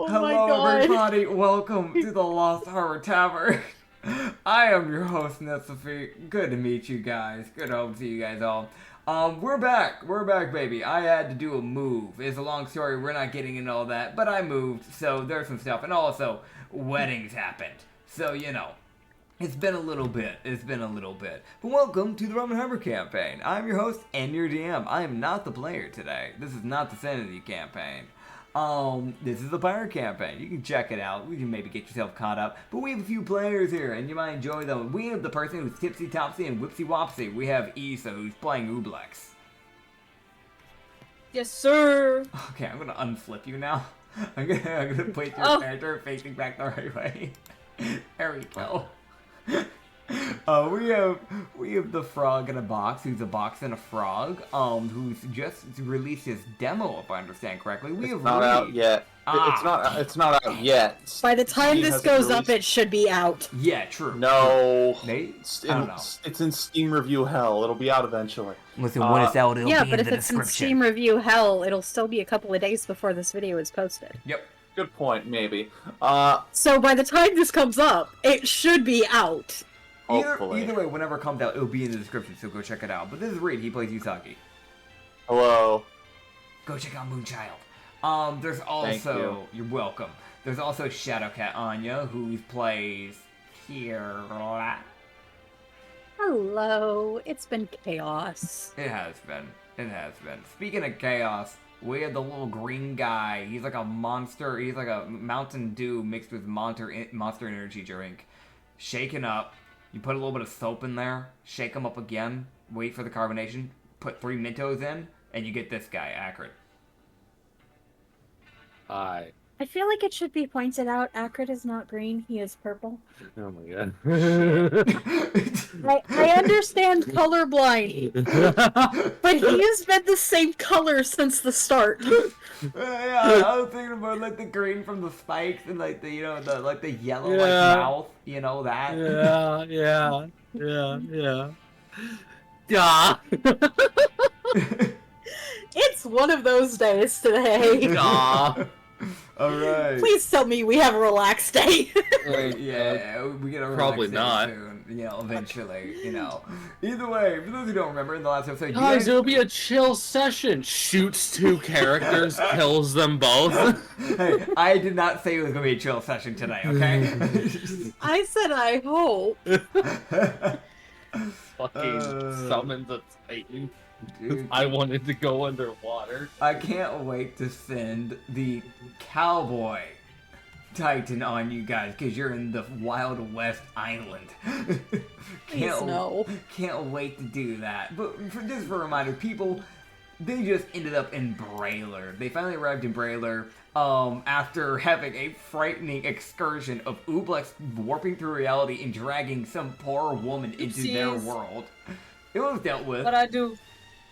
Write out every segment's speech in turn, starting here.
Oh my Hello, god. everybody. Welcome to the Lost Harbor Tavern. I am your host, Nitsify. Good to meet you guys. Good to see you guys all. We're back. We're back, baby. I had to do a move. It's a long story. We're not getting into all that, but I moved, so there's some stuff. And also, weddings happened. So, it's been a little bit. It's been a little bit. But welcome to the Rum and Harbor campaign. I'm your host and your DM. I am not the player today. This is not the Sanity campaign. This is the Pirate campaign. You can check it out. You can maybe get yourself caught up. But we have a few players here, and you might enjoy them. We have the person who's tipsy-topsy and whipsy-wopsy. We have Issa, who's playing Ublex. Yes, sir. Okay, I'm gonna unflip you now. I'm gonna put your character facing back the right way. There we go. We have the frog in a box, who's a box and a frog, who's just released his demo, if I understand correctly. It's not out yet. It's not out yet. By the time this goes up, it should be out. Yeah, true. No. Nate? It's in Steam review hell. It'll be out eventually. Listen, when it's out, it'll be in the description. Yeah, but if it's in Steam review hell, it'll still be a couple of days before this video is posted. Yep. Good point, maybe. So by the time this comes up, it should be out. Either way, whenever it comes out, it'll be in the description, so go check it out. But this is Reed, he plays Usagi. Hello. Go check out Moonchild. There's also... You're welcome. There's also Shadowcat Anya, who plays Kira. Hello. It's been chaos. It has been. It has been. Speaking of chaos, we have the little green guy. He's like a monster. He's like a Mountain Dew mixed with Monster Energy drink. Shaken up. You put a little bit of soap in there, shake them up again, wait for the carbonation, put 3 Mentos in, and you get this guy, Acrid. Hi. I feel like it should be pointed out, Acrid is not green, he is purple. Oh my god. I understand colorblind, but he has been the same color since the start. Yeah, I was thinking about like the green from the spikes and like the yellow like mouth, that. Yeah. It's one of those days today. Alright. Please tell me we have a relaxed day. Yeah, we get a probably relaxed day not. soon, eventually, Either way, for those who don't remember, in the last episode, Guys, it'll be a chill session. Shoots 2 characters, kills them both. Hey, I did not say it was going to be a chill session today, okay? I said I hope. Fucking summon the Titan. Dude, I wanted to go underwater. I can't wait to send the Cowboy Titan on you guys, because you're in the Wild West Island. Can't wait to do that. But just for a reminder, people, they just ended up in Brailer. They finally arrived in Brailer after having a frightening excursion of Ublex warping through reality and dragging some poor woman into their world. It was dealt with. What I do?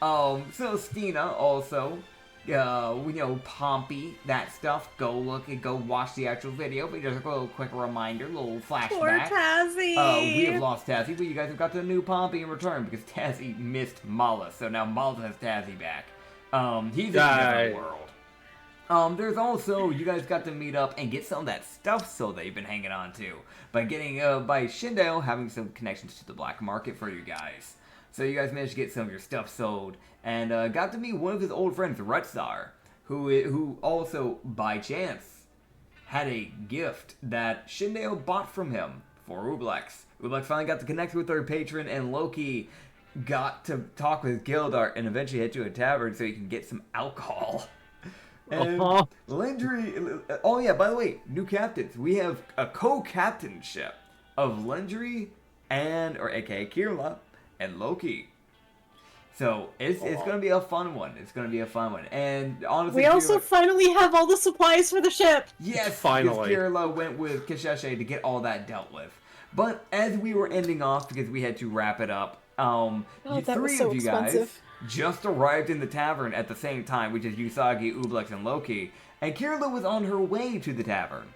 So Stina also, Pompey, that stuff, go watch the actual video, but just a little quick reminder, a little flashback. Poor Tazzy! We have lost Tazzy, but you guys have got the new Pompey in return, because Tazzy missed Mala, so now Mala has Tazzy back. He's in a different world. There's also, you guys got to meet up and get some of that stuff so that you've been hanging on to, by Shindale having some connections to the black market for you guys. So you guys managed to get some of your stuff sold, and got to meet one of his old friends, Rutzar, who also, by chance, had a gift that Shindale bought from him for Ublex. Ublex finally got to connect with our patron, and Loki got to talk with Gildart and eventually head to a tavern so he can get some alcohol. And Lendry... Oh yeah, by the way, new captains. We have a co-captainship of Lendry or aka Kirla, and Loki. So it's gonna be a fun one. It's gonna be a fun one. And honestly, we also finally have all the supplies for the ship. Yes, finally. Kirla went with Kisheshe to get all that dealt with. But as we were ending off, because we had to wrap it up, three of you guys just arrived in the tavern at the same time, which is Usagi, Ublex, and Loki. And Kirla was on her way to the tavern.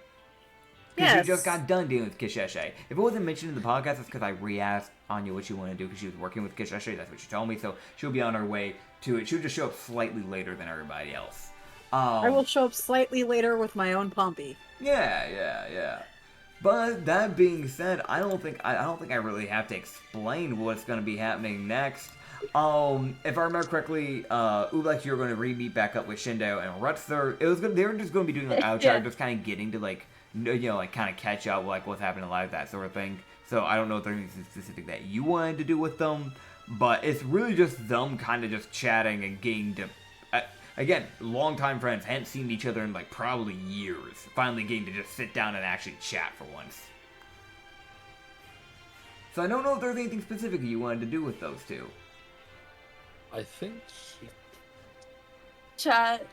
Because she just got done dealing with Kisheshe. If it wasn't mentioned in the podcast, it's because I re-asked Anya what she wanted to do because she was working with Kisheshe. That's what she told me. So she'll be on her way to it. She'll just show up slightly later than everybody else. I will show up slightly later with my own Pompey. Yeah. But that being said, I don't think I really have to explain what's going to be happening next. If I remember correctly, Ublex, you're going to re-meet back up with Shindo and Rutzler. They were just going to be doing like outside, just kind of getting to like, like kind of catch up, like what's happening live, that sort of thing. So I don't know if there's anything specific that you wanted to do with them, but it's really just them kind of just chatting and getting to. Again, longtime friends, hadn't seen each other in like probably years. Finally getting to just sit down and actually chat for once. So I don't know if there's anything specific you wanted to do with those two. I think Chat.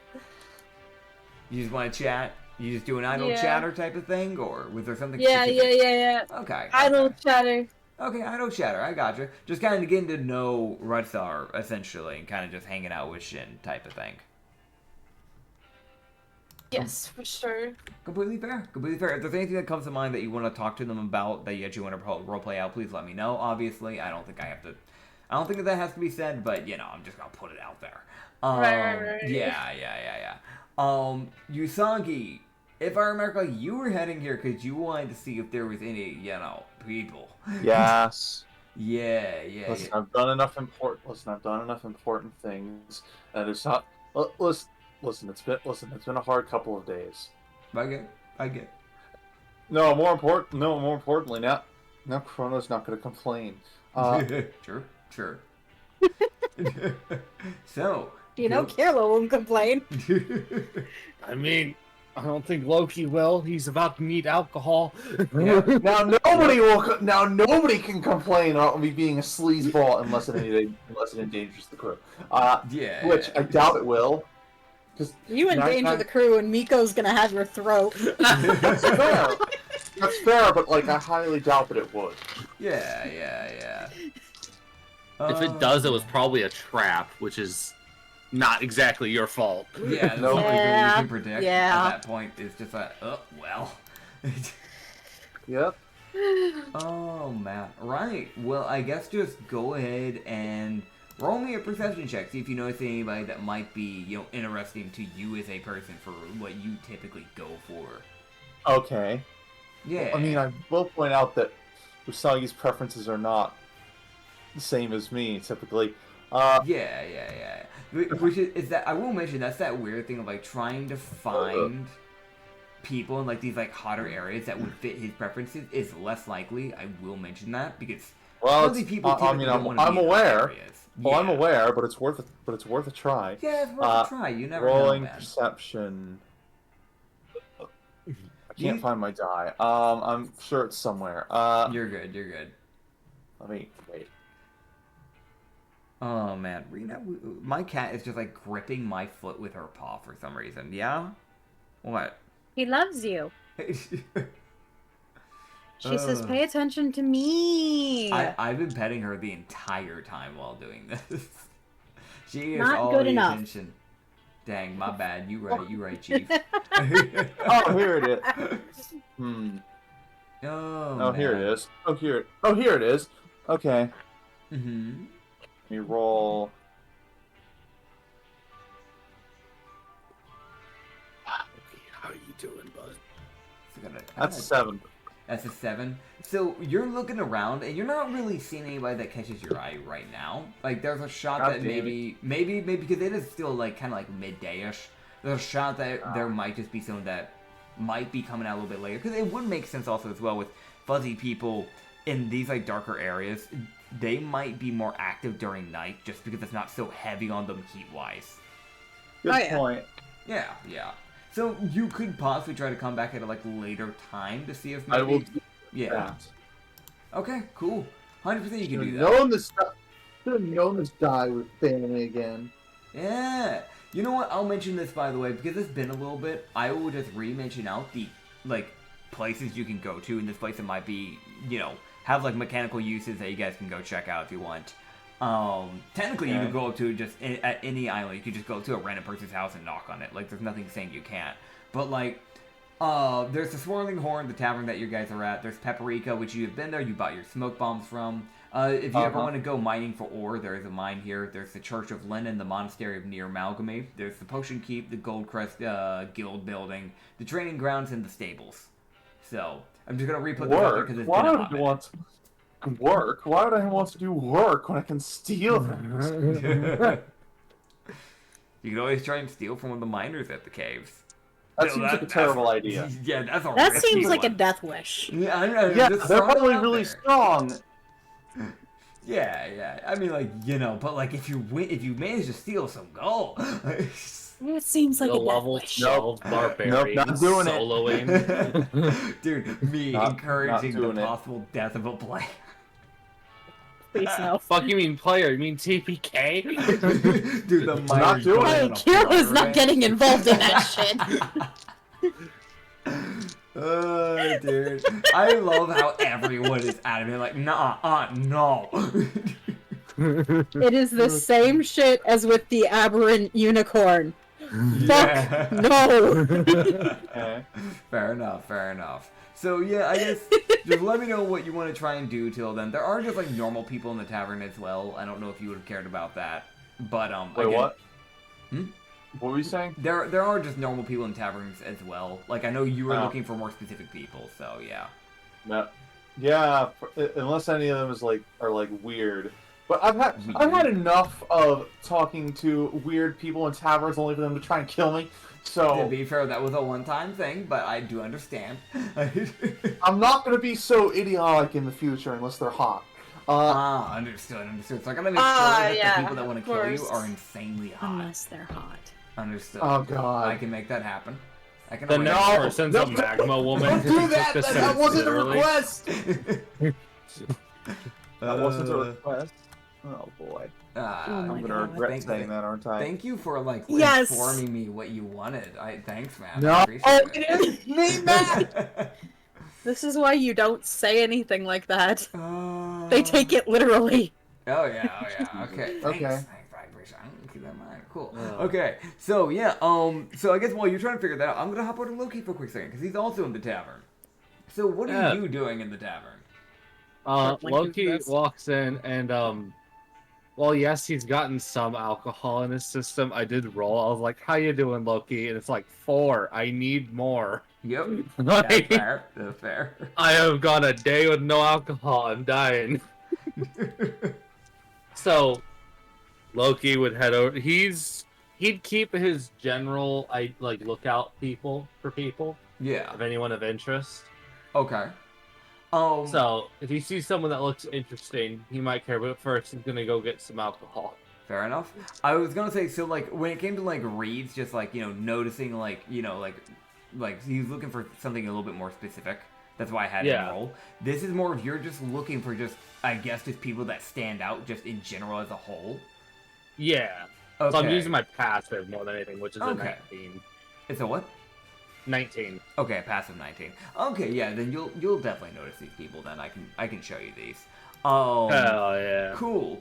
You just want to chat? You just do an idle chatter type of thing? Or was there something Yeah. specific? Okay. Idle chatter. Okay, idle chatter, I gotcha. Just kind of getting to know Rutzar, essentially, and kind of just hanging out with Shin type of thing. Yes, for sure. Completely fair. If there's anything that comes to mind that you want to talk to them about, that you actually want to roleplay out, please let me know. Obviously, I don't think that has to be said, but, I'm just gonna put it out there. Right. Yeah. Usagi, if I remember correctly, you were heading here because you wanted to see if there was any, people. Yes. Yeah. Listen, I've done enough important things, and it's not. Listen, it's been a hard couple of days. I get. No, more importantly, now Chrono's not going to complain. Sure. So, Kierlo won't complain. I mean, I don't think Loki will. He's about to need alcohol. Yeah. Now nobody can complain about me being a sleazeball unless it endangers the crew. Which I doubt it will. You endanger the crew, and Miko's gonna have your throat. That's fair. That's fair, but I highly doubt that it would. Yeah. If it does, it was probably a trap, which is not exactly your fault. Yeah, that's No. not really good you can predict Yeah. at that point. It's just like, well. Yep. Oh, man. Right. Well, I guess just go ahead and roll me a perception check. See if you notice anybody that might be, interesting to you as a person for what you typically go for. Okay. Yeah. I mean, I will point out that Usagi's preferences are not the same as me, typically. Yeah. Which is that, I will mention, that's that weird thing of, trying to find people in, these, hotter areas that would fit his preferences is less likely. I will mention that, because people typically don't want to I'm be in hot aware. areas. Well, I'm Yeah. aware, but it's worth a try. Yeah, it's worth a try. You never Rolling know, man. perception. I can't find my die. I'm sure it's somewhere. You're good. Let me wait. Oh, man. Rena, my cat is just, gripping my foot with her paw for some reason. Yeah? What? He loves you. She says, "Pay attention to me." I've been petting her the entire time while doing this. She is Not all good the enough. attention. Dang, my bad. You right, Chief. Oh, here it is. Oh, Here man. it is. Here it is. Okay. Mm-hmm. Let me roll. How are you doing, bud? That's a 7. That's a 7. So you're looking around and you're not really seeing anybody that catches your eye right now. There's a shot God that damn maybe because it is still kind of midday-ish. There's a shot that there might just be someone that might be coming out a little bit later, because it would make sense also as well with fuzzy people in these darker areas. They might be more active during night just because it's not so heavy on them heat-wise. Good point. Yeah. So you could possibly try to come back at a later time to see if maybe... I will do Yeah. that. Okay, cool. 100% you can do that. Should have known this die would fail me again. Yeah. You know what? I'll mention this, by the way, because it's been a little bit. I will just re-mention out the, places you can go to in this place that might be, have, mechanical uses that you guys can go check out if you want. Technically, you could go up to just at any island. You could just go to a random person's house and knock on it. There's nothing saying you can't. But, There's the Swirling Horn, the tavern that you guys are at. There's Paprika, which you have been there. You bought your smoke bombs from. If you ever want to go mining for ore, there is a mine here. There's the Church of Lenin, the Monastery of Near Malgamy. There's the Potion Keep, the Goldcrest Guild building, the training grounds, and the stables. So, I'm just going to re-put this out there because it's Why been a would hot I minute. want to work? Why would I want to do work when I can steal things? You can always try and steal from one of the miners at the caves. That No, seems like a terrible idea. Yeah, that's a That risky seems like a one. death wish. Yeah, I know. Yeah, just they're throwing it probably out really there. strong. Yeah. I mean, like, you know, but like, if you manage to steal some gold, It seems like The a death level wish. 12 barbarian not doing it. soloing. dude, me Not encouraging the doing it. possible death of a player. Please no. Fuck, you mean player? You mean TPK? Dude, the not miner's doing going Hey, on a Kira's floor, not right? getting involved in that shit. Dude, I love how everyone is adamant, like, no. It is the same shit as with the aberrant unicorn. Yeah. Fuck no. Okay. Fair enough. So yeah, I guess just let me know what you want to try and do till then. There are just like normal people in the tavern as well. I don't know if you would have cared about that, but Wait, again, what? Hmm? What were you saying? There are just normal people in taverns as well. Like I know you were Oh. looking for more specific people, so yeah. No. Yeah, unless any of them are weird. But I've had enough of talking to weird people in taverns only for them to try and kill me. To So be fair, that was a one-time thing, but I do understand. I'm not gonna be so idiotic in the future unless they're hot. Understood. So I gotta make sure that yeah, the people that want to of kill you course. are insanely hot. Unless they're hot. Understood. Oh, God. I can make that happen. I can The arrange next it. person's no, a magma woman. Don't do that! Took the That wasn't a literally. request! That wasn't a Uh, request. Oh boy. Oh I'm my gonna God. regret Thank- saying that, aren't I? Thank you for like Yes. informing me what you wanted. Thanks, man. I No, appreciate it is me, Matt! This is why you don't say anything like that. Uh, They take it literally. Oh yeah. Okay. Thanks. Okay. Thanks, I appreciate it. I'm gonna keep that in mind. Cool. Yeah. Okay. So yeah. So I guess while you're trying to figure that out, I'm gonna hop over to Loki for a quick second because he's also in the tavern. So what are Yeah. you doing in the tavern? Loki walks in and well, yes, he's gotten some alcohol in his system. I did roll. I was like, "How you doing, Loki?" And it's like 4. I need more. Yep. That's Like, fair. That's fair. I have gone a day with no alcohol. I'm dying. So Loki would head over. He'd keep his general lookout for people Yeah. of anyone of interest. Okay. So if he sees someone that looks interesting, he might care. But first, he's gonna go get some alcohol. Fair enough. I was gonna say, so like when it came to like reads, just like noticing like he's looking for something a little bit more specific. That's why I had him roll. This is more of you're just looking for just just people that stand out just in general as a whole. Yeah. Okay. So I'm using my passive more than anything, which is a Okay. 19. It's a what? 19. Okay, passive 19. Okay, yeah, then you'll definitely notice these people. Then I can show you these. Hell yeah. Cool.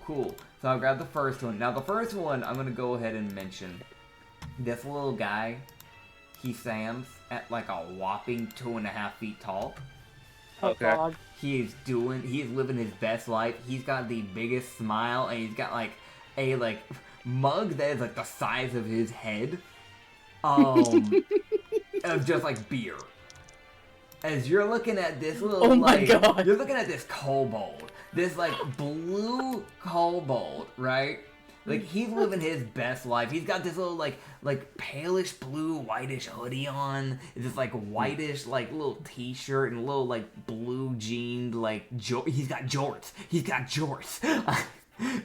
So I'll grab the first one. Now the first one, I'm gonna go ahead and mention this little guy. He stands at like a whopping 2.5 feet tall. Okay. He's living his best life. He's got the biggest smile, and he's got like a mug that is like the size of his head. Of just like beer. As you're looking at this little Oh my God. you're looking at this kobold. This like blue kobold, right? Like he's living his best life. He's got this little like palish blue, whitish hoodie on. It's this like whitish like little t-shirt and a little like blue jeaned he's got jorts.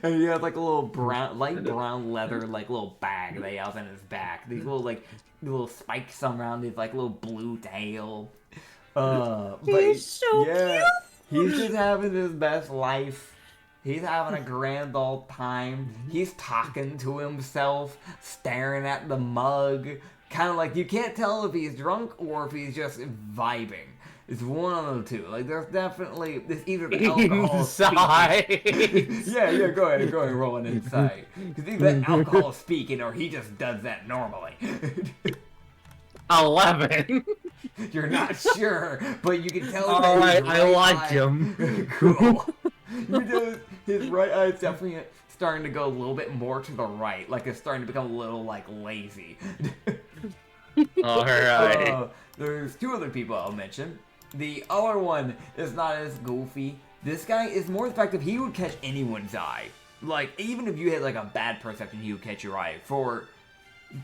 And he has like a little light brown leather little bag that he has in his back. These little spikes around his little blue tail. But He's so yeah, he's just having his best life. He's having a grand old time. He's talking to himself, staring at the mug. Kind of like you can't tell if he's drunk or if he's just vibing. It's one of the two. Like there's definitely either the alcohol speaking. yeah. Go ahead, roll an insight. Because either alcohol speaking or he just does that normally. 11. You're not sure, but you can tell. All that his right, I like him. Cool. You know, his right eye is definitely starting to go a little bit more to the right, like it's starting to become a little like lazy. All right. There's two other people I'll mention. The other one is not as goofy. This guy is more effective. He would catch anyone's eye. Like, even if you had like a bad perception, he would catch your eye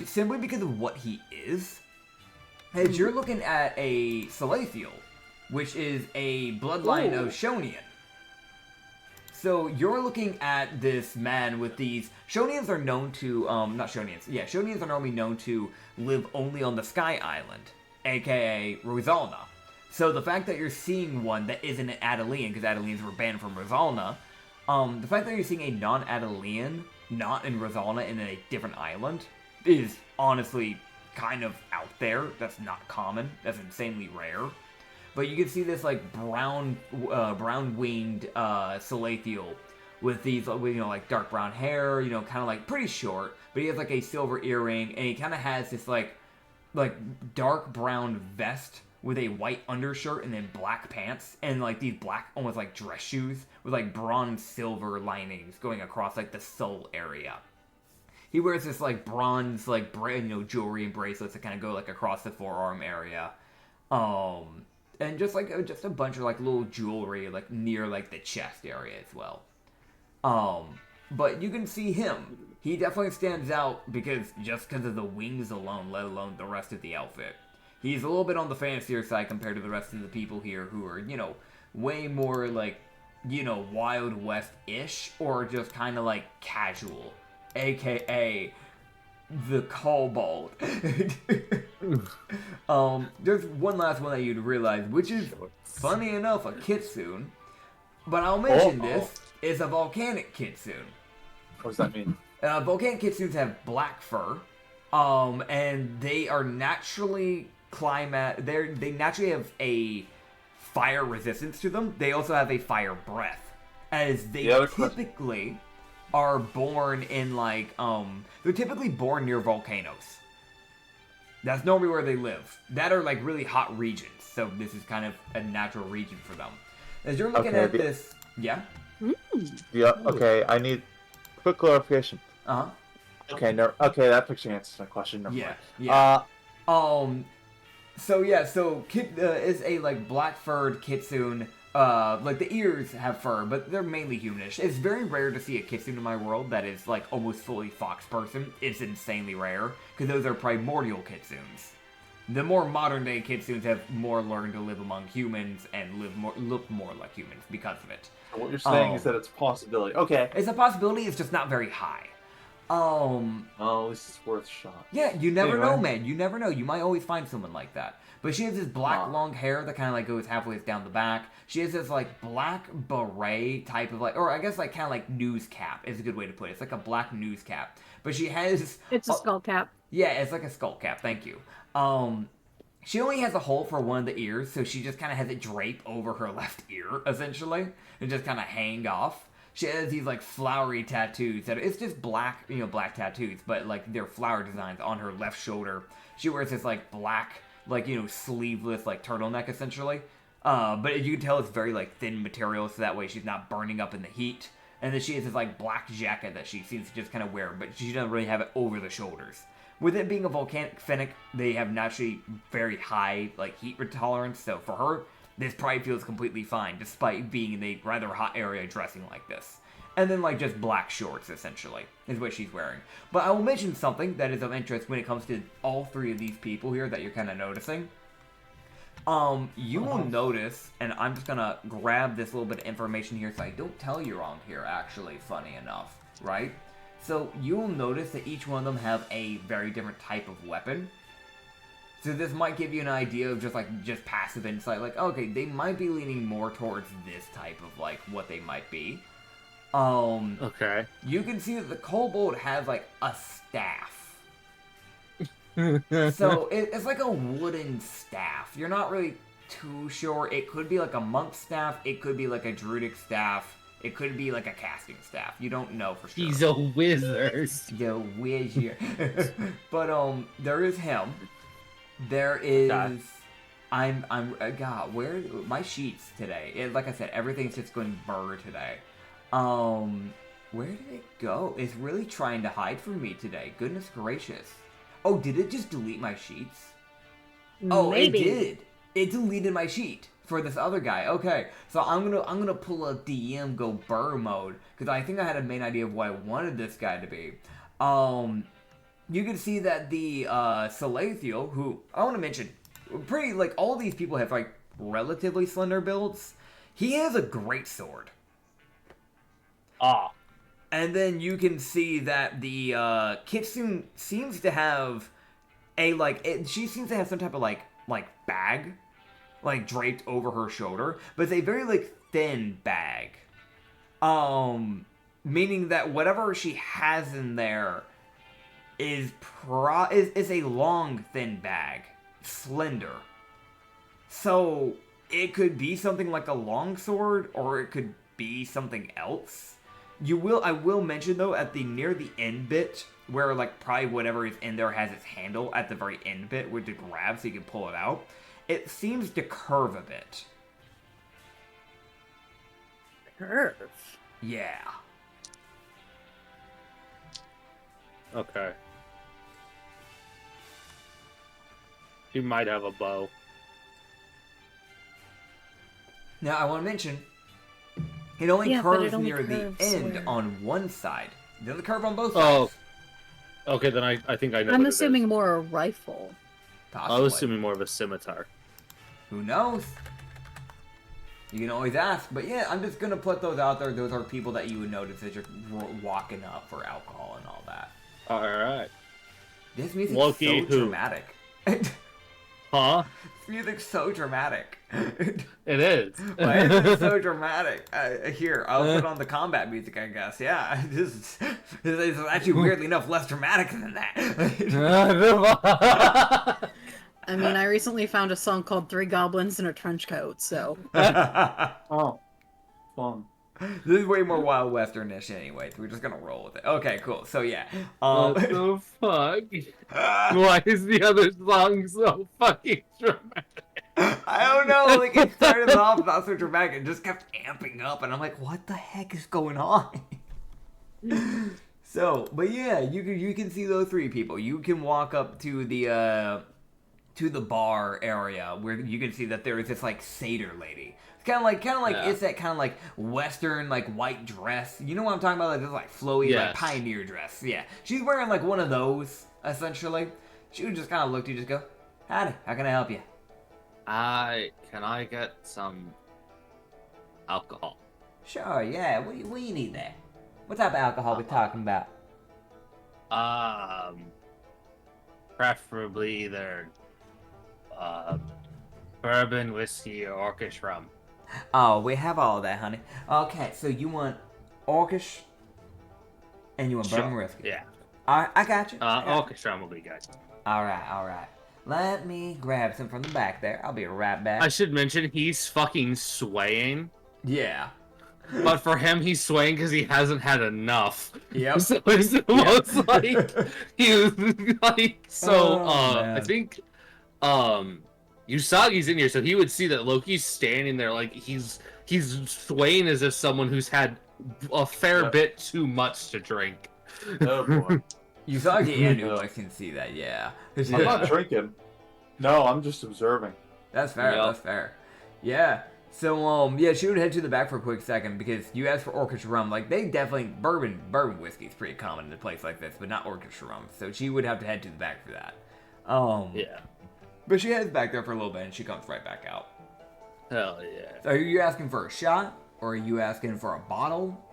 simply because of what he is. As you're looking at a Celestial, which is a bloodline of Shonian. So you're looking at this man with these... Shonians are known to... not Shonians. Yeah, Shonians are normally known to live only on the Sky Island, aka Rosalna. So the fact that you're seeing one that isn't an Adelian, because Adelians were banned from Rosalna, the fact that you're seeing a non-Adelian not in Rosalna in a different island is honestly kind of out there. That's not common. That's insanely rare. But you can see this like brown-winged Salathiel with these, like dark brown hair, kind of like pretty short. But he has like a silver earring, and he kind of has this like dark brown vest with a white undershirt and then black pants, and like these black almost like dress shoes with like bronze silver linings going across like the sole area. He wears this like bronze like jewelry and bracelets that kind of go like across the forearm area. And just a bunch of like little jewelry like near like the chest area as well. But you can see him. He definitely stands out because of the wings alone, let alone the rest of the outfit. He's a little bit on the fancier side compared to the rest of the people here who are, way more like, Wild West-ish or just kind of like casual, aka the Kobold. There's one last one that you'd realize, which is, funny enough, a Kitsune. But I'll mention this, is a volcanic Kitsune. What does that mean? Volcanic Kitsunes have black fur, and they are naturally they naturally have a fire resistance to them. They also have a fire breath, as they typically are born in they're typically born near volcanoes. That's normally where they live. That are like really hot regions. So this is kind of a natural region for them. As you're looking at this, yeah. Yeah. Okay. I need quick clarification. Okay. No. Okay. That picture answers my question. Never mind. Yeah. So Kit is a like black furred Kitsune. Like the ears have fur, but they're mainly humanish. It's very rare to see a Kitsune in my world that is like almost fully fox person. It's insanely rare because those are primordial Kitsunes. The more modern day Kitsunes have more learned to live among humans and look more like humans because of it. What you're saying is that it's a possibility. Okay. It's a possibility. It's just not very high. At least it's worth a shot. Yeah, you never know, man. You never know. You might always find someone like that. But she has this black long hair that kind of like goes halfway down the back. She has this like black beret type of or I guess like kind of like news cap is a good way to put it. It's like a black news cap. But she has... It's a skull cap. Yeah, it's like a skull cap. Thank you. She only has a hole for one of the ears, so she just kind of has it drape over her left ear, essentially, and just kind of hang off. She has these like flowery tattoos that it's just black, black tattoos, but like they're flower designs on her left shoulder. She wears this like black, sleeveless like turtleneck essentially. But you can tell it's very like thin material, so that way she's not burning up in the heat. And then she has this like black jacket that she seems to just kind of wear, but she doesn't really have it over the shoulders. With it being a volcanic fennec, they have naturally very high like heat tolerance, so for her, this probably feels completely fine, despite being in a rather hot area dressing like this. And then just black shorts, essentially, is what she's wearing. But I will mention something that is of interest when it comes to all three of these people here that you're kind of noticing. You will notice, and I'm just gonna grab this little bit of information here so I don't tell you wrong here, actually, funny enough, right? So you'll notice that each one of them have a very different type of weapon. So this might give you an idea of just passive insight, okay, they might be leaning more towards this type of what they might be. Okay. You can see that the kobold has a staff. So it's like a wooden staff. You're not really too sure. It could be like a monk staff. It could be like a druidic staff. It could be like a casting staff. You don't know for sure. He's a wizard. The wizard. But there is him. There is God, where my sheets today? Like I said, everything's just going burr today. Where did it go? It's really trying to hide from me today. Goodness gracious. Oh, did it just delete my sheets? Oh, Maybe. it did. It deleted my sheet for this other guy. Okay, so I'm gonna pull up DM go burr mode because I think I had a main idea of what I wanted this guy to be. You can see that the Salathiel, who I want to mention, pretty like all these people have like relatively slender builds. He has a great sword. Ah. And then you can see that the Kitsune seems to have a she seems to have some type of like bag, like draped over her shoulder, but it's a very like thin bag. Meaning that whatever she has in there is a long thin bag, slender. So it could be something like a longsword, or it could be something else. I will mention though, at the near the end bit, where like probably whatever is in there has its handle at the very end bit where to grab so you can pull it out, it seems to curve a bit. Curve. Yeah. Okay. He might have a bow. Now I want to mention, it only Yeah, but curves it only near the curves end where? on one side. It doesn't curve on both Oh. sides. Okay, then I think I know. I'm what it is. assuming more a rifle. Possibly. I was assuming more of a scimitar. Who knows? You can always ask, but yeah, I'm just gonna put those out there. Those are people that you would notice as you're walking up for alcohol and all that. All right. This music's Loki so who? dramatic. Huh? This music's so dramatic. It is. Why is it so dramatic? Here, I'll put on the combat music, I guess. Yeah, this is actually weirdly enough less dramatic than that. I mean, I recently found a song called Three Goblins in a Trench Coat, so... Oh, fun. This is way more Wild Western-ish anyway, so we're just gonna roll with it. Okay, cool. So yeah. What the fuck? Why is the other song so fucking dramatic? I don't know, like it started off not so dramatic, it just kept amping up, and I'm like, what the heck is going on? So, but yeah, you can see those three people. You can walk up to the bar area where you can see that there is this like satyr lady. It's kind of like Yeah. it's that kind of like Western like white dress. You know what I'm talking about? Like this like flowy like Yes. pioneer dress. Yeah, she's wearing like one of those essentially. She would just kind of look to you, just go, "Howdy, how can I help you?" Can I get some alcohol? Sure, yeah. What do you need there? What type of alcohol we talking about? Preferably either bourbon, whiskey, or orcish rum. Oh, we have all of that, honey. Okay, so you want orcish and you want bourbon whiskey. Yeah. Alright, I got you. Orcish rum will be good. Alright. Let me grab some from the back there. I'll be right back. I should mention he's fucking swaying, Yeah. but for him he's swaying because he hasn't had enough. Yep. So it's almost like he was like so. Oh, man. I think Usagi's in here, so he would see that Loki's standing there like he's swaying as if someone who's had a fair bit too much to drink. Oh boy. Usagi and Ulox can see that, yeah. I'm not drinking. No, I'm just observing. That's fair, Yeah. that's fair. Yeah. So, yeah, she would head to the back for a quick second because you asked for orcish rum. Like, they definitely, bourbon whiskey is pretty common in a place like this, but not orcish rum. So she would have to head to the back for that. Yeah. But she heads back there for a little bit and she comes right back out. Hell yeah. So are you asking for a shot or are you asking for a bottle?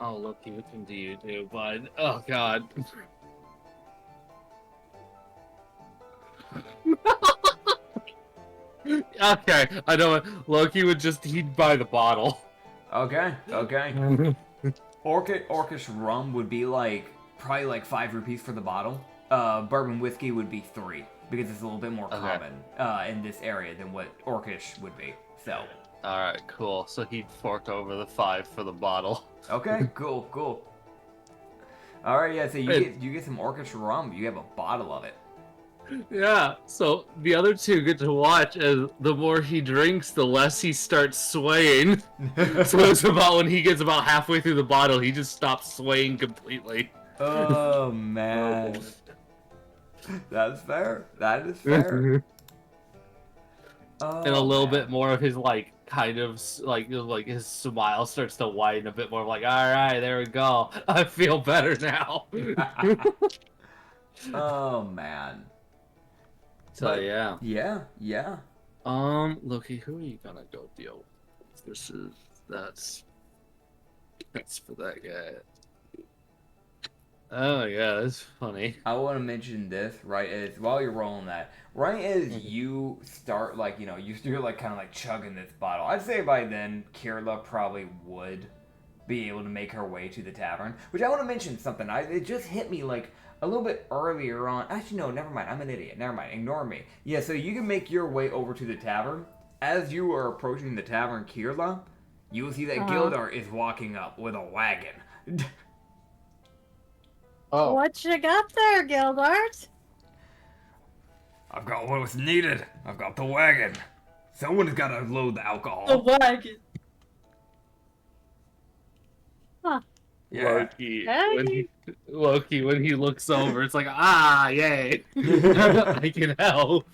Oh, Loki, what do you do, bud? Oh, God. Okay, I know it. Loki he'd buy the bottle. Okay. Orcish rum would be probably like 5 rupees for the bottle. Bourbon whiskey would be 3 because it's a little bit more common in this area than what Orcish would be. So. Alright, cool. So he'd fork over the 5 for the bottle. Okay, cool. Alright, yeah, so you get some Orcish rum. You have a bottle of it. Yeah, so the other two get to watch as the more he drinks, the less he starts swaying. So it's about when he gets about halfway through the bottle, he just stops swaying completely. Oh man. That's fair. That is fair. Oh, And a little man. bit more of his like kind of like his smile starts to widen a bit more like, all right, there we go, I feel better now. Oh man. So But, yeah. Yeah. Loki, who are you gonna go deal with? That's for that guy. Oh yeah, that's funny. I want to mention this right as while you're rolling that, right as you start you're like kind of like chugging this bottle. I'd say by then Kirla probably would be able to make her way to the tavern. Which I want to mention something. It just hit me like a little bit earlier on. Actually, no, never mind. I'm an idiot. Never mind. Ignore me. Yeah, so you can make your way over to the tavern. As you are approaching the tavern, Kirla, you will see that Gildar is walking up with a wagon. Oh, What you got there, Gildart? I've got what was needed. I've got the wagon. Someone's got to load the alcohol. The wagon. Yeah. Loki, when he looks over, it's like, ah, yay, I can help.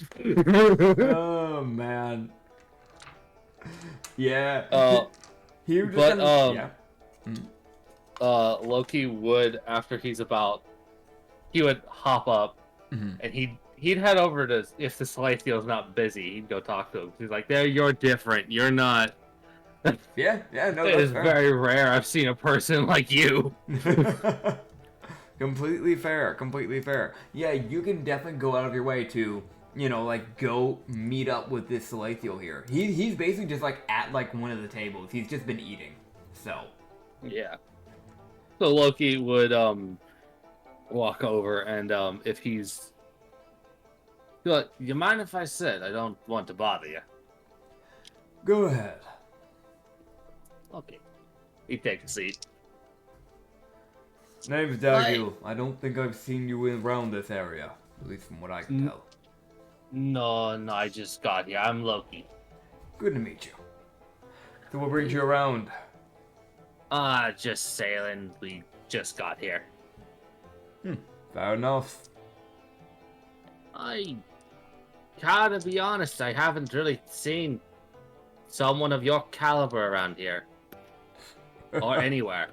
Oh man. Yeah. He was just but yeah. Loki would, after he would hop up, Mhm. and he'd head over to, if the Celestial's not busy, he'd go talk to him. He's like, there, you're different. You're not. Yeah, no, It that's is fair. very rare I've seen a person like you. Completely fair. Yeah, you can definitely go out of your way to, go meet up with this Celestial here. He's basically just like at like one of the tables. He's just been eating. So. Yeah. So Loki would walk over and if he's like, you mind if I sit? I don't want to bother you. Go ahead. Okay. He'd take a seat. Name's Dagil. I don't think I've seen you around this area, at least from what I can tell. No, I just got here. I'm Loki. Good to meet you. So what brings you around? Just sailing. We just got here. Fair enough. I gotta be honest, I haven't really seen someone of your caliber around here. Or anywhere.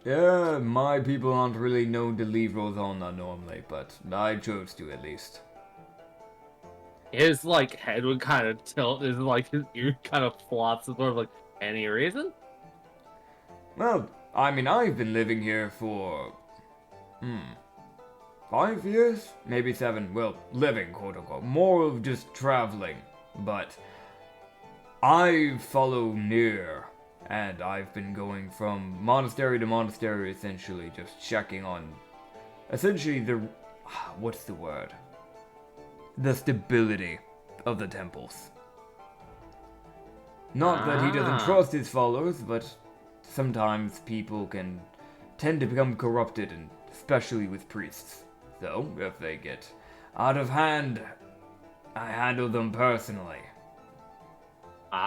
Yeah, my people aren't really known to leave Rosanna normally, but I chose to at least. His like head would kind of tilt, his ear kind of flops, and sort of like, any reason? Well, I mean, I've been living here for 5 years? Maybe 7. Well, living, quote unquote. More of just traveling. But I follow near, and I've been going from monastery to monastery, essentially, just checking on, essentially, what's the word? The stability of the temples. Not that he doesn't trust his followers, but sometimes people can tend to become corrupted, and especially with priests. So, if they get out of hand, I handle them personally. He's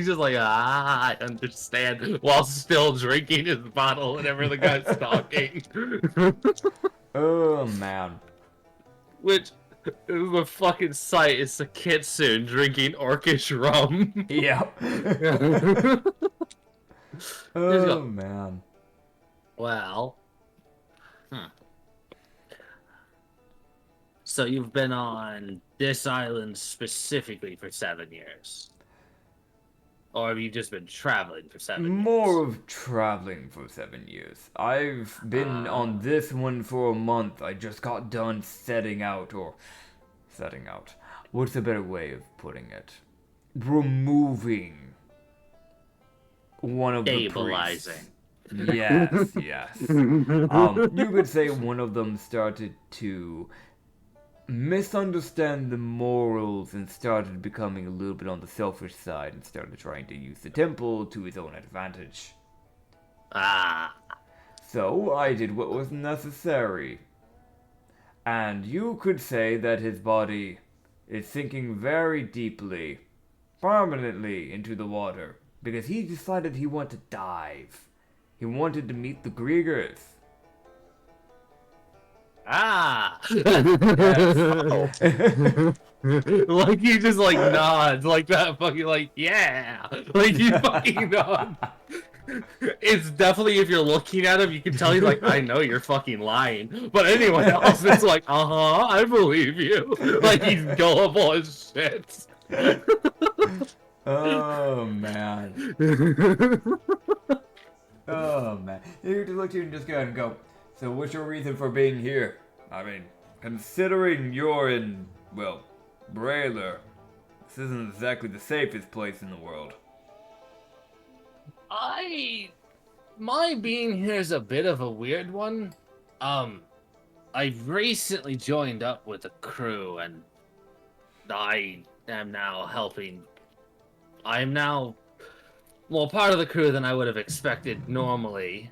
just like, I understand, while still drinking his bottle whenever the guy's talking. Oh, man. Which, the fucking sight is the Kitsune drinking orcish rum. Yep. Just Oh, go. man. Well, so you've been on this island specifically for 7 years? Or have you just been traveling for 7 years? More of traveling for 7 years. I've been on this one for a month. I just got done setting out. What's a better way of putting it? Removing one of the priests. Yes. You could say one of them started to misunderstand the morals and started becoming a little bit on the selfish side and started trying to use the temple to his own advantage. So I did what was necessary. And you could say that his body is sinking very deeply, permanently into the water, because he decided he wanted to dive. He wanted to meet the Griegers. Ah! Yes. Like he just like nods like that fucking like yeah like you fucking nod. It's definitely, if you're looking at him, you can tell he's like, I know you're fucking lying. But anyone else, it's like, I believe you. Like he's gullible as shit. Oh man. Oh man. You just look at you and just go ahead and go, so what's your reason for being here? I mean, considering you're in, well, Brailer, this isn't exactly the safest place in the world. My being here is a bit of a weird one. I recently joined up with a crew and I am now helping. I am now more part of the crew than I would have expected normally.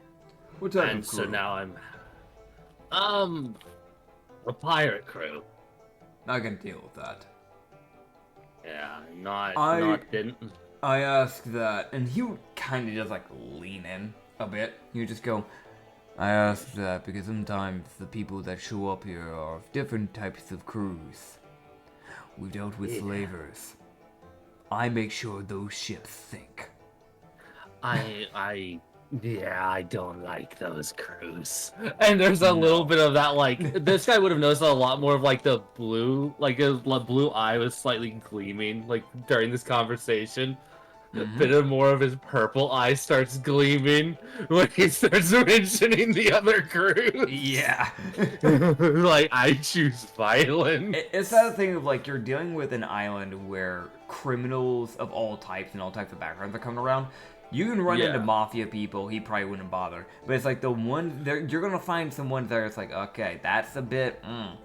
What type And of crew? so now I'm a pirate crew. I can deal with that. Yeah, didn't. I ask that, and he would kind of just like lean in a bit. He would just go, I ask that because sometimes the people that show up here are of different types of crews. We've dealt with slavers. I make sure those ships sink. I don't like those crews. And there's a little bit of that, like, this guy would have noticed a lot more of, like, the blue, like, a blue eye was slightly gleaming, like, during this conversation. A bit of more of his purple eye starts gleaming when he starts mentioning the other crews. Yeah. Like, I choose violence. It's that thing of, like, you're dealing with an island where criminals of all types and all types of backgrounds are coming around. You can run into mafia people, he probably wouldn't bother. But it's like the one, you're gonna find some ones that it's like, okay, that's a bit, okay.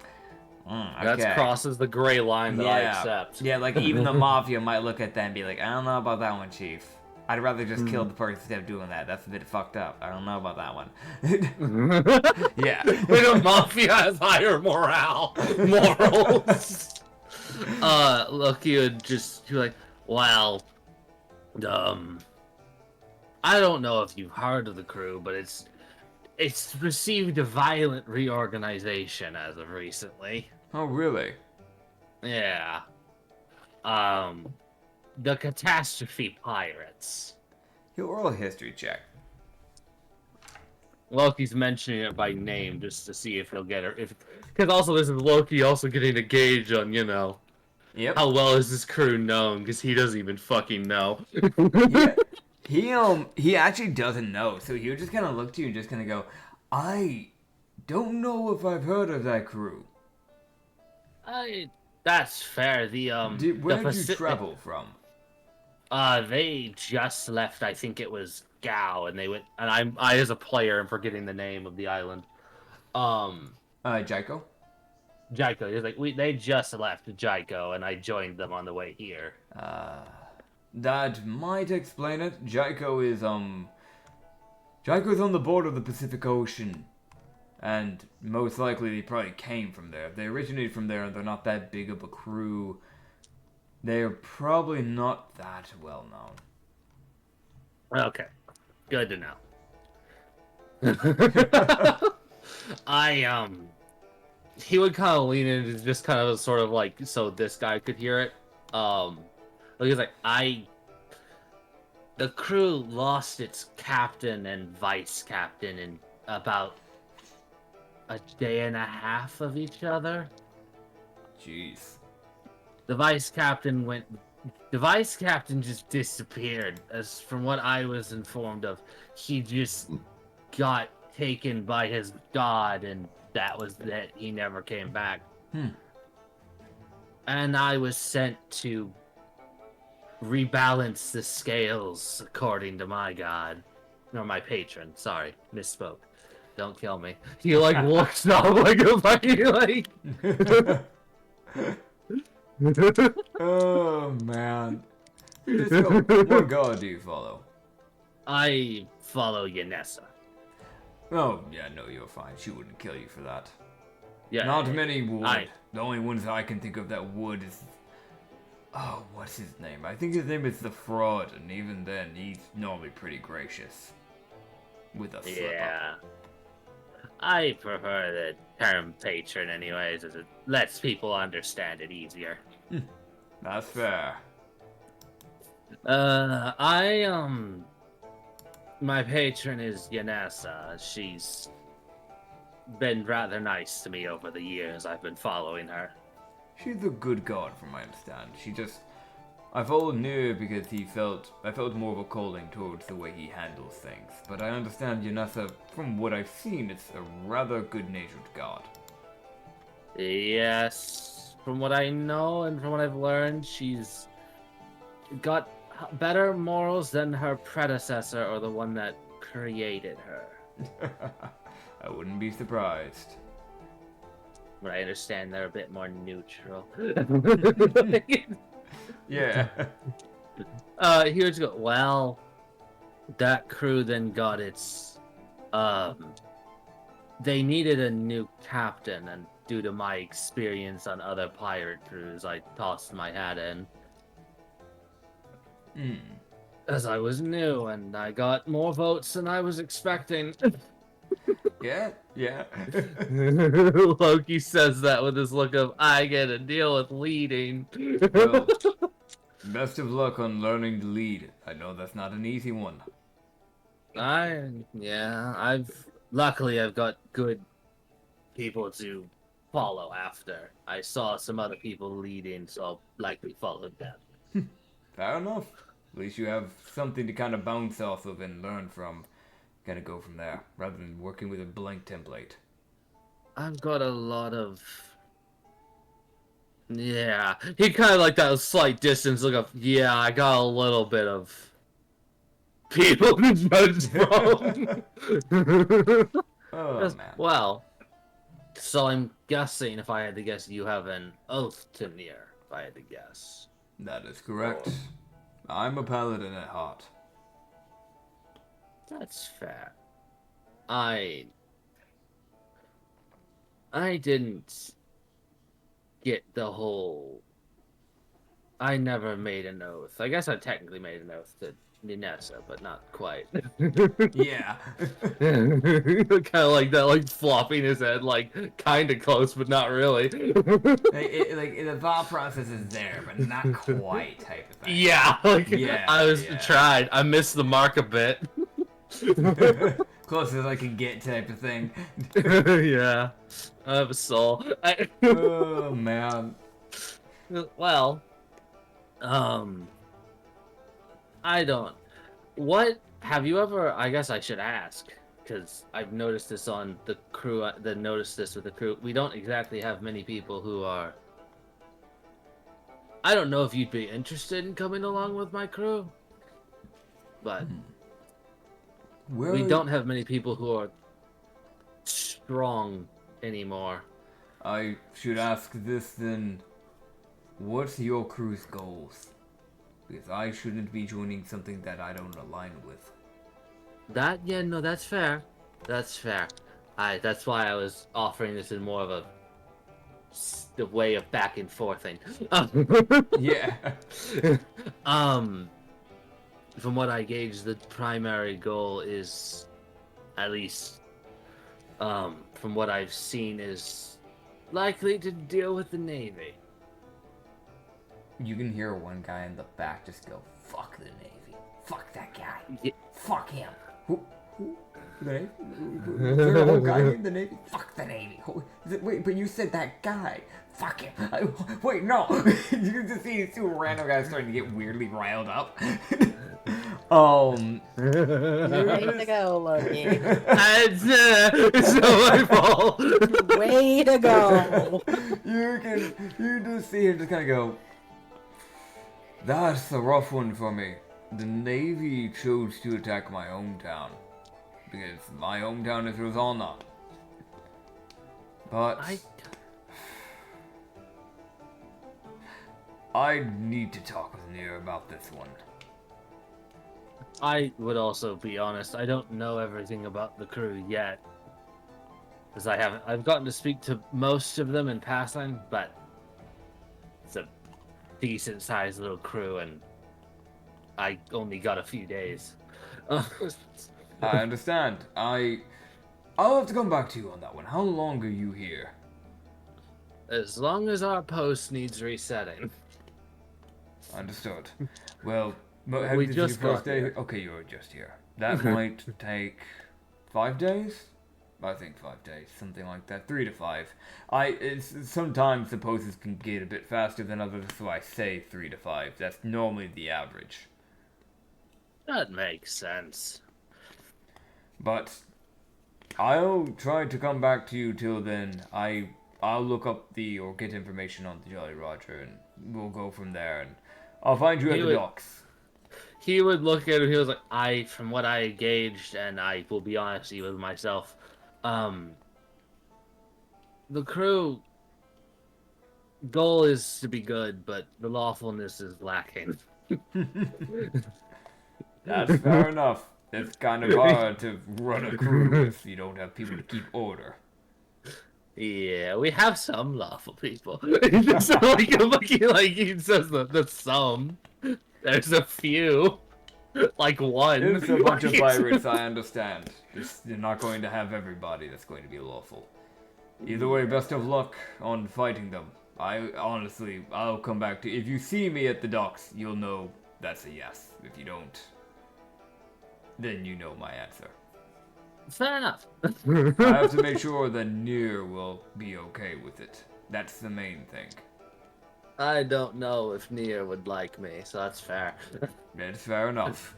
That crosses the gray line that I accept. Yeah, like even the mafia might look at that and be like, I don't know about that one, Chief. I'd rather just kill the person instead of doing that. That's a bit fucked up. I don't know about that one. Yeah. When a mafia has higher morals. Look, you're like, well, I don't know if you've heard of the crew, but it's received a violent reorganization as of recently. Oh, really? Yeah. The Catastrophe Pirates. He'll roll a history check. Loki's mentioning it by name just to see if he'll get her. Because also this is Loki also getting a gauge on, Yep. how well is this crew known, because he doesn't even fucking know. Yeah. He actually doesn't know, so he would just kind of look to you and just kind of go, I don't know if I've heard of that crew. That's fair. Where did you travel from? They just left. I think it was Gao, and they went. And I as a player am forgetting the name of the island. Jaiko? Jaiko. It's like they just left Jaiko, and I joined them on the way here. That might explain it. Jaiko's on the border of the Pacific Ocean. And most likely they probably came from there. If they originated from there and they're not that big of a crew, they're probably not that well known. Okay. Good to know. He would kind of lean into just kind of sort of like, so this guy could hear it. He's like, the crew lost its captain and vice captain in about a day and a half of each other. Jeez. The vice captain just disappeared. As from what I was informed of, he just got taken by his god, and that was that. He never came back. And I was sent to rebalance the scales according to my god. Or my patron, sorry, misspoke. Don't kill me. He like looks up like a fucking like Oh man. What god do you follow? I follow Yanessa. Oh, yeah, no, you're fine. She wouldn't kill you for that. Yeah. Not many would. The only ones I can think of that would is... Oh, what's his name? I think his name is the Fraud, and even then, he's normally pretty gracious. With a slip Yeah. I prefer the term patron anyways, as it lets people understand it easier. That's fair. My patron is Yanessa. She's been rather nice to me over the years I've been following her. She's a good god, from my understand. I followed Nir because I felt more of a calling towards the way he handles things. But I understand Yanessa, from what I've seen, it's a rather good-natured god. Yes, from what I know and from what I've learned, she's got better morals than her predecessor or the one that created her. I wouldn't be surprised. But I understand they're a bit more neutral. Yeah. Here's go. Well, that crew then got its. They needed a new captain, and due to my experience on other pirate crews, I tossed my hat in. As I was new, and I got more votes than I was expecting. Yeah. Loki says that with his look of, I get to deal with leading. Well, best of luck on learning to lead. I know that's not an easy one. Luckily I've got good people to follow after. I saw some other people leading, so I'll likely follow them. Fair enough. At least you have something to kind of bounce off of and learn from. Kind of go from there, rather than working with a blank template. I've got a lot of... Yeah, he kind of like that slight distance look of, yeah, I got a little bit of people to judge from. Oh, man. Well, so I'm guessing, if I had to guess, you have an oath to Nier, if I had to guess. That is correct. I'm a paladin at heart. That's fair. I didn't get the whole... I never made an oath. I guess I technically made an oath to Ninessa, but not quite. Yeah. Kind of like that, like flopping his head, like kind of close, but not really. The thought process is there, but not quite type of thing. Yeah, tried. I missed the mark a bit. Close as I can get type of thing. Yeah. I have a soul. Oh, man. Well, I don't. What have you ever? I guess I should ask, because I've noticed this on the crew. Noticed this with the crew. We don't exactly have many people who are. I don't know if you'd be interested in coming along with my crew, but we don't have many people who are strong anymore. I should ask this then. What's your crew's goals? Because I shouldn't be joining something that I don't align with. That's fair. That's fair. That's why I was offering this in more of the way of back and forthing. Yeah. From what I gauge, the primary goal is, at least, from what I've seen, is likely to deal with the Navy. You can hear one guy in the back just go, "Fuck the Navy. Fuck that guy. Yeah. Fuck him." Who? The Navy? Is there a whole guy in the Navy? Fuck the Navy. Wait, but you said that guy. Fuck him. Wait, no. You can just see these two random guys starting to get weirdly riled up. Way to go, Loki. It's not my fault. Way to go. You just see him just kind of go, "That's a rough one for me. The Navy chose to attack my hometown. Because my hometown is Rosalna. But I need to talk with Nir about this one." I would also be honest. I don't know everything about the crew yet, because I've gotten to speak to most of them in passing, but it's a decent sized little crew, and I only got a few days. I understand. I'll have to come back to you on that one. How long are you here? As long as our post needs resetting. Understood. Well, We this is just your first got day. here. Okay, you were just here. That might take 5 days. I think 5 days, something like that. 3 to 5. Sometimes the poses can get a bit faster than others, so I say 3 to 5. That's normally the average. That makes sense. But I'll try to come back to you till then. I'll look up or get information on the Jolly Roger, and we'll go from there. And I'll find you at the docks. He would look at him. He was like, from what I gauged, and I will be honest with myself, the crew goal is to be good, but the lawfulness is lacking. That's fair enough. It's kind of hard to run a crew if you don't have people to keep order. Yeah, we have some lawful people. It's like he says the some. There's a few. Like one. It's a bunch of pirates, I understand. You're not going to have everybody that's going to be lawful. Either way, best of luck on fighting them. I'll come back to you. If you see me at the docks, you'll know that's a yes. If you don't, then you know my answer. Fair enough. I have to make sure that Nier will be okay with it. That's the main thing. I don't know if Nia would like me, so that's fair. That's fair enough.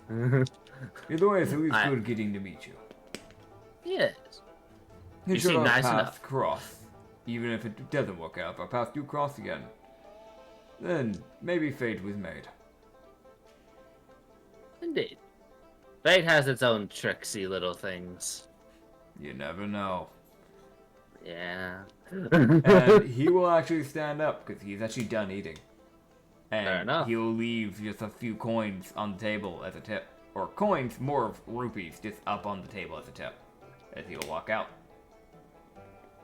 Either way, it's at least good getting to meet you. Yes. You Should seem our nice paths enough. cross. Even if it doesn't work out, if our paths do cross again, then maybe fate was made. Indeed. Fate has its own tricksy little things. You never know. Yeah. And he will actually stand up because he's actually done eating. And Fair enough. he'll leave just a few coins on the table as a tip. Or coins, more of rupees, just up on the table as a tip. As he'll walk out.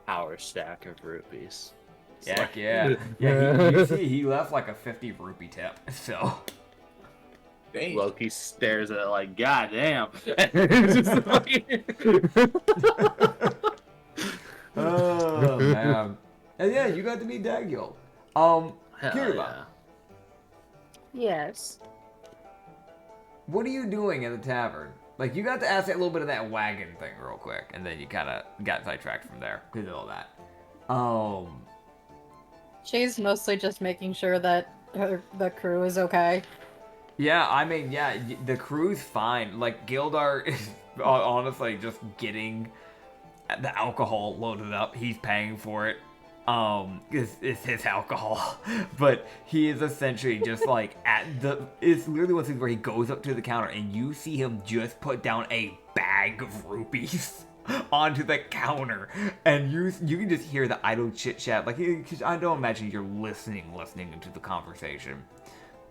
Our stack of rupees. Heck yeah. Yeah, you see, he left like a 50 rupee tip. So. Dang. Loki stares at it like, God damn. Just like... Oh, man. And yeah, you got to meet Dagiel. Hell Kirba, yeah. Yes. what are you doing at the tavern? Like, you got to ask a little bit of that wagon thing real quick, and then you kind of got sidetracked from there because of all that. She's mostly just making sure that the crew is okay. Yeah, I mean, yeah, the crew's fine. Like, Gildar is honestly just getting the alcohol loaded up. He's paying for it. It's his alcohol. But he is essentially just like it's literally one thing where he goes up to the counter and you see him just put down a bag of rupees onto the counter. And you can just hear the idle chit chat. Like, 'cause I don't imagine you're listening into the conversation.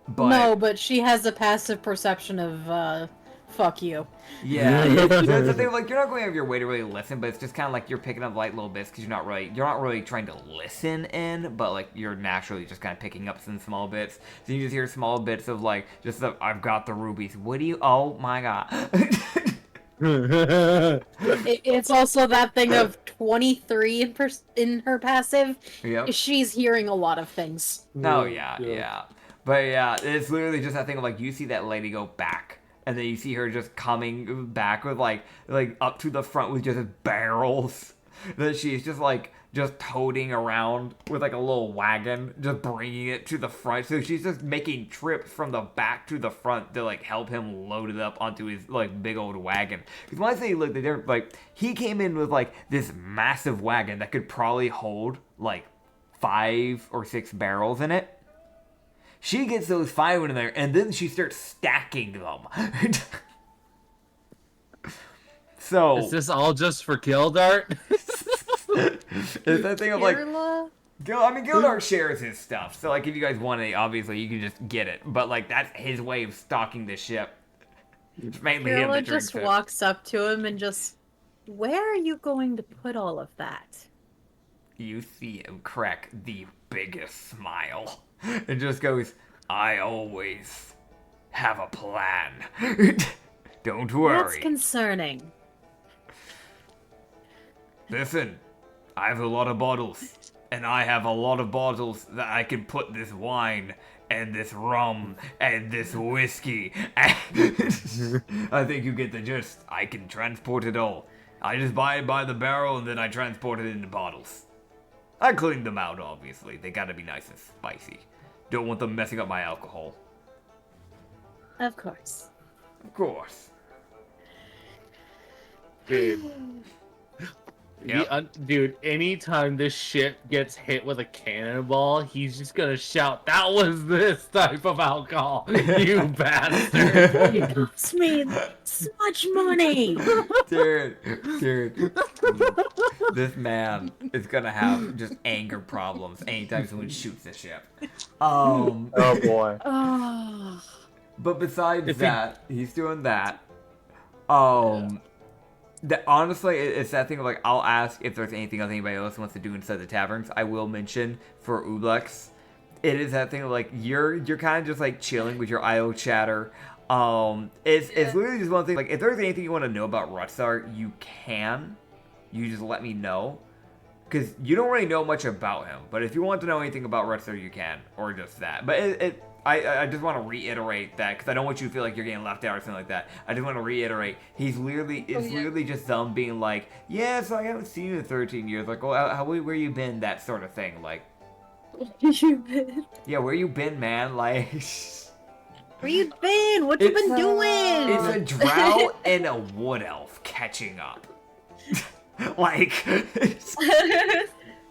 But, No, but she has a passive perception of, fuck you. yeah, that's the thing. Like, you're not going out of your way to really listen, but it's just kind of like you're picking up light little bits because you're not really trying to listen in, but like you're naturally just kind of picking up some small bits. So you just hear small bits of like I've got the rubies. What do you? Oh my god. It's also that thing of 23 in her passive. Yep. She's hearing a lot of things. Oh yeah. But yeah, it's literally just that thing of like you see that lady go back, and then you see her just coming back with like up to the front with just barrels that she's just toting around with like a little wagon, just bringing it to the front. So she's just making trips from the back to the front to like help him load it up onto his like big old wagon. Because when I say look, they're like he came in with like this massive wagon that could probably hold like 5 or 6 barrels in it. She gets those 5 in there, and then she starts stacking them. So Is this all just for Gildart? it's that thing of like, Irla? Gildart shares his stuff. So like, if you guys want it, obviously you can just get it. But like, that's his way of stocking the ship. It's mainly him Carla that drinks just it. walks up to him and just, where are you going to put all of that? You see him crack the biggest smile. And just goes, I always have a plan. Don't worry. That's concerning. Listen, I have a lot of bottles. And I have a lot of bottles that I can put this wine and this rum and this whiskey. I think you get the gist. I can transport it all. I just buy it by the barrel and then I transport it into bottles. I cleaned them out, obviously. They gotta be nice and spicy. Don't want them messing up my alcohol. Of course. Of course. Dude. Yep. Dude, anytime this ship gets hit with a cannonball, he's just gonna shout, "That was this type of alcohol, you bastard!" It cost me so much money. Dude. This man is gonna have just anger problems anytime someone shoots the ship. Oh boy. Oh. But besides If he- that, he's doing that. That honestly, it's that thing of like, I'll ask if there's anything else anybody else wants to do inside the taverns. I will mention for Ublex, it is that thing of like, you're kind of just like chilling with your IO chatter. It's literally just one thing. Like, if there's anything you want to know about Rutsar, you can. You just let me know. Because you don't really know much about him. But if you want to know anything about Rutsar, you can. Or just that. But I just want to reiterate that, because I don't want you to feel like you're getting left out or something like that. I just want to reiterate, literally just them being like, yeah, so I haven't seen you in 13 years. Like, well, where you been? That sort of thing. Like, yeah, where you been, man? Like, Where you been? What you been doing? it's a drow and a wood elf catching up. Like,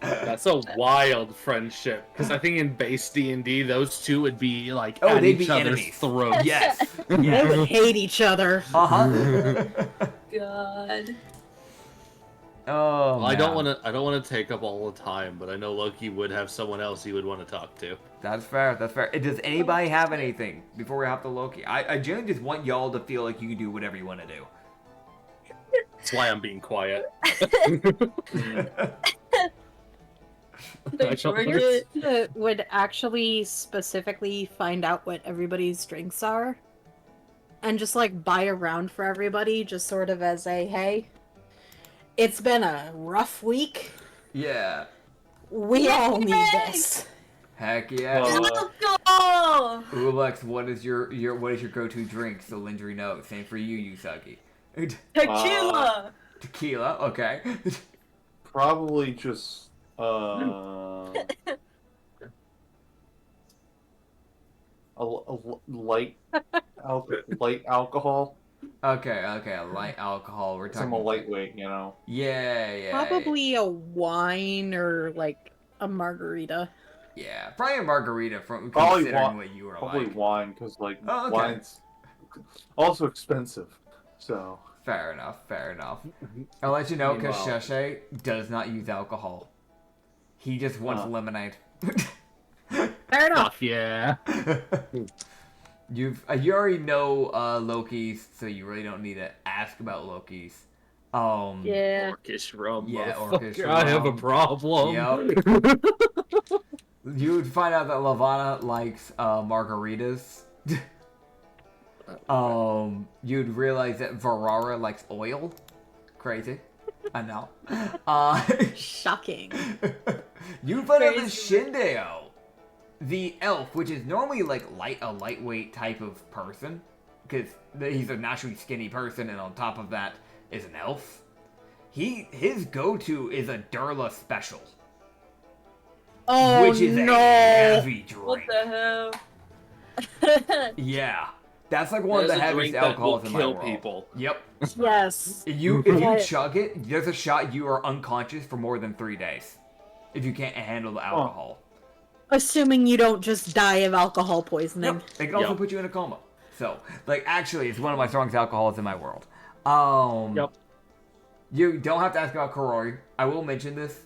That's a wild friendship. Because I think in base D&D, those two would be like Oh, at they'd each be other's enemies. throats. yes. They Yes. would hate each other. Uh-huh. God. Oh, I don't man. want to take up all the time, but I know Loki would have someone else he would want to talk to. That's fair. That's fair. Does anybody have anything before we hop to Loki? I generally just want y'all to feel like you can do whatever you want to do. That's why I'm being quiet. They forget. Would actually specifically find out what everybody's drinks are. And just like buy a round for everybody, just sort of as a, hey, it's been a rough week. Yeah. We all need this. Heck yeah. Oh, Ulex, what is your go-to drink? So Lindry knows. Same for you, Usagi. tequila. Tequila. Okay. Probably just light alcohol. Okay. Light alcohol. We're I'm talking a lightweight, you know. Yeah. Probably a wine or like a margarita. Yeah. Probably a margarita from Probably considering what you were Probably like. wine, because like Oh, okay. wine's also expensive. So Fair enough. I'll let you know because Meanwhile- Sheshe does not use alcohol. He just wants lemonade. Fair enough. Fuck yeah. You already know Loki's, so you really don't need to ask about Loki's. Yeah. Orcish rum, Yeah, motherfucker. Orcish I have a rum. problem. Yep. You would find out that Lavana likes margaritas. You'd realize that Varara likes oil. Crazy. I know. Shocking. You find out that Shindeo, the elf, which is normally like a lightweight type of person, because he's a naturally skinny person, and on top of that is an elf. His go-to is a Durla special, Oh which is no! a heavy What drink. the hell? Yeah, that's like one of There's the a heaviest drink that will alcohols in my kill world. people. Yep. Yes. If you chug it, there's a shot you are unconscious for more than 3 days if you can't handle the alcohol. Assuming you don't just die of alcohol poisoning. Yep. It can also Yep. put you in a coma. So, like, actually, it's one of my strongest alcohols in my world. Yep. You don't have to ask about Korori. I will mention this.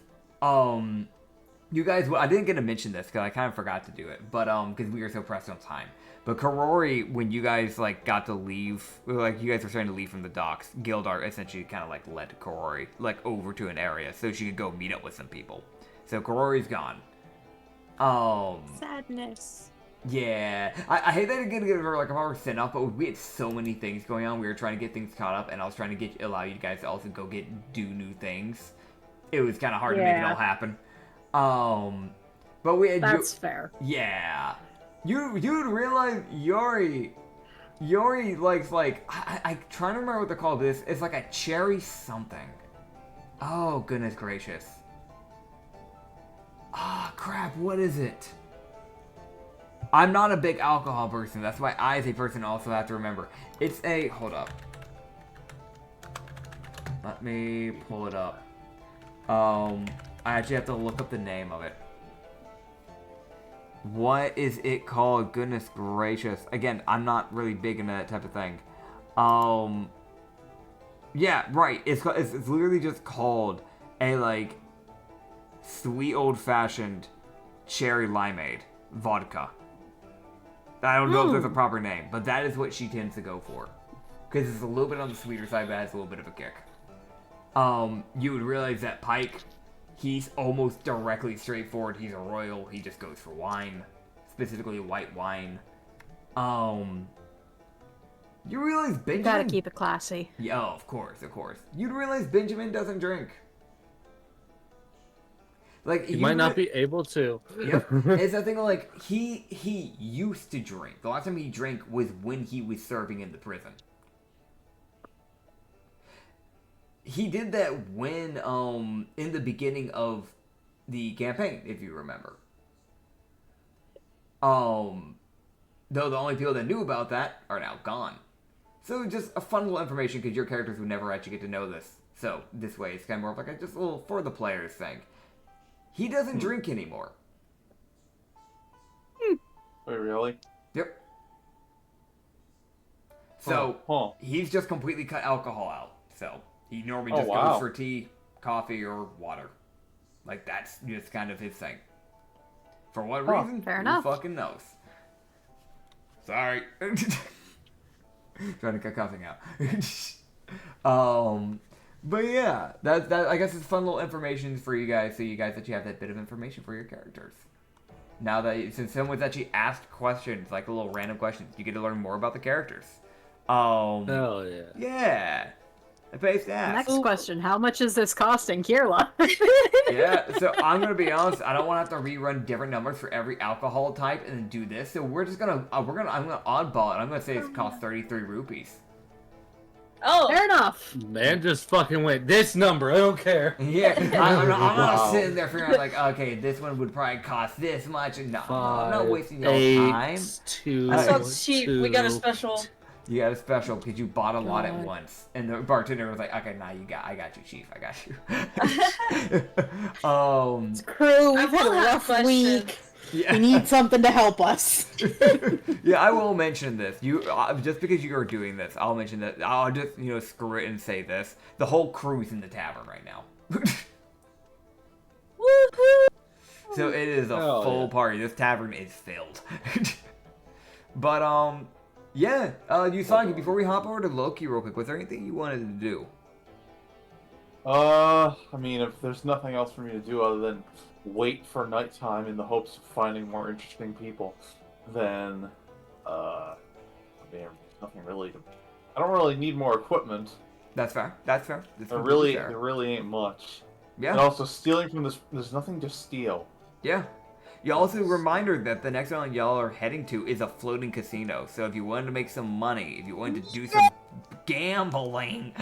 you guys, I didn't get to mention this because I kind of forgot to do it, but because we were so pressed on time. But Karori, when you guys like got to leave, like you guys were starting to leave from the docks, Gildar essentially kind of like led Karori like over to an area so she could go meet up with some people. So Karori's gone. Sadness. Yeah, I hate that I didn't get her like if I were sent off, but we had so many things going on. We were trying to get things caught up, and I was trying to allow you guys to also go do new things. It was kind of hard to make it all happen. But we had That's fair. Yeah. You would realize Yori likes like I trying to remember what they're called. This it's like a cherry something. Oh goodness gracious. Ah crap, what is it? I'm not a big alcohol person. That's why I as a person also have to remember. It's a hold up. Let me pull it up. I actually have to look up the name of it. What is it called? Goodness gracious. Again, I'm not really big into that type of thing. Yeah, right. It's literally just called a, like, sweet old-fashioned cherry limeade vodka. I don't know if there's a proper name, but that is what she tends to go for. Because it's a little bit on the sweeter side, but has a little bit of a kick. You would realize that Pike, he's almost directly straightforward. He's a royal. He just goes for wine, specifically white wine. You realize Benjamin... You gotta keep it classy. Yeah, oh, of course, of course. You'd realize Benjamin doesn't drink. Like he might not be able to. Yep. It's that thing of, like, he used to drink. The last time he drank was when he was serving in the prison. He did that when, in the beginning of the campaign, if you remember. Though the only people that knew about that are now gone. So just a fun little information, because your characters would never actually get to know this. So this way, it's kind of more of like just a little for the players thing. He doesn't drink anymore. Wait, really? Yep. So he's just completely cut alcohol out. So he normally just goes for tea, coffee, or water. Like that's just kind of his thing. For what reason? Fair enough. Who fucking knows? Sorry. Trying to cut coughing out. But yeah, that I guess it's fun little information for you guys, so you guys actually have that bit of information for your characters. Now that since someone's actually asked questions, like little random questions, you get to learn more about the characters. Hell yeah. Yeah. I pays to ask. Next question: how much is this costing, Kirla? Yeah, so I'm gonna be honest. I don't want to have to rerun different numbers for every alcohol type and then do this. So we're just gonna I'm gonna oddball it. I'm gonna say it costs 33 rupees. Oh, Fair enough. Man just fucking went, this number, I don't care. Yeah, I'm not sitting there figuring out, like, okay, this one would probably cost this much. And no, I'm not wasting your time. 2, that sounds cheap. We got a 2. special. You got a special because you bought a lot at once. And the bartender was like, okay, nah, I got you, chief. I got you. Crew, I we've had a will have rough questions. week. Yeah. We need something to help us. Yeah, I will mention this. You just because you are doing this, I'll mention that. I'll just screw it and say this. The whole crew's in the tavern right now. Woohoo! So it is a full party. This tavern is filled. But yeah. Usagi, before we hop over to Loki real quick, was there anything you wanted to do? I mean, if there's nothing else for me to do other than wait for nighttime in the hopes of finding more interesting people, then, I mean, nothing really. I don't really need more equipment. That's fair. That's fair. There really ain't much. Yeah. And also, stealing from this, there's nothing to steal. Yeah. You also reminder that the next island y'all are heading to is a floating casino. So if you wanted to make some money, if you wanted to do some gambling.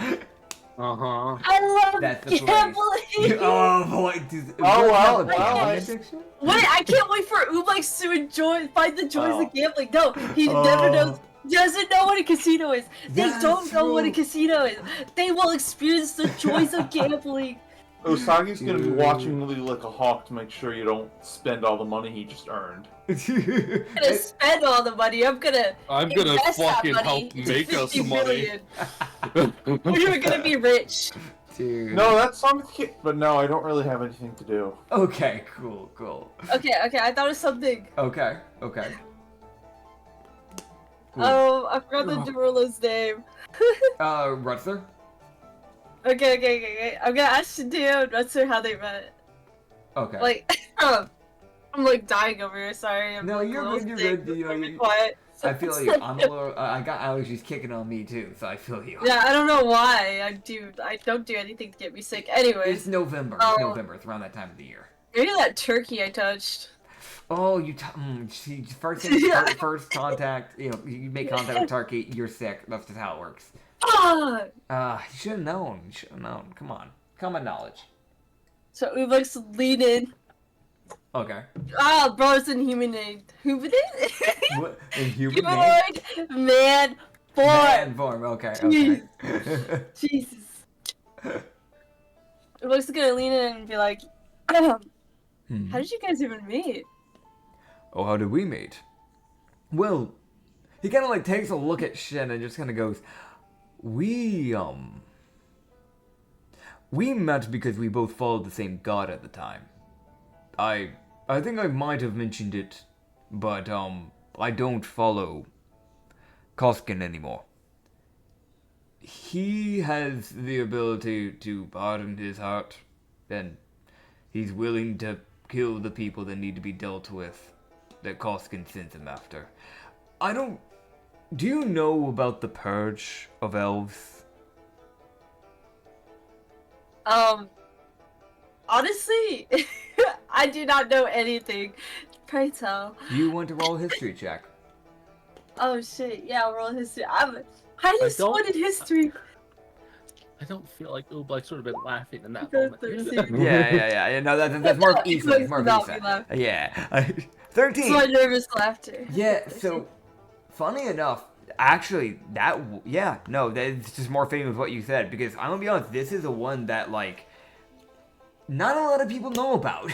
Uh-huh. I love That's the gambling. Oh boy. Well, Wait, I can't wait for Umax to find the joys of gambling. No, he never knows. Doesn't know what a casino is. They don't know what a casino is. They will experience the joys of gambling. Usagi's gonna be watching you like a hawk to make sure you don't spend all the money he just earned. I'm gonna spend all the money. I'm gonna invest fucking that money help make us into money. million. We're gonna be rich. Dude. No, that's on the kid. But no, I don't really have anything to do. Okay, cool. Okay, I thought it was something. Okay. Cool. Oh, I forgot the Derulo's name. Rutzler? Okay. I'm gonna ask Shadeo and Rutsur how they met. Okay. Like, I'm like dying over here. Sorry. I'm No, like, you're a little good, sick. you know, Be quiet. I feel you. I'm a little. I got allergies kicking on me too, so I feel you. Yeah, I don't know why. I don't do anything to get me sick. Anyways. It's November. Oh. It's November. It's around that time of the year. Maybe that turkey I touched. Oh, you. See, first contact. You know, you make contact with turkey. You're sick. That's just how it works. Fuck! You should have known. Come on. Common knowledge. So we like to lean in. Okay. Ah, bro, it's inhumanoid. Humanoid? What? In human name? Humanoid man form. Man form. Okay. Jesus. Looks gonna lean in and be like, how did you guys even meet? Oh, how did we meet? Well, he kind of like takes a look at Shin and just kind of goes, we met because we both followed the same god at the time. I think I might have mentioned it, but I don't follow Koskin anymore. He has the ability to harden his heart, and he's willing to kill the people that need to be dealt with, that Koskin sends him after. Do you know about the Purge of Elves? Honestly, I do not know anything. Pray tell. You want to roll a history check. Oh shit, yeah, roll history. I'm highly sworn in history. I don't feel like Ooblex would have been laughing in that Because moment. 13. Yeah. No, that's more of Issa. It's more of Not me Issa. laughing. Yeah. 13. It's my nervous laughter. Yeah, so, funny enough, actually, that's just more famous what you said, because I'm gonna be honest, this is a one that, like, not a lot of people know about.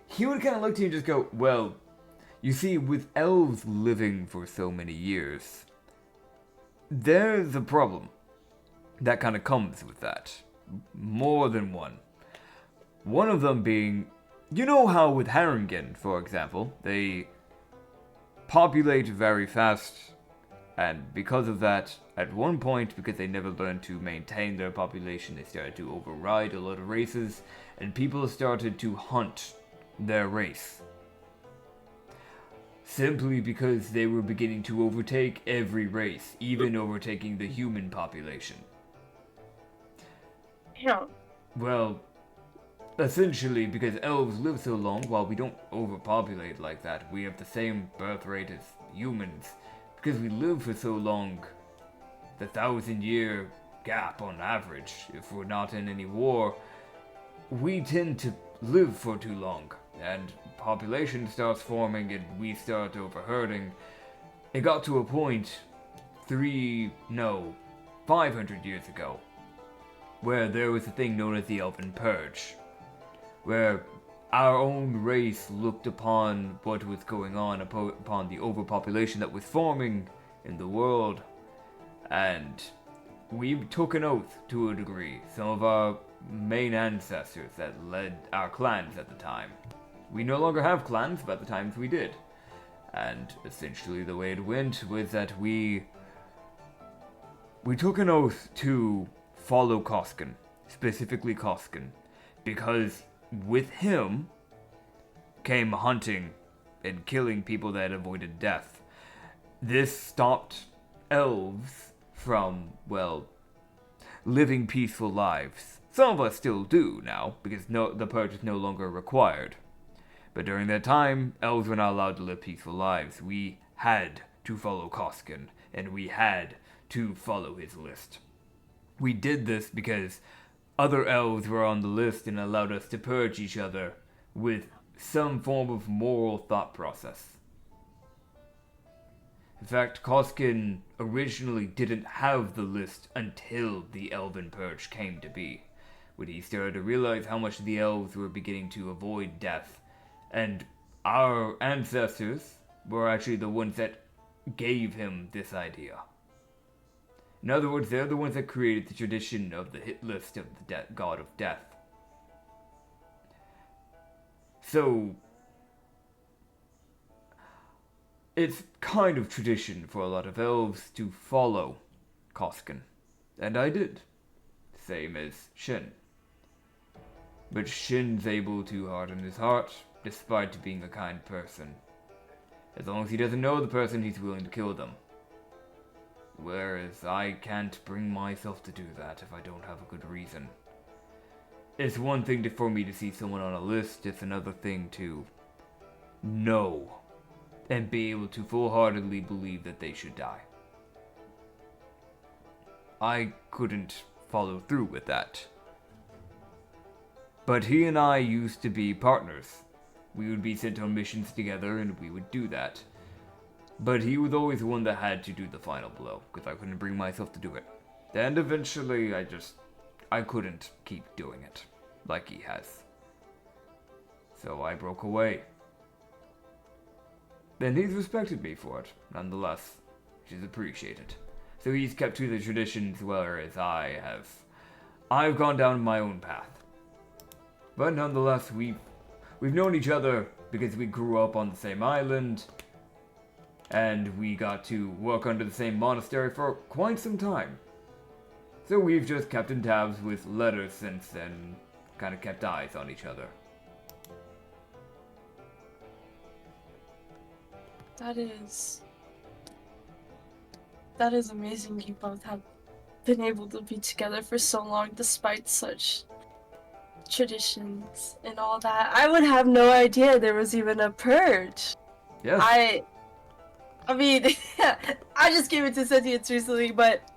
He would kind of look to you and just go, well, you see, with elves living for so many years, there's a problem that kind of comes with that. More than one. One of them being, you know how with Haringen, for example, they populate very fast, and because of that, at one point, because they never learned to maintain their population, they started to override a lot of races, and people started to hunt their race. Simply because they were beginning to overtake every race, even overtaking the human population. Yeah. Well, essentially, because elves live so long, while we don't overpopulate like that, we have the same birth rate as humans. Because we live for so long, the 1,000-year gap on average, if we're not in any war, we tend to live for too long, and population starts forming and we start overherding. It got to a point 500 years ago, where there was a thing known as the Elven Purge, where our own race looked upon what was going on, upon the overpopulation that was forming in the world, and we took an oath to a degree. Some of our main ancestors that led our clans at the time. We no longer have clans, but at the times we did. And essentially the way it went was that we took an oath to follow Koskin, specifically Koskin, because with him came hunting and killing people that avoided death. This stopped elves from, well, living peaceful lives. Some of us still do now, because the purge is no longer required. But during that time, elves were not allowed to live peaceful lives. We had to follow Koskin, and we had to follow his list. We did this because other elves were on the list and allowed us to purge each other with some form of moral thought process. In fact, Koskin originally didn't have the list until the Elven Purge came to be, when he started to realize how much the elves were beginning to avoid death, and our ancestors were actually the ones that gave him this idea. In other words, they're the ones that created the tradition of the hit list of the god of death. So, it's kind of tradition for a lot of elves to follow Koskin. And I did. Same as Shin. But Shin's able to harden his heart, despite being a kind person. As long as he doesn't know the person, he's willing to kill them. Whereas I can't bring myself to do that if I don't have a good reason. It's one thing for me to see someone on a list, it's another thing to know and be able to full-heartedly believe that they should die. I couldn't follow through with that. But he and I used to be partners. We would be sent on missions together and we would do that. But he was always the one that had to do the final blow, because I couldn't bring myself to do it. And eventually I couldn't keep doing it, like he has. So I broke away. And he's respected me for it, nonetheless, which is appreciated. So he's kept to the traditions, whereas I've gone down my own path. But nonetheless, we've known each other because we grew up on the same island, and we got to work under the same monastery for quite some time. So we've just kept in tabs with letters since then, kind of kept eyes on each other. That is amazing you both have been able to be together for so long despite such traditions and all that. I would have no idea there was even a purge. Yes. I mean, I just came into sentience recently, but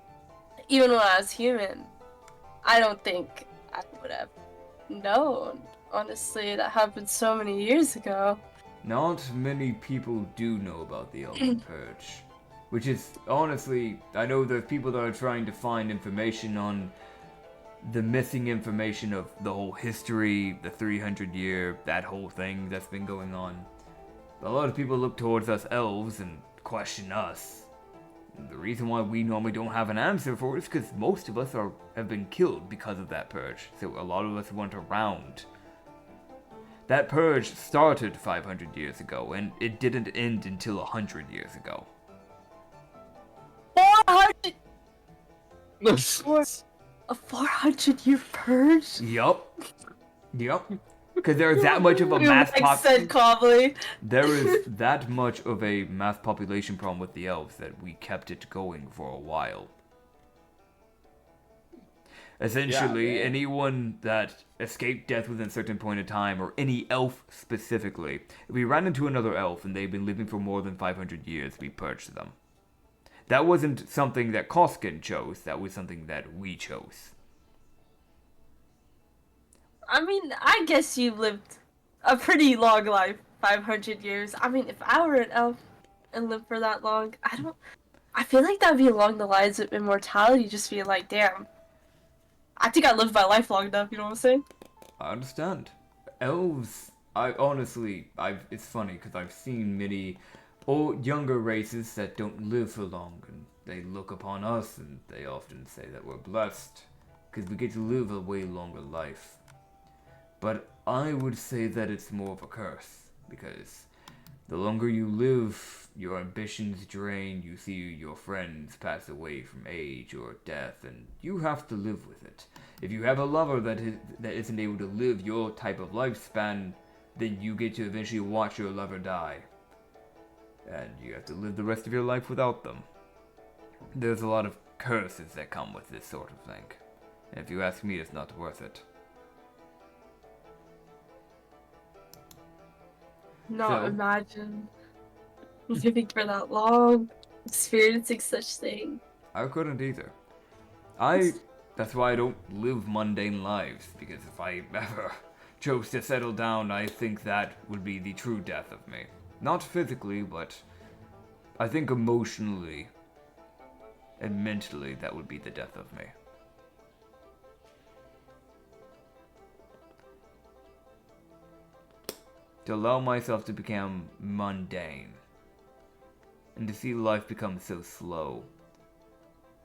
even when I was human, I don't think I would have known. Honestly, that happened so many years ago. Not many people do know about the Elven Purge. Which is, honestly, I know there's people that are trying to find information on the missing information of the whole history, the 300-year, that whole thing that's been going on. A lot of people look towards us elves and question us. The reason why we normally don't have an answer for it is because most of us have been killed because of that purge. So a lot of us weren't around. That purge started 500 years ago, and it didn't end until 100 years ago. 400! A 400-year purge? Yup. Because there's that much of a mass said calmly. There is that much of a mass population problem with the elves that we kept it going for a while. Essentially, anyone that escaped death within a certain point in time, or any elf specifically, if we ran into another elf and they've been living for more than 500 years, we purged them. That wasn't something that Koskin chose, that was something that we chose. I mean, I guess you lived a pretty long life, 500 years. I mean, if I were an elf and lived for that long, I feel like that'd be along the lines of immortality, just being like, damn, I think I lived my life long enough, you know what I'm saying? I understand. Elves, it's funny, because I've seen many younger races that don't live for long, and they look upon us, and they often say that we're blessed, because we get to live a way longer life. But I would say that it's more of a curse, because the longer you live, your ambitions drain, you see your friends pass away from age or death, and you have to live with it. If you have a lover that isn't able to live your type of lifespan, then you get to eventually watch your lover die. And you have to live the rest of your life without them. There's a lot of curses that come with this sort of thing. And if you ask me, it's not worth it. Not imagine living for that long, experiencing such thing. I couldn't either. That's why I don't live mundane lives, because if I ever chose to settle down, I think that would be the true death of me. Not physically, but I think emotionally and mentally that would be the death of me. To allow myself to become mundane, and to see life become so slow,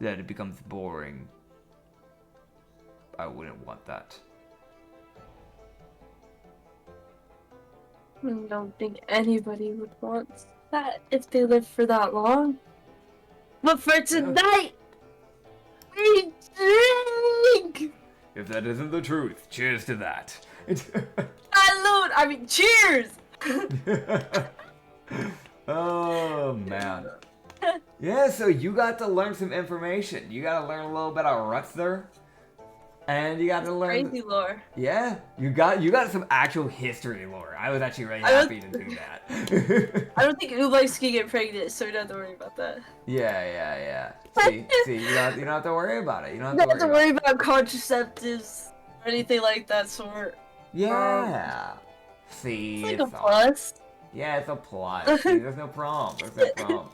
that it becomes boring. I wouldn't want that. I don't think anybody would want that if they lived for that long. But for tonight, we drink! If that isn't the truth, cheers to that. Cheers! Oh, man. Yeah, so you got to learn some information. You got to learn a little bit about Rutzler. And you got to learn... Crazy lore. Yeah, you got some actual history lore. I was actually really happy to do that. I don't think Ooblex can get pregnant, so we don't have to worry about that. Yeah. See, you don't have to worry about it. You don't Not to worry about contraceptives or anything like that sort. Yeah. See, It's like a plus. Yeah, it's a plus. See, there's no problem. There's no problem.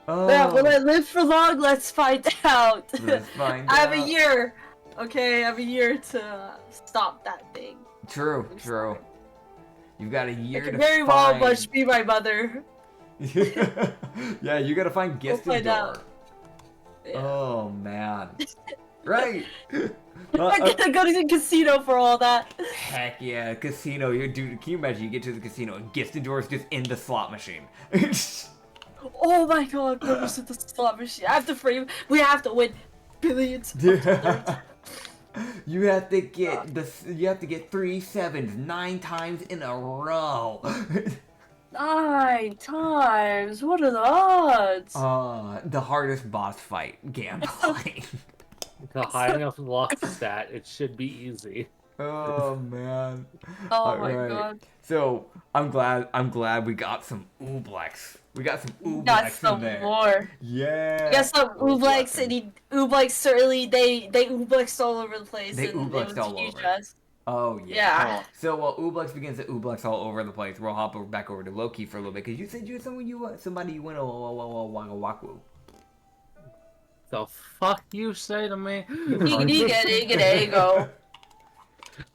Oh. Yeah, will I live for long? Let's find out. Let's find I have out. a year. Okay, I have a year to stop that thing. True. You've got a year I to can very well find... much be my mother. Yeah, you gotta find We'll find Gistador. out. Yeah. Oh, man. Right. I'm gonna go to the casino for all that. Heck yeah, casino. Dude, can you imagine you get to the casino and Gistador's just in the slot machine? Oh my god, Purge at the slot machine. I have to frame. We have to win billions. Yeah. You have to get 3 sevens 9 times in a row. 9 times. What are the odds? The hardest boss fight gambling. The high enough luck stat, it should be easy. Oh man. Oh my Alright. god. So I'm glad we got some Ooblex. We got some Ooblex Got in some there. more. Yeah. We got some Ooblex, and Ooblex certainly they Ooblexed all over the place. They and Ooblexed all teach over. us. Oh yeah. Yeah. So while Ooblex begins to Ooblex all over the place, we'll hop back over to Loki for a little bit because you said you had somebody you went to Waku. The fuck you say to me? Ego.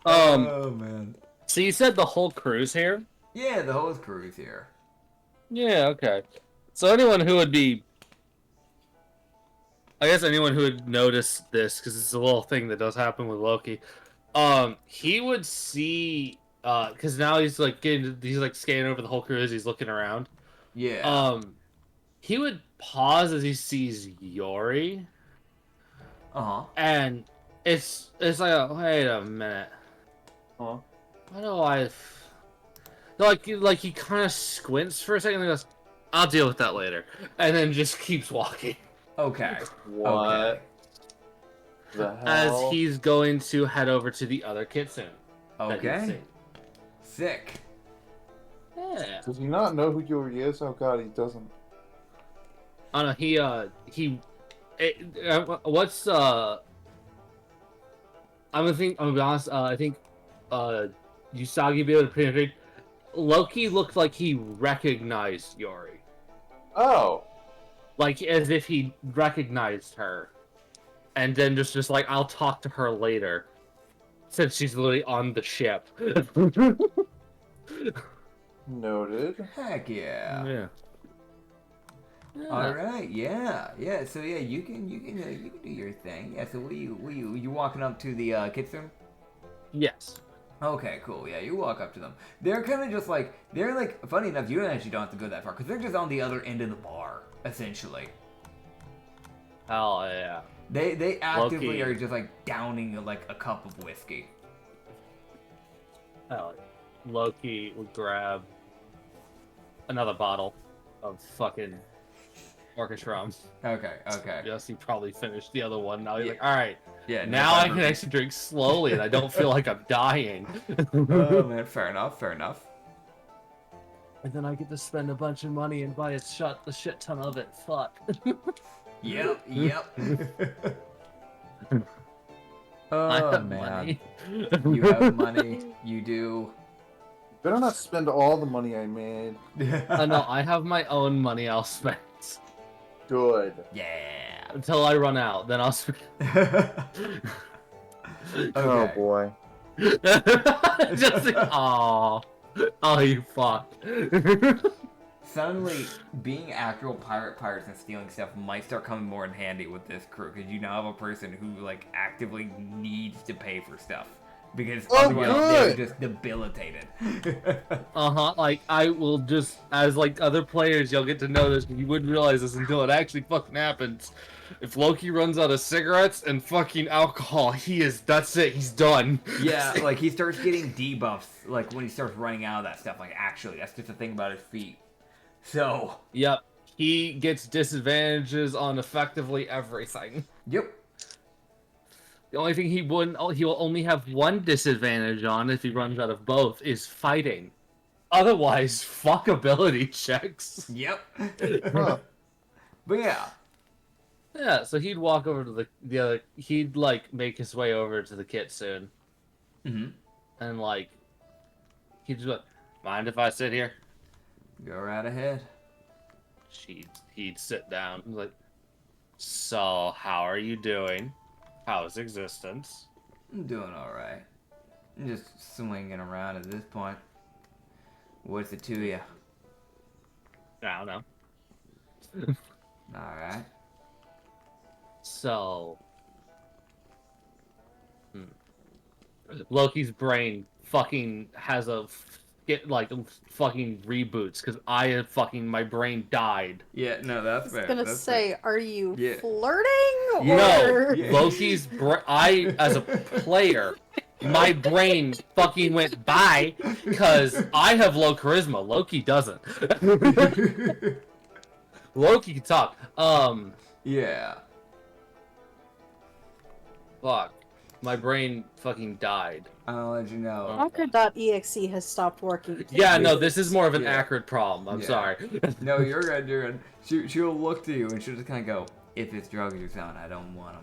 Oh man. So you said the whole crew's here? Yeah, the whole crew's here. Yeah, okay. So anyone who would be... I guess anyone who would notice this, because it's a little thing that does happen with Loki, he would see... because now he's like scanning over the whole crew as he's looking around. Yeah. He would pause as he sees Yori. Uh-huh. And it's like, wait a minute. Huh? Why do I... Like he kind of squints for a second and goes, I'll deal with that later. And then just keeps walking. Okay. What? Okay. The hell? As he's going to head over to the other kitsune. that he'd Okay. seen. Sick. Yeah. Does he not know who Yuri is? Oh god, he doesn't. I don't know, what's, I'm gonna be honest, I think, Usagi be able to penetrate. Loki looked like he recognized Yori. Oh. Like, as if he recognized her. And then just like, I'll talk to her later. Since she's literally on the ship. Noted. Heck yeah. Yeah. All right. Yeah. Yeah. So yeah, you can do your thing. Yeah. So you walking up to the kitsune? Yes. Okay, cool. Yeah, you walk up to them. They're kind of just like, they're like, funny enough, you actually don't have to go that far, because they're just on the other end of the bar, essentially. Oh, yeah. They actively Loki. are just like downing like a cup of whiskey. Oh, Loki would grab another bottle of fucking orchestra rum. Okay, okay. Yes, he probably finished the other one. Now he's Yeah. like, alright, Yeah, now I can actually drink slowly and I don't feel like I'm dying. Oh man, fair enough, fair enough. And then I get to spend a bunch of money and buy a shit ton of it. Fuck. Yep, yep. I Oh have man. money. You have money, you do. Better not spend all the money I made. No, I have my own money I'll spend. Good. Yeah. Until I run out, then I'll spend. Oh Okay. boy. Just like, oh, you fuck. suddenly being actual pirates and stealing stuff might start coming more in handy with this crew because you now have a person who like actively needs to pay for stuff because otherwise they're just debilitated. Like I will just, as like other players, you'll get to know this, but you wouldn't realize this until it actually fucking happens. If Loki runs out of cigarettes and fucking alcohol, that's it, he's done. Yeah, like he starts getting debuffs like when he starts running out of that stuff. Like actually, that's just a thing about his feet. So. Yep, he gets disadvantages on effectively everything. Yep. The only thing he will only have one disadvantage on if he runs out of both is fighting. Otherwise, fuck ability checks. Yep. Huh. But yeah. Yeah, so he'd walk over to the other. He'd like make his way over to the kitsune. And like, he'd just like, mind if I sit here? Go right ahead. He'd sit down. Like, so how are you doing? How's existence? I'm doing all right. I'm just swinging around at this point. What's it to you? I don't know. All right. So, Loki's brain fucking has a fucking reboots because my brain died. Yeah, no, that's fair. I was gonna say, are you flirting? Yeah. Or... No, Loki's I as a player, my brain fucking went by because I have low charisma. Loki doesn't. Loki can talk. Yeah. Fuck. My brain fucking died. I'll let you know. Acrid.exe has stopped working. Yeah, no, this is more of an Acrid problem. I'm sorry. No, you're good, you're good. She'll look to you and she'll just kind of go, if it's drugs you're selling, I don't want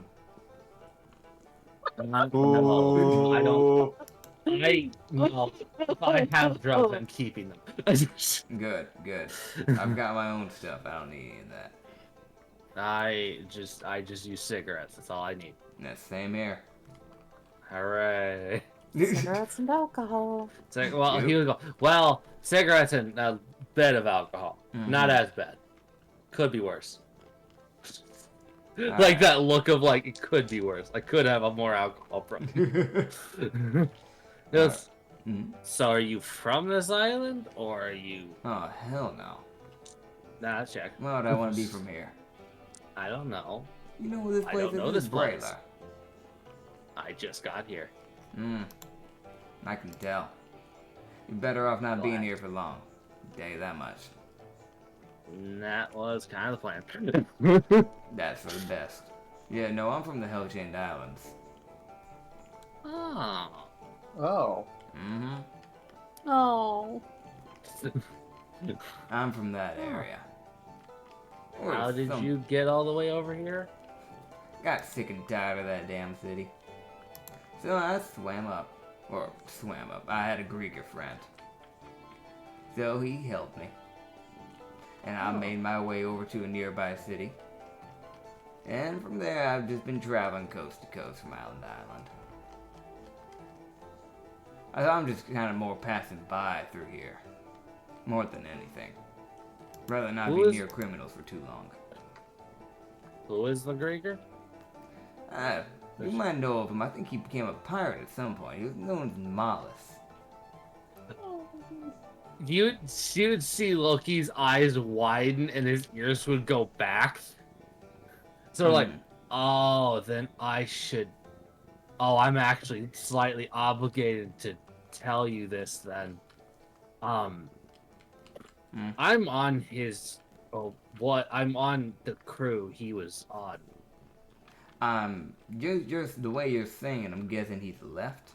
them. I have drugs, I'm keeping them. Good. I've got my own stuff. I don't need any of that. I just use cigarettes. That's all I need. Yeah, same here. Hooray. Cigarettes and alcohol. Well, he would go, well, cigarettes and a bit of alcohol. Not as bad. Could be worse. Like that look of like, it could be worse. I could have a more alcohol problem. So are you from this island, or are you... Oh, hell no. Nah, check. Why would I want to be from here? I don't know. You know this place is? This place. Brayla. I just got here. I can tell. You're better off not being here for long. I'll tell you that much. And that was kind of the plan. That's for the best. Yeah, no, I'm from the Hell-Chained Islands. Oh. Oh. Oh. I'm from that area. How did you get all the way over here? Got sick and tired of that damn city. So I swam up. I had a Greeker friend. So he helped me. And I made my way over to a nearby city. And from there, I've just been traveling coast to coast from island to island. I'm just kind of more passing by through here. More than anything. Rather not be near criminals for too long. Who is the Greeker? You might know of him. I think he became a pirate at some point. He was known as Mollis. You'd see Loki's eyes widen and his ears would go back. So like, oh, then I should... Oh, I'm actually slightly obligated to tell you this then. I'm on his... I'm on the crew he was on. Just the way you're saying it, I'm guessing he's left?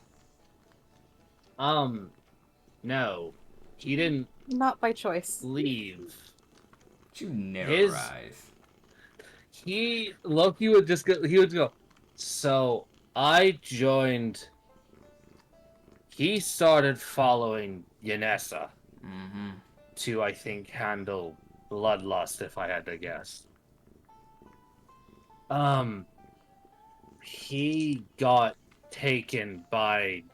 No. He didn't... Not by choice. Leave. But you narrow eyes. Loki would just go... He would go, so, I joined... He started following Yanessa. To, I think, handle bloodlust, if I had to guess. He got taken by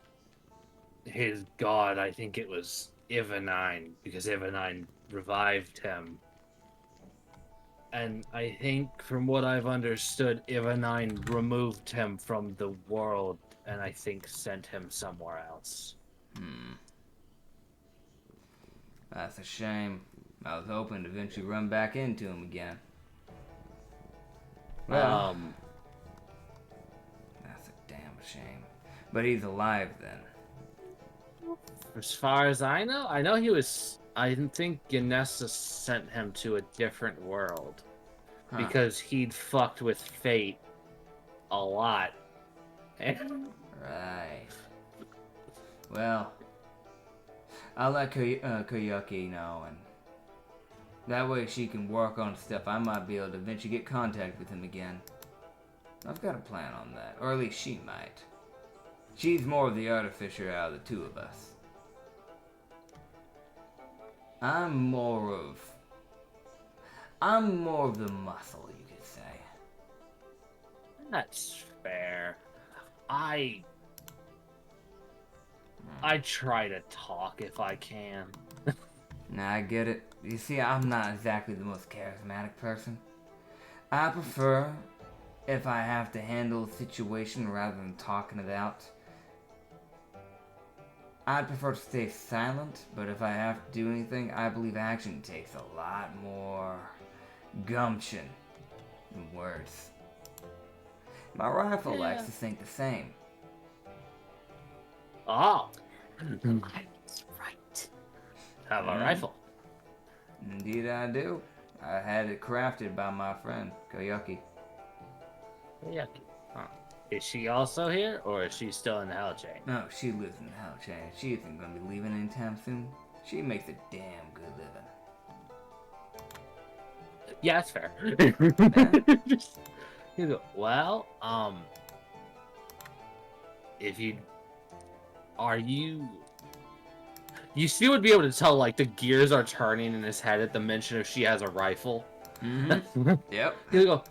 his god, I think it was Ivanine, because Ivanine revived him. And I think, from what I've understood, Ivanine removed him from the world, and I think sent him somewhere else. That's a shame. I was hoping to eventually run back into him again. Well, that's a damn shame. But he's alive then. As far as I know he was... I think Ganessa sent him to a different world. Huh. Because he'd fucked with fate a lot. Right. Well, I'll let Koyuki know, and that way she can work on stuff. I might be able to eventually get contact with him again. I've got a plan on that, or at least she might. She's more of the artificer out of the two of us. I'm more of the muscle, you could say. That's fair. I try to talk if I can. Nah, I get it. You see, I'm not exactly the most charismatic person. I prefer, if I have to handle a situation rather than talking it out, I'd prefer to stay silent, but if I have to do anything, I believe action takes a lot more gumption than words. My rifle likes to think the same. Oh, I was right. have a rifle. Indeed I do. I had it crafted by my friend, Koyuki. Yucky. Huh. Is she also here, or is she still in the Hell Chain? No, she lives in the Hell Chain. She isn't going to be leaving anytime soon. She makes a damn good living. Yeah, that's fair. You go, well, if you... Are you... You still would be able to tell, like, the gears are turning in his head at the mention of she has a rifle. Mm-hmm. Yep. You go,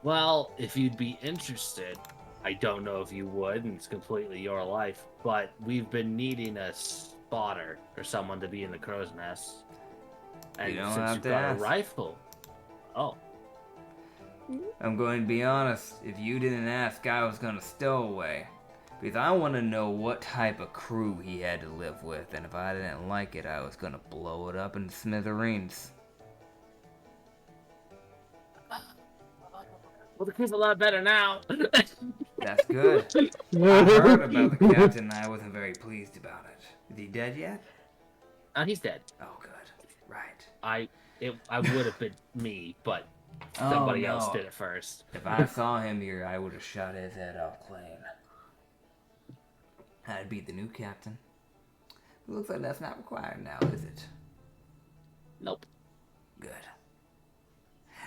well, if you'd be interested, I don't know if you would, and it's completely your life, but we've been needing a spotter or someone to be in the crow's nest. And You don't since have you've to got ask. a rifle... Oh. I'm going to be honest. If you didn't ask, I was going to stow away. Because I want to know what type of crew he had to live with, and if I didn't like it, I was going to blow it up in smithereens. Well, the crew's a lot better now. That's good. I heard about the captain and I wasn't very pleased about it. Is he dead yet? He's dead. Oh, good. Right. I would have been me, but somebody else did it first. If I saw him here, I would have shot his head off clean. I'd be the new captain. It looks like that's not required now, is it? Nope. Good.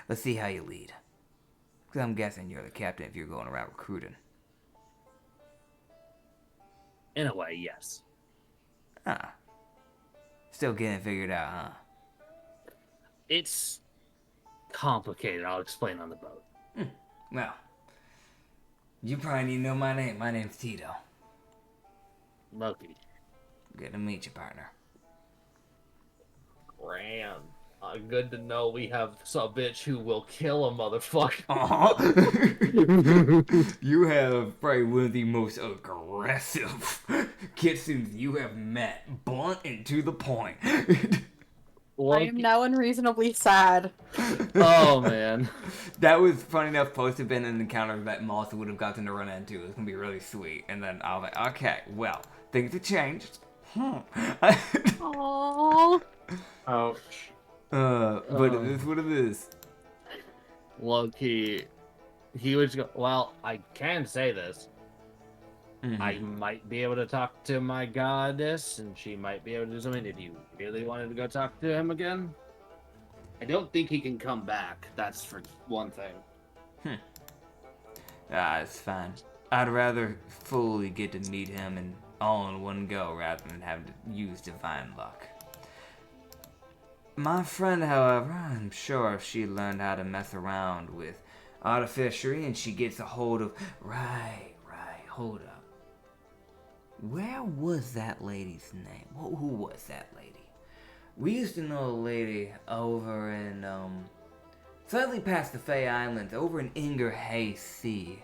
Let's see how you lead. Because I'm guessing you're the captain if you're going around recruiting. In a way, yes. Ah. Still getting it figured out, huh? It's complicated. I'll explain on the boat. Well, you probably need to know my name. My name's Tito. Loki. Good to meet you, partner. Ram. Good to know we have some bitch who will kill a motherfucker. You have probably one of the most aggressive kitsunes you have met. Blunt and to the point. I am now unreasonably sad. Oh, man. That was, funny enough, supposed to have been an encounter that Melissa would have gotten to run into. It was going to be really sweet. And then I was like, okay, well, things have changed. Aww. Ouch. But it is what it is. Loki, he would go, well, I can say this. Mm-hmm. I might be able to talk to my goddess, and she might be able to do something if you really wanted to go talk to him again. I don't think he can come back. That's for one thing. It's fine. I'd rather fully get to meet him and all in one go rather than have to use divine luck. My friend, however, I'm sure if she learned how to mess around with artificery and she gets a hold of... Right, hold up. Where was that lady's name? Who was that lady? We used to know a lady over in, slightly past the Fey Islands, over in Ingerhay Sea.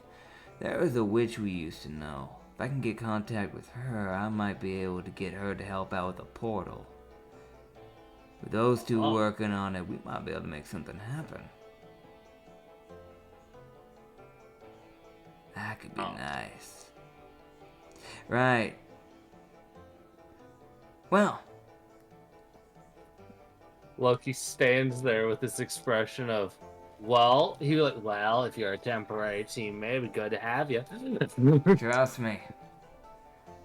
There was a witch we used to know. If I can get contact with her, I might be able to get her to help out with a portal. With those two working on it, we might be able to make something happen. That could be nice. Right. Well. Loki stands there with this expression of, well, he like, well, if you're a temporary teammate, it'd be good to have you. Trust me.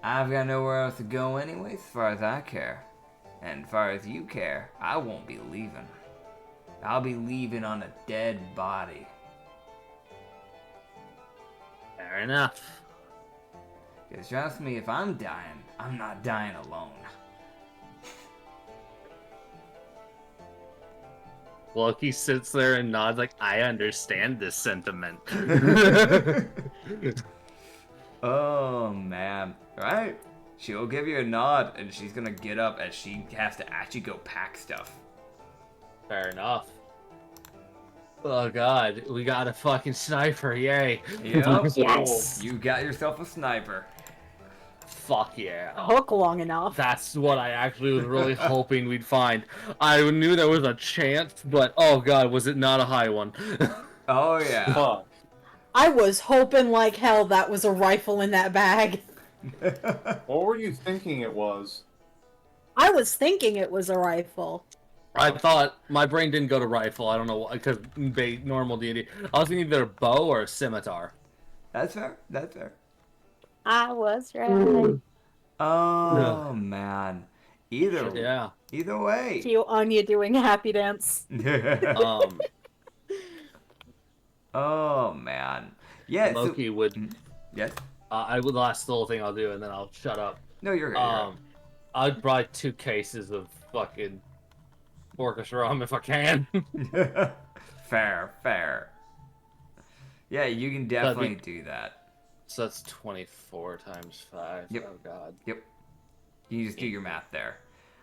I've got nowhere else to go anyways, as far as I care. And as far as you care, I won't be leaving. I'll be leaving on a dead body. Fair enough. Because trust me, if I'm dying, I'm not dying alone. Loki sits there and nods like, I understand this sentiment. Oh, man. Right? She'll give you a nod, and she's gonna get up as she has to actually go pack stuff. Fair enough. Oh god, we got a fucking sniper, yay. Yep. Yes. You got yourself a sniper. Fuck yeah. Hook long enough. That's what I actually was really hoping we'd find. I knew there was a chance, but oh god, was it not a high one. Oh, yeah. Fuck. I was hoping like hell that was a rifle in that bag. What were you thinking it was? I was thinking it was a rifle. I thought, my brain didn't go to rifle, I don't know why, because normal D&D. I was thinking either a bow or a scimitar. That's fair. That's fair. I was right. Oh, man. Either way. You Anya doing happy dance. Oh, man. Yeah, Loki would... Yes? the last little thing I'll do, and then I'll shut up. No, you're good. I'd buy 2 cases of fucking Orcish rum if I can. Fair. Yeah, you can definitely do that. So that's 24 times 5. Yep. Oh god. Yep. You can just do your math there.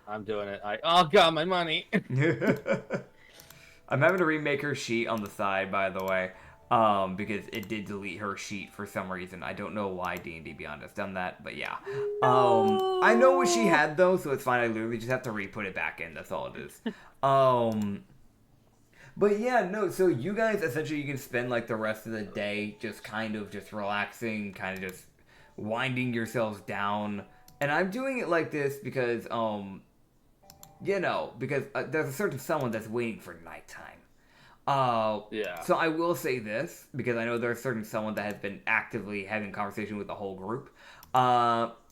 I'm doing it. Oh god, my money. I'm having to remake her sheet on the side, by the way, because it did delete her sheet for some reason. I don't know why D&D Beyond has done that, but yeah. I know what she had though, so it's fine. I literally just have to re-put it back in. That's all it is. But yeah, no, so you guys, essentially, you can spend, like, the rest of the day just kind of just relaxing, kind of just winding yourselves down. And I'm doing it like this because, you know, because there's a certain someone that's waiting for nighttime. Yeah. So I will say this, because I know there's a certain someone that has been actively having conversation with the whole group.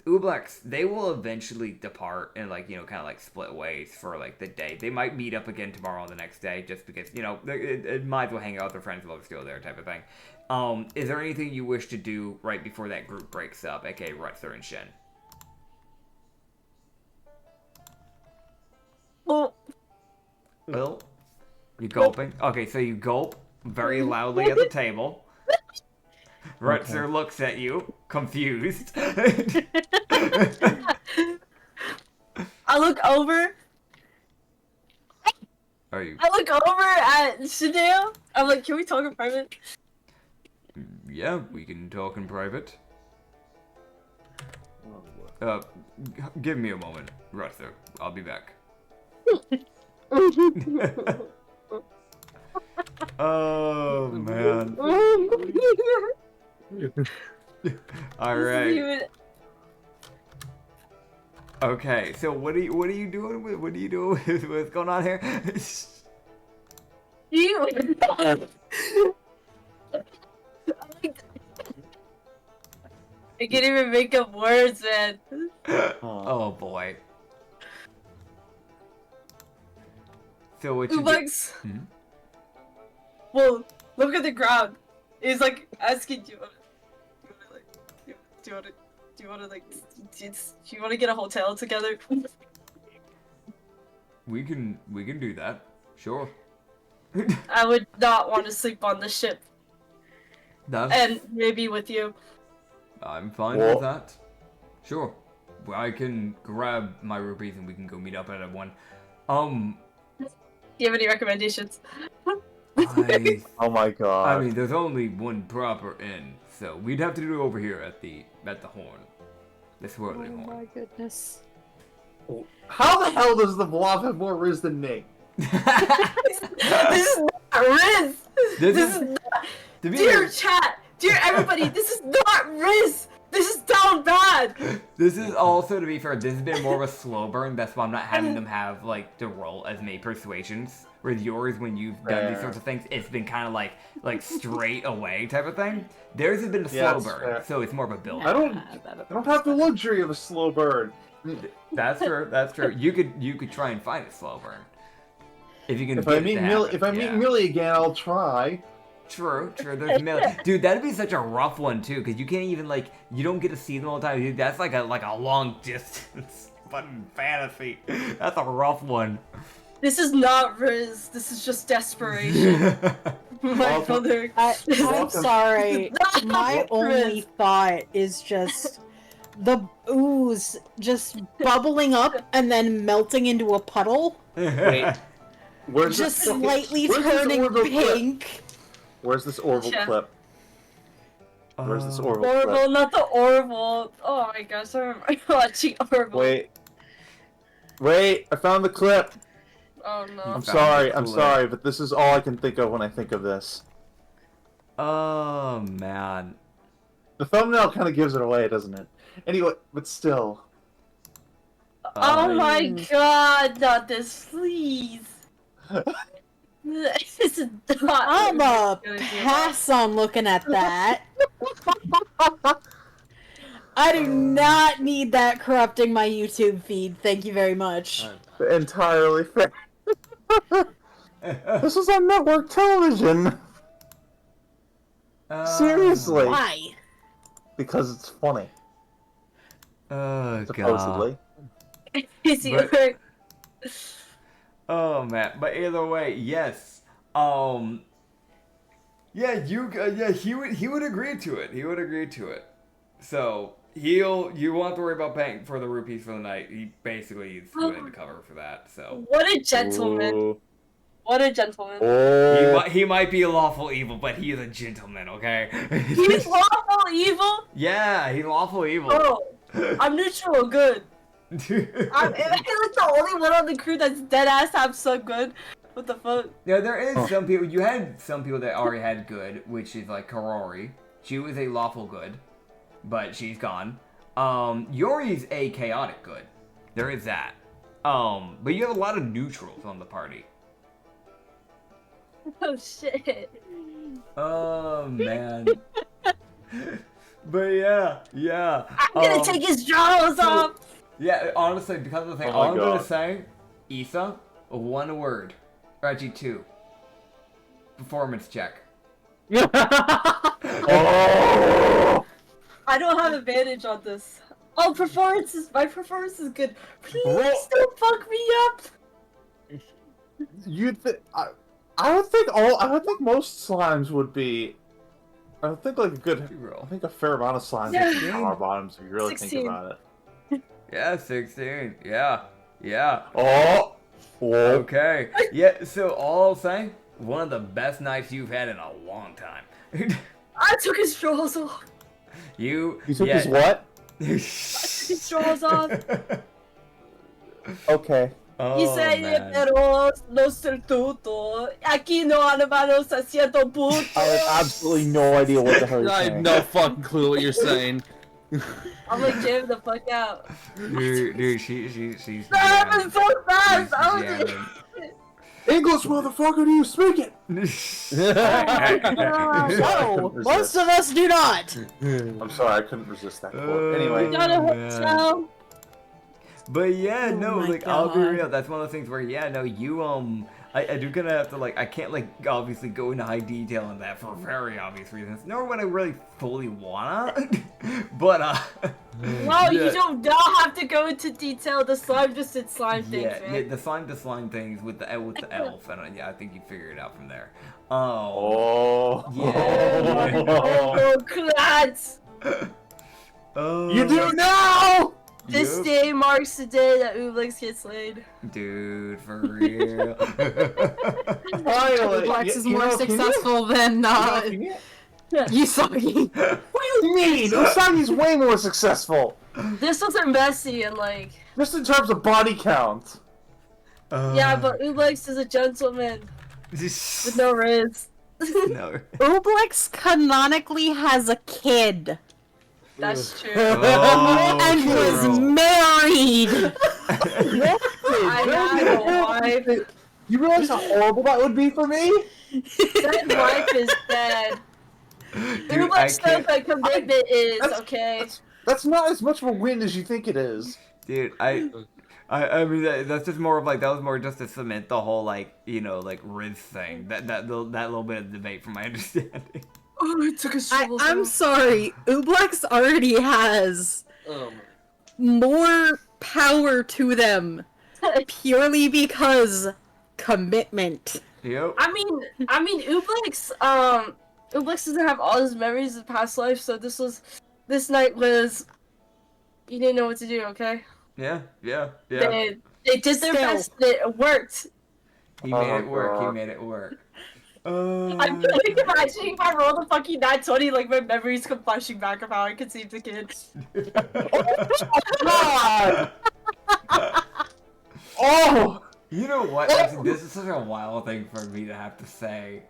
Ublex, they will eventually depart and, like, you know, kind of, like, split ways for, like, the day. They might meet up again tomorrow or the next day, just because, you know, it might as well hang out with their friends while they're still there type of thing. Is there anything you wish to do right before that group breaks up, aka Rutzer and Shen? Well, You gulping? Okay, so you gulp very loudly at the table. Rutzer looks at you, confused. I look over. Are you? I look over at Shadeo. I'm like, can we talk in private? Yeah, we can talk in private. Give me a moment, Rutzer. I'll be back. Oh man. All right. Okay, so what are you doing with what's going on here? I can't even make up words, man. Oh boy. So what you Ublex. Well, look at the ground. He's like asking, do you want to get a hotel together? We can do that. Sure. I would not want to sleep on the ship. And maybe with you. I'm fine with that. Sure. Well, I can grab my rupees and we can go meet up at one. Um, Do you have any recommendations? Oh my god. I mean, there's only one proper inn, so we'd have to do it over here at the Horn, the swirling Oh my horn. goodness. How the hell does the blob have more Riz than me? This is not Riz! This is not... To be Dear honest, chat! Dear everybody, this is not Riz! This is down bad! this is also, to be fair, this has been more of a slow burn. That's why I'm not having them have like to roll as many persuasions. Whereas yours, when you've done these sorts of things, it's been kind of like straight away type of thing. Theirs has been a slow that's burn, fair. so it's more of a build. I don't have the luxury of a slow burn. That's true. That's true. You could try and find a slow burn if you can. If I meet Millie again, I'll try. True. There's dude. That'd be such a rough one too, because you can't even you don't get to see them all the time. Dude, that's like a long distance fucking fantasy. That's a rough one. This is not Riz, this is just desperation. My brother. I'm sorry. My only thought is just the ooze just bubbling up and then melting into a puddle. Wait. Where's Just this, slightly where's this turning Orville pink. Clip? Where's this Orville Yeah. clip? Where's this Orville Orville, clip? not the Orville. Oh my gosh, I remember watching Orville. Wait, I found the clip. Oh no. I'm Found sorry, but this is all I can think of when I think of this. Oh man. The thumbnail kind of gives it away, doesn't it? Anyway, but still. Oh my god, not this, please. This is not. I'm a pass on looking at that. I do not need that corrupting my YouTube feed. Thank you very much. Entirely fair. This was on network television. Seriously. Why? Because it's funny, Oh god. supposedly. Is he But- right? Oh man, but either way, yes. Yeah, he would agree to it. He would agree to it. So you won't have to worry about paying for the rupees for the night. He basically is willing to cover for that. So What a gentleman. Ooh. What a gentleman. Oh. he might be a lawful evil, but he is a gentleman. Okay. He's lawful evil? Yeah, he's lawful evil. Oh, I'm neutral or good. Am I like the only one on the crew that's dead ass have so good? What the fuck? Yeah, there is some people. You had some people that already had good, which is like Karori. She was a lawful good, but she's gone. Yori's a chaotic good. There is that. But you have a lot of neutrals on the party. Oh shit. Oh man. But yeah. I'm gonna take his jaws off! Yeah, honestly, because of the thing, Oh my all I'm gonna God. say, Issa, one word. Or actually two. Performance check. Oh. I don't have advantage on this. Oh, my performance is good. Please Bro. don't fuck me up! I would think most slimes would be. I would think like a good. I think a fair amount of slimes would be Yeah. power bottoms if you really 16. think about it. Yeah, 16. Yeah. Oh. Okay. Yeah, so all I'll say, one of the best nights you've had in a long time. I took his straws off. You took his what? His straws off. Okay. Oh, Y se man. pero no ser tuto. Aquí no hermanos haciendo puto. I have absolutely no idea what the hell you're I have saying. no fucking clue what you're saying. I'm like jamming the fuck out. Dude, she's That happened so fast. I was jamming. like, English, motherfucker, do you speak it? No, most of us do not. I'm sorry, I couldn't resist that quote. Oh, Anyway, got a man. hotel. But yeah, Oh no, my like I'll be God. real. That's one of those things where you I do kind of have to I can't obviously go into high detail on that for very obvious reasons. Nor would I really fully wanna, but No, you yeah. don't have to go into detail. The slime just did slime things, yeah, man. the slime things with the elf, and I think you figure it out from there. oh. Yeah. Oh, clads. Oh. You do now! This day marks the day that Ooblex gets laid. Dude, for real. Ublex is more successful than Usagi. What do you mean? Usagi's way more successful. This wasn't messy and like. Just in terms of body count. Yeah, but Ooblex is a gentleman with no riz. No. Ublex canonically has a kid. That's true. Oh, and was married. I have a wife. You realize how horrible that would be for me? That wife is dead. Dude, Ooblex knows what commitment is, okay? That's not as much of a win as you think it is. Dude, I mean that's just more of like that was more just to cement the whole like like Riz thing that little bit of debate from my understanding. Oh, it took a I'm sorry. Ublex already has more power to them purely because commitment. Yep. I mean, Ooblex doesn't have all his memories of past life, so this night was, you didn't know what to do, okay? Yeah. They did their best, it worked. He made it work. He made it work. I'm like imagining if I rolled a fucking nat 20, like my memories come flashing back of how I conceived the kid. God! Oh! You know what? Actually, this is such a wild thing for me to have to say.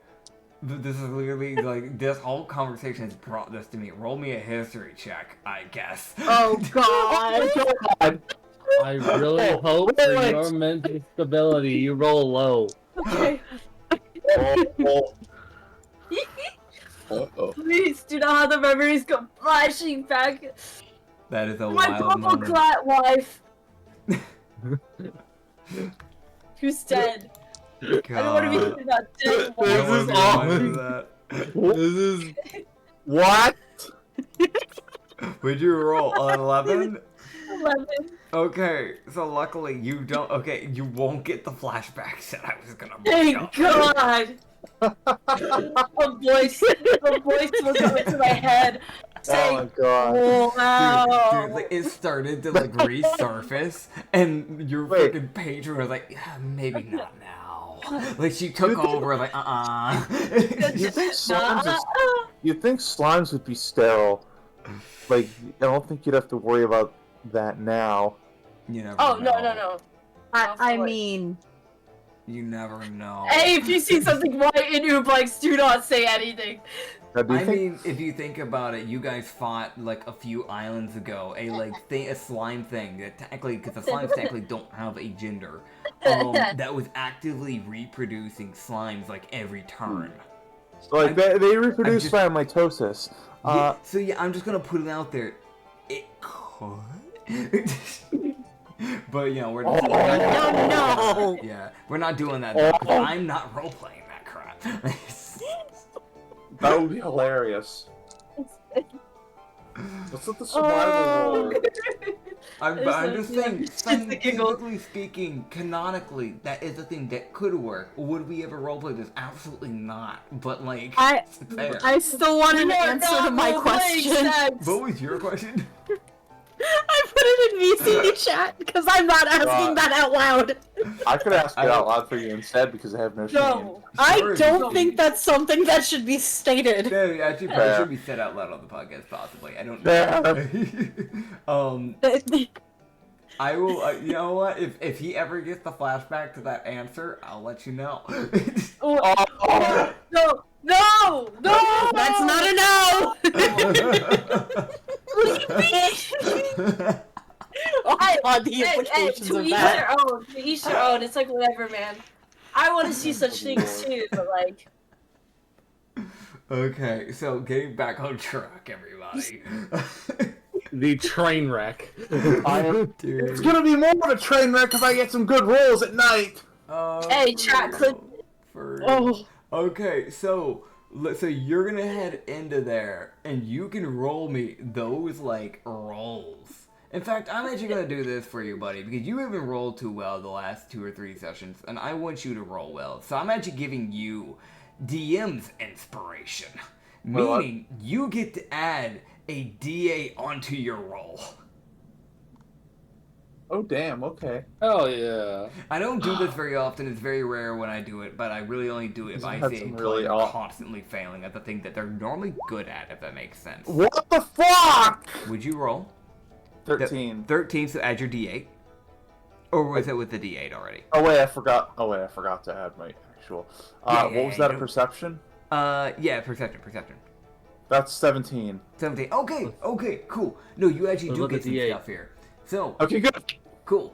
This is literally like this whole conversation has brought this to me. Roll me a history check, I guess. Oh god. I really hope for your mental stability you roll low. Okay. Uh-oh. Please do not have the memories come flashing back. That is a My wild bubble moment. clat wife. Who's dead? God. I don't want to be thinking about dead I don't wives. wanna be reminded of This is What? that. Would you roll an 11? 11. Okay, so luckily you don't. Okay, you won't get the flashbacks that I was gonna Thank bring up. God. A voice will come into my head Oh saying, my god. "Wow." Dude, like it started to like resurface, and your Wait. freaking patron was like, yeah, maybe not now. Like she took over, like You think slimes would be sterile? Like, I don't think you'd have to worry about that now. You never Oh know. no. I mean, You never know. Hey, if you see something white in your bikes, do not say anything. Now, do you I think mean, if you think about it, you guys fought like a few islands ago a slime thing that technically, because the slimes technically don't have a gender, that was actively reproducing slimes like every turn. like they reproduce just- by mitosis? So yeah, I'm just gonna put it out there. It could, but we're not. no. Yeah, we're not doing that. Though, 'cause I'm not role playing that crap. That would be hilarious. What's with the survival roll? I'm just saying, Just the giggles. scientifically speaking, canonically, that is a thing that could work. Would we ever roleplay this? Absolutely not. But like, it's there. I still want an You are answer to not my role-playing question. sex. What was your question? I put it in VC chat because I'm not asking that out loud. I could ask it out loud for you instead because I have no shame. No. I Sure, don't you- think that's something that should be stated. No, actually, probably Yeah. should be said out loud on the podcast, possibly. I don't know. I will. You know what? If he ever gets the flashback to that answer, I'll let you know. Oh, No! That's not a no. Oh god, the Hey, implications to of each that. their own. To each their own. It's like whatever, man. I want to see such things too, but like. Okay, so getting back on track, everybody. The train wreck. it's Dude. gonna be more of a train wreck if I get some good rolls at night. Hey, chat, clip. Oh. Okay, so you're gonna head into there, and you can roll me those like rolls. In fact, I'm actually gonna do this for you, buddy, because you haven't rolled too well the last 2 or 3 sessions, and I want you to roll well. So I'm actually giving you DM's inspiration, meaning you get to add a D8 onto your roll. Oh, damn, okay. Oh yeah. I don't do this very often. It's very rare when I do it, but I really only do it if You've I had see a some really player off- constantly failing at the thing that they're normally good at, if that makes sense. What the fuck? Would you roll? 13. 13, so add your D8. Or was it with the D8 already? Oh wait, I forgot. Oh wait, I forgot to add my actual. Yeah, What was that? A no. perception? Yeah, perception. That's 17. 17. Okay, cool. No, you actually What do about get the some D8? stuff here. So, Okay, good. cool.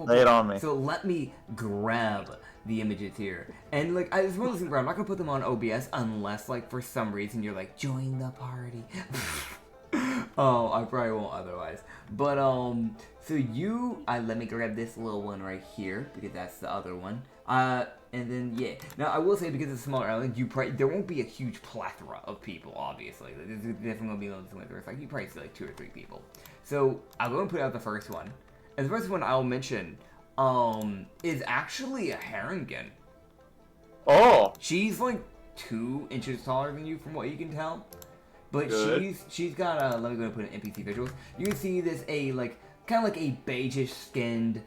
Lay it on me. So let me grab the images here. And like, I just want to I'm not gonna put them on OBS unless like for some reason you're like, join the party. Oh, I probably won't otherwise. But so let me grab this little one right here because that's the other one. And then yeah. Now I will say because it's a smaller island, there won't be a huge plethora of people. Obviously, like, there's definitely gonna be a little where it's like you probably see like 2 or 3 people. So I'll go and put out the first one. And the first one I'll mention is actually a Harengen. Oh, She's like 2 inches taller than you from what you can tell. But Good. she's got a, let me go and put an NPC visuals. You can see this kind of like a beigeish skinned,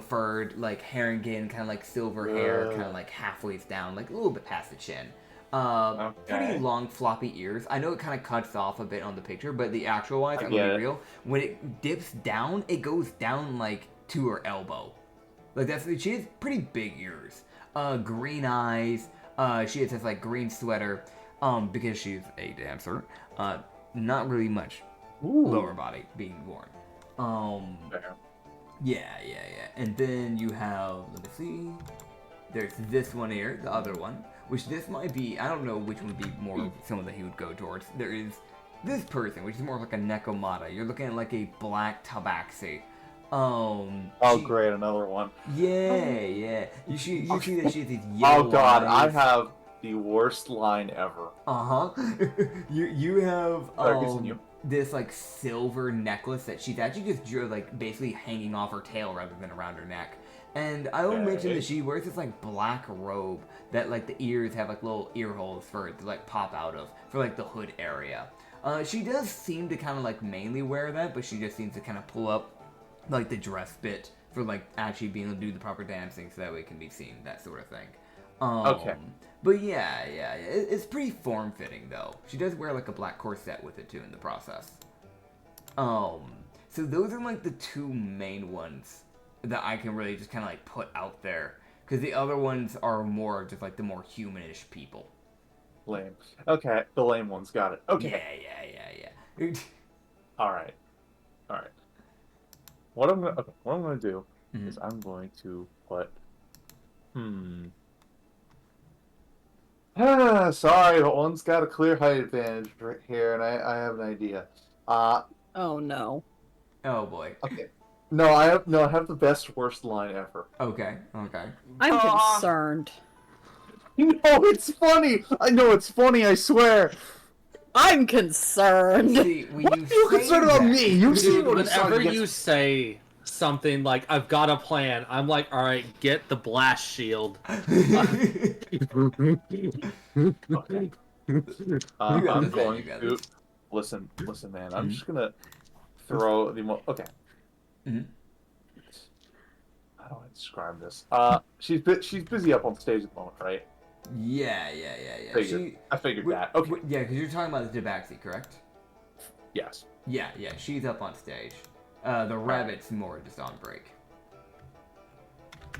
furred, like Harengen, kind of like silver hair, kind of like halfway down, like a little bit past the chin. Pretty Okay. long floppy ears. I know it kind of cuts off a bit on the picture, but the actual wise, I'm get gonna it. be real. When it dips down, it goes down like to her elbow. Like she has pretty big ears. Green eyes. She has this like green sweater. Because she's a dancer. Not really much Ooh. lower body being worn. Fair. Yeah. And then you have, let me see. There's this one here, the other one, which this might be, I don't know which one would be more someone that he would go towards. There is this person, which is more like a Nekomata. You're looking at like a black tabaxi. Oh, great, another one. Yeah. You see that she has these yellow Oh god, eyes. I have the worst line ever. You have Sorry, continue. this like silver necklace that she's actually just like basically hanging off her tail rather than around her neck. And I will mention that she wears this like black robe that like the ears have like little ear holes for it to like pop out of for like the hood area. She does seem to kind of like mainly wear that, but she just seems to kind of pull up like the dress bit for like actually being able to do the proper dancing so that way it can be seen, that sort of thing. Okay. But yeah, it's pretty form-fitting though. She does wear like a black corset with it too in the process. So those are like the 2 main ones that I can really just kind of like put out there, because the other ones are more just like the more humanish people. Lame. Okay, the lame one's got it. Okay. Yeah. All right. What I'm gonna do is I'm going to put. Sorry, but one's got a clear height advantage right here, and I have an idea. Oh no. Oh boy. Okay. No, I have the best worst line ever. Okay. I'm concerned. No, it's funny. I know it's funny. I swear. I'm concerned. See, when What you are you say concerned about that- me? You've seen what it's Whenever like. you say something like "I've got a plan," I'm like, "All right, get the blast shield." I'm this, going you got to this. listen, man. I'm just gonna throw the okay. Mhm. How do I describe this? She's busy up on stage at the moment, right? Yeah. I figured that. Okay. Yeah, because you're talking about the Tabaxi, correct? Yes. Yeah, she's up on stage. The rabbit's more just on break.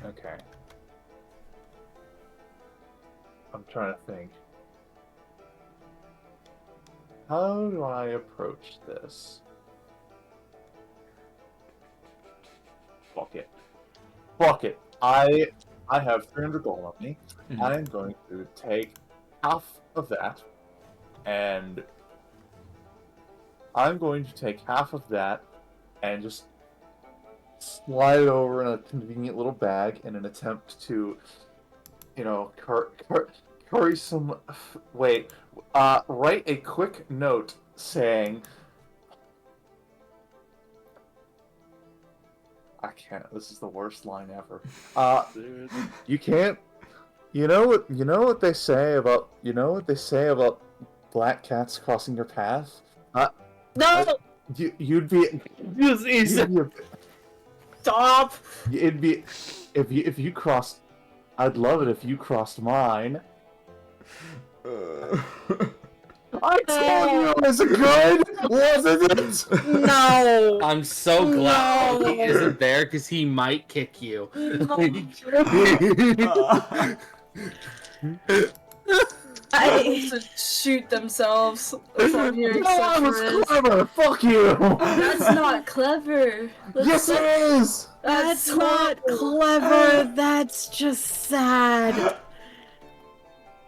Okay. I'm trying to think. How do I approach this? Fuck it. I have 300 gold on me. Mhm. I am going to take half of that, and just slide it over in a convenient little bag in an attempt to, curry some. Wait, write a quick note saying. I can't. This is the worst line ever. You can't. You know what they say about black cats crossing your path. No! You'd be. He's You'd be Stop! It'd be if you crossed. I'd love it if you crossed mine. I told you it was good, wasn't it? No. I'm so glad No. he isn't there because he might kick you. I to shoot themselves. That's all I'm hearing No, I was so clever. Fuck you. That's not clever. Yes, it is. That's not clever. That's just sad.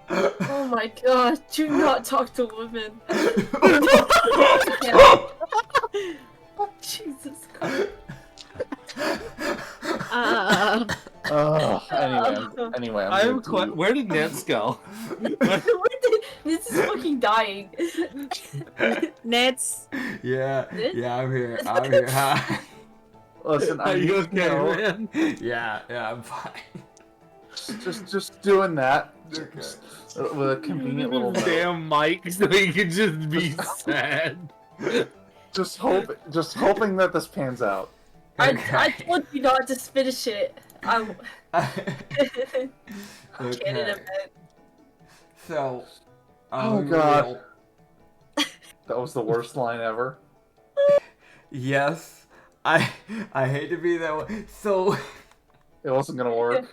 Oh my god, do not talk to women. Jesus Christ. Anyway, Where did Nance go? This is fucking dying. Nits. Yeah, I'm here. Hi. Listen, Are you okay, man? Yeah, I'm fine. Just doing that. Okay. With a convenient little note. Damn Mike, so he can just be sad. Just hoping that this pans out. I Okay. told you not to finish it. I can't Okay. admit. So, Oh, God. That was the worst line ever. Yes, I hate to be that way. So, It wasn't gonna work.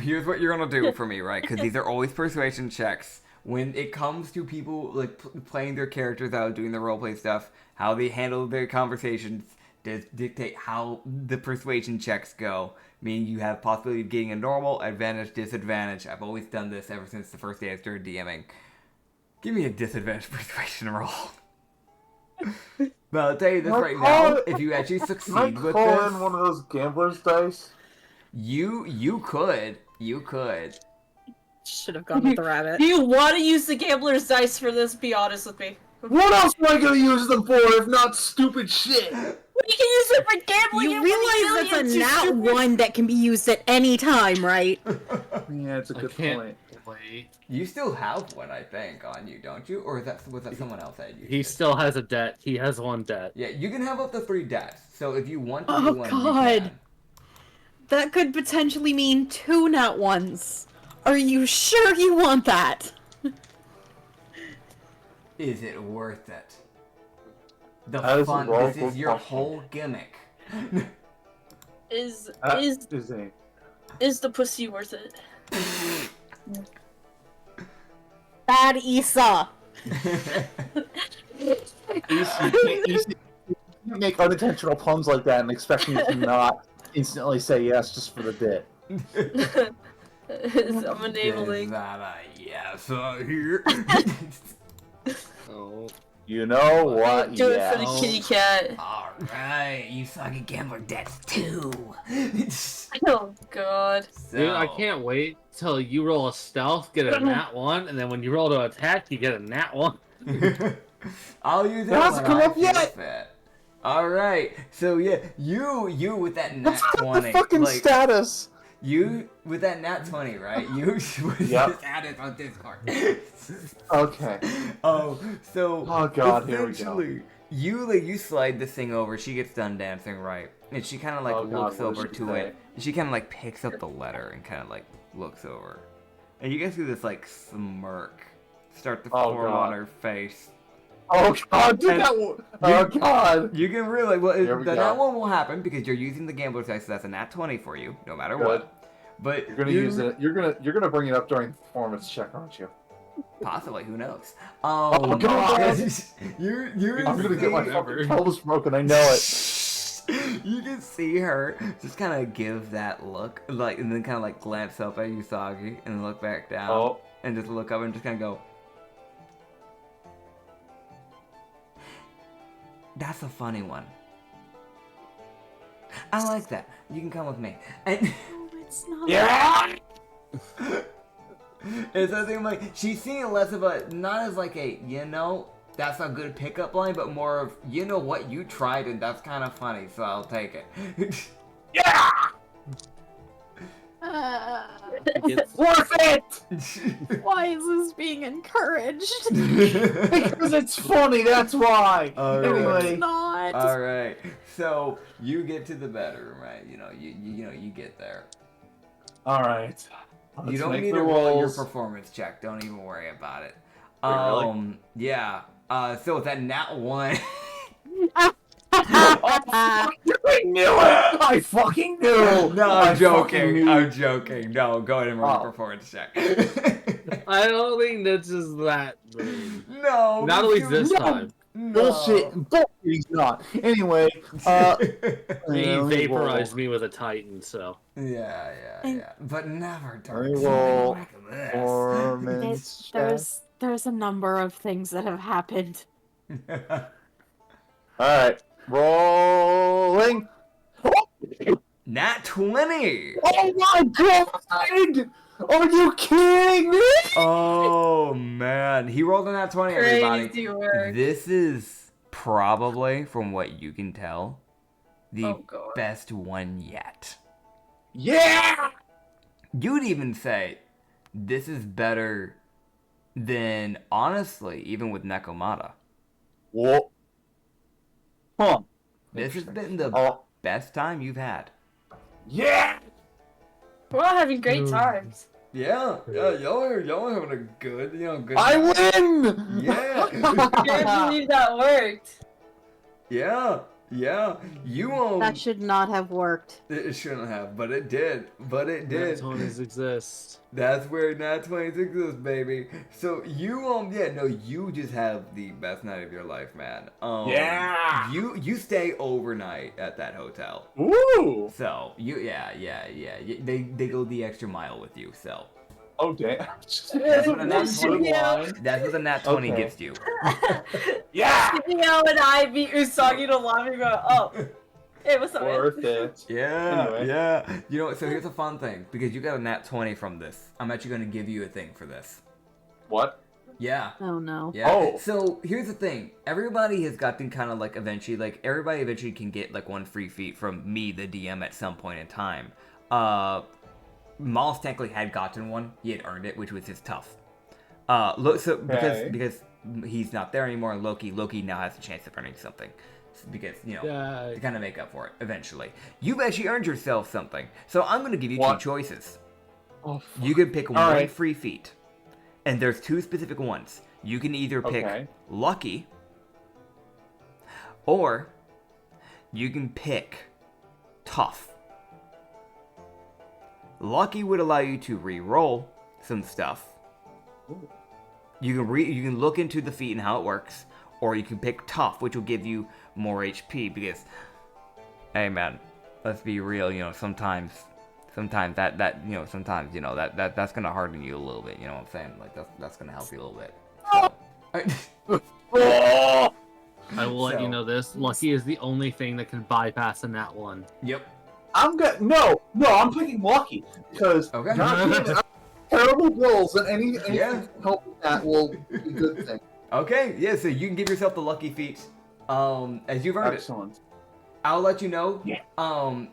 here's what you're gonna do for me, right? Because these are always persuasion checks. When it comes to people like playing their characters out, doing the roleplay stuff, how they handle their conversations does dictate how the persuasion checks go. Meaning you have possibility of getting a normal, advantage, disadvantage. I've always done this ever since the first day I started DMing. Give me a disadvantage persuasion roll. But I'll tell you this right now, if you actually Can I succeed with call this, in one of those gambler's dice? you could. Should have gone with the rabbit. Do you want to use the gambler's dice for this? Be honest with me. What else am I gonna use them for if not stupid shit? You can use it for gambling. You and realize that's millions, a you nat stupid- one that can be used at any time, right? Yeah, it's a good point. Wait. You still have one, I think, on you, don't you? Or was that someone else that you? He still has a debt. He has one debt. Yeah, you can have up to 3 deaths. So if you want to Oh, do one, God. you can. That could potentially mean 2 nat ones. Are you sure you want that? Is it worth it? The That is a fun. roll This is for your question. whole gimmick. Is the pussy worth it? Bad Issa. You can't make unintentional puns like that and expect me to not instantly say yes just for the bit. I'm enabling. Is that a yes here? Oh. You know what? Do Yeah. it for the kitty cat. Alright, you fucking gambler debts too. Oh god. Dude, I can't wait till you roll a stealth, get a nat 1, and then when you roll to attack, you get a nat 1. I'll use It that hasn't when come I up yet. fit. Alright, so yeah, you with that nat What's 20. the fucking like, status? You with that nat 20, right? You Yep. just added on Discord. Okay. Oh, so Oh, God, here we go. essentially, you slide this thing over. She gets done dancing, right? And she kind of like Oh, God, looks what over does she to say? it. And she kind of like picks up the letter and kind of like looks over. And you guys see this like smirk start to Oh, form God. on her face. Oh God, dude, And that one. Oh God. You can really Here we that go. one will happen because you're using the gambler's dice. So that's a nat 20 for you, no matter Good. what. But You're gonna use it. You're gonna bring it up during the performance check, aren't you? Possibly, who knows? Oh, God. You're I'm gonna get my fucking pelvis broken. I know it. You can see her just kind of give that look, like, and then kind of like glance up at Usagi, and then look back down, Oh. and just look up and just kind of go. That's a funny one. I like that. You can come with me. And It's not. Yeah. it's something like she's seeing it less of a not as like a that's a good pickup line, but more of what you tried and that's kind of funny, so I'll take it. Yeah. Worth it. Why is this being encouraged? Because it's funny. That's why. Alright. Anyway. It's not. All right. So you get to the bedroom, right? You get there. All right. You don't need to roll your performance check. Don't even worry about it. Really? Yeah. So with that nat 1. I knew it! I fucking knew! No, I I'm fucking knew. joking. No, go ahead and roll your performance check. I don't think this is that rude. No. Not at least this No. time. Bullshit. Bullshit, he's not. Anyway, He vaporized me with a Titan, so. Yeah. But never during roll something like this. There's a number of things that have happened. Alright. Rolling. Nat 20! Oh my god! Are you kidding me? Oh, man. He rolled a nat 20, everybody. Crazy work. This is probably, from what you can tell, the Oh, God. best one yet. Yeah! You'd even say this is better than, honestly, even with Nekomata. What? Huh. This has been the best time you've had. Yeah! We're all having great times. Yeah, y'all are having a good, good. I win! Yeah. I can't believe that worked. Yeah. You That should not have worked. It shouldn't have, but it did. Nat 20s exist. That's where Nat 20s exist, baby. So you just have the best night of your life, man. Yeah. You stay overnight at that hotel. Woo! So they go the extra mile with you. So Oh damn. that's what a Nat 20. Yeah. That's what a Nat 20 Okay. gives you. Yeah! Shimio and I beat Usagi to laughing about, oh. Hey, what's up, man? Worth it. Yeah, Anyway. yeah. So here's a fun thing, because you got a nat 20 from this. I'm actually going to give you a thing for this. What? Yeah. Oh no. Yeah. Oh. So here's the thing. Everybody has gotten kind of like everybody eventually can get like one free feat from me, the DM, at some point in time. Miles technically had gotten one. He had earned it, which was just tough. Because he's not there anymore, Loki now has a chance of earning something. Because, to kind of make up for it, eventually. You've actually earned yourself something. So I'm going to give you two choices. Oh, You can pick one right. free feat. And there's two specific ones. You can either pick Lucky, or you can pick Tough. Lucky would allow you to re-roll some stuff. Ooh. You can look into the feat and how it works, or you can pick Tough, which will give you more HP. Because, hey man, let's be real. Sometimes that's gonna harden you a little bit. You know what I'm saying? Like that's gonna help you a little bit. So. I will let you know this. Lucky is the only thing that can bypass a nat 1. Yep. I'm good. No, I'm picking Lucky because Okay. terrible bills and anything Yeah. helping that will be a good thing. Okay. Yeah. So you can give yourself the lucky feat, as you've earned it. Excellent. I'll let you know. Yeah.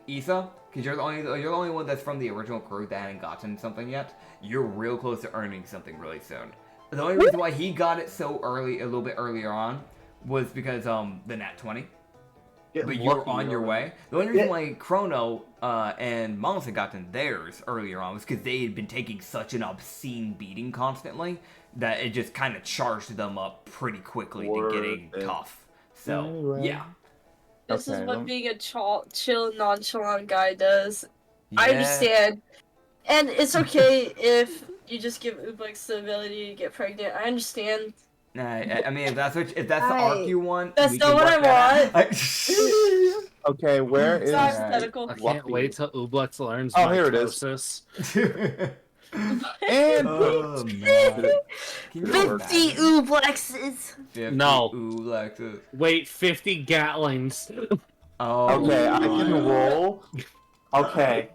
Isa, because you're the only one that's from the original crew that hadn't gotten something yet. You're real close to earning something really soon. The only reason why he got it so early, a little bit earlier on, was because the nat 20. But you were on your way. The only reason why Chrono and Miles had gotten theirs earlier on was because they had been taking such an obscene beating constantly that it just kind of charged them up pretty quickly to getting tough. So, yeah. This is Okay, what being a chill, nonchalant guy does. I Yeah. understand. And it's okay if you just give Ublex the ability to get pregnant. I understand. I mean, if that's the arc you want, That's we not can what work I that out. Okay, where is? It's not hypothetical. I can't Lucky. wait till Ublex learns Oh, here it is. mitosis. And Oh, man. Can you 50 imagine? Ublexes! 50 No. Ulexes. Wait, 50 Gatlings. Oh, okay, I can my. roll. Okay.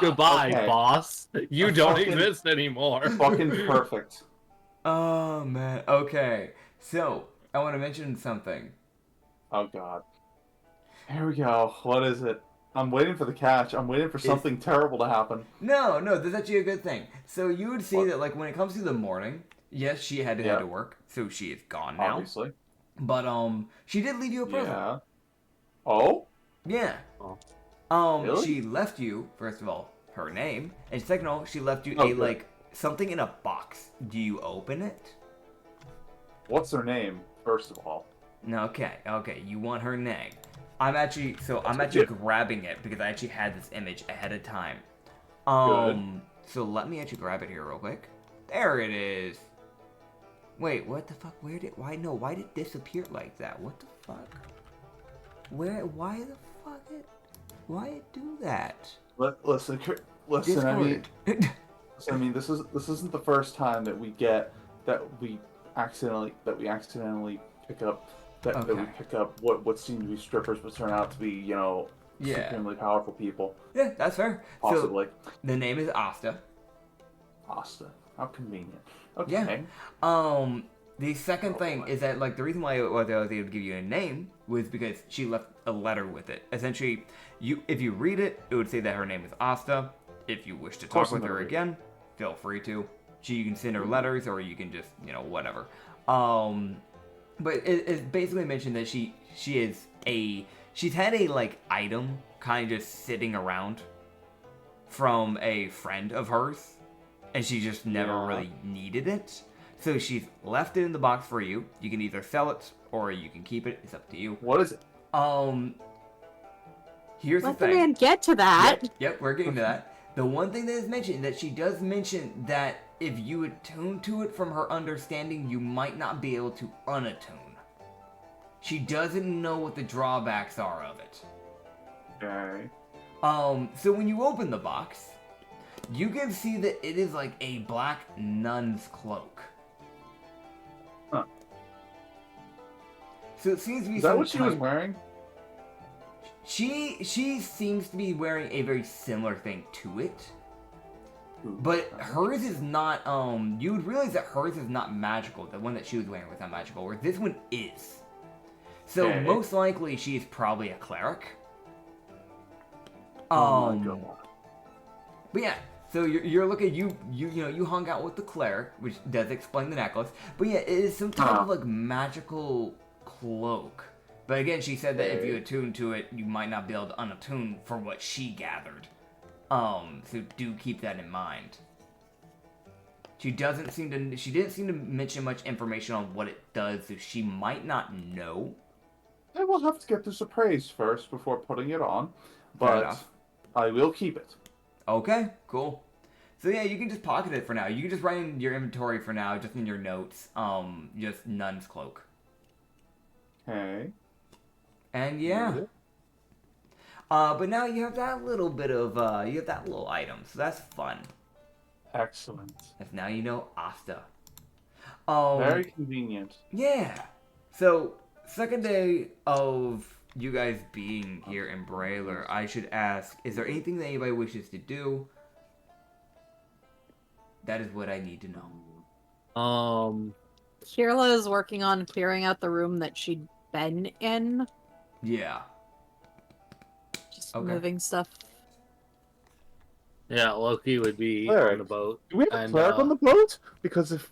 Goodbye, Okay. boss. You don't Fucking- exist anymore. Fucking perfect. Oh, man. Okay. So, I want to mention something. Oh god. Here we go. What is it? I'm waiting for the catch. I'm waiting for something terrible to happen. No, that's actually a good thing. So, you would see What? that, like, when it comes to the morning, yes, she had to head to work, so she is gone now. Obviously. But, she did leave you a present. Yeah. Oh? Yeah. Oh. Really? She left you, first of all, her name, and second of all, she left you Oh, a, good. like, something in a box. Do you open it? What's her name, first of all? Okay, you want her name. I'm actually good. grabbing it because I actually had this image ahead of time. Good. So let me actually grab it here real quick. There it is. Wait, what the fuck? Why did it disappear like that? What the fuck? Why it do that? Listen, Discord. I mean, this isn't the first time that we accidentally pick up that we pick up what seem to be strippers but turn out to be, supremely powerful people. Yeah, that's fair. Possibly. So, the name is Asta. Asta. How convenient. Okay. Yeah. The second thing is that, like, the reason why I was able to give you a name was because she left a letter with it. Essentially, if you read it, it would say that her name is Asta. If you wish to talk with her again, feel free to. You can send her letters, or you can just, whatever. But it basically mentioned that she's had a, like, item kind of just sitting around from a friend of hers, and she just never really needed it. So she's left it in the box for you. You can either sell it or you can keep it. It's up to you. What is it? Here's Let the the thing. man get to that. Yep, we're getting to that. The one thing that is mentioned, that she does mention that if you attune to it from her understanding, you might not be able to unattune. She doesn't know what the drawbacks are of it. Okay. So when you open the box, you can see that it is like a black nun's cloak. Huh. So it seems to be Is that what she was wearing? She seems to be wearing a very similar thing to it. But hers is not, you would realize that hers is not magical. The one that she was wearing was not magical, where this one is. So most likely she is probably a cleric. Oh my god. But yeah, so you're looking, you hung out with the cleric, which does explain the necklace. But yeah, it is some type of like magical cloak. But again, she said that if you attune to it, you might not be able to unattune for what she gathered. So do keep that in mind. She didn't seem to mention much information on what it does, so she might not know. I will have to get this appraised first before putting it on, but I will keep it. Okay, cool. So yeah, you can just pocket it for now. You can just write in your inventory for now, just in your notes. Just nun's cloak. Okay. And yeah. But now you have that little bit of, you have that little item, so that's fun. Excellent. If now you know Asta. Very convenient. Yeah. So, second day of you guys being here in Brailer, I should ask, is there anything that anybody wishes to do? That is what I need to know. Kirla is working on clearing out the room that she'd been in. Yeah. Just moving stuff. Yeah, Loki would be on the boat. Do we have a cleric on the boat? Because if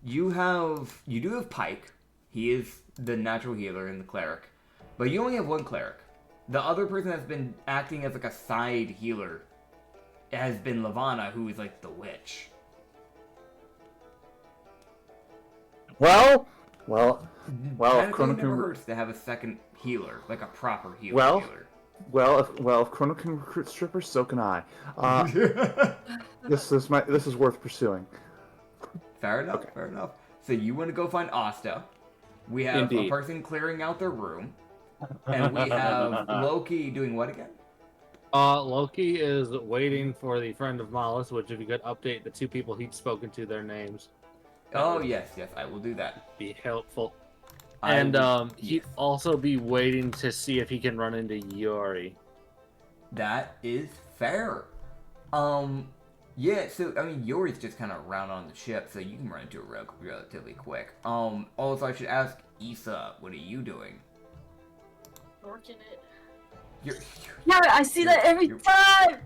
you do have Pike. He is the natural healer and the cleric. But you only have one cleric. The other person that's been acting as like a side healer has been Lavana, who is like the witch. Well, If never hurts to have a second healer, like a proper healer. If Chrono can recruit strippers, so can I. This is worth pursuing. Fair enough. Fair enough. So you want to go find Asta. We have a person clearing out their room, and we have Loki doing what again? Loki is waiting for the friend of Malus, which if you could update the two people he'd spoken to their names. Oh yes, I will do that. Be helpful. And he'd also be waiting to see if he can run into Yuri. That is fair. Yeah, so I mean Yuri's just kind of around on the ship, so you can run into it relatively quick. Also I should ask Issa, what are you doing? Working it. Yeah, I see that every time.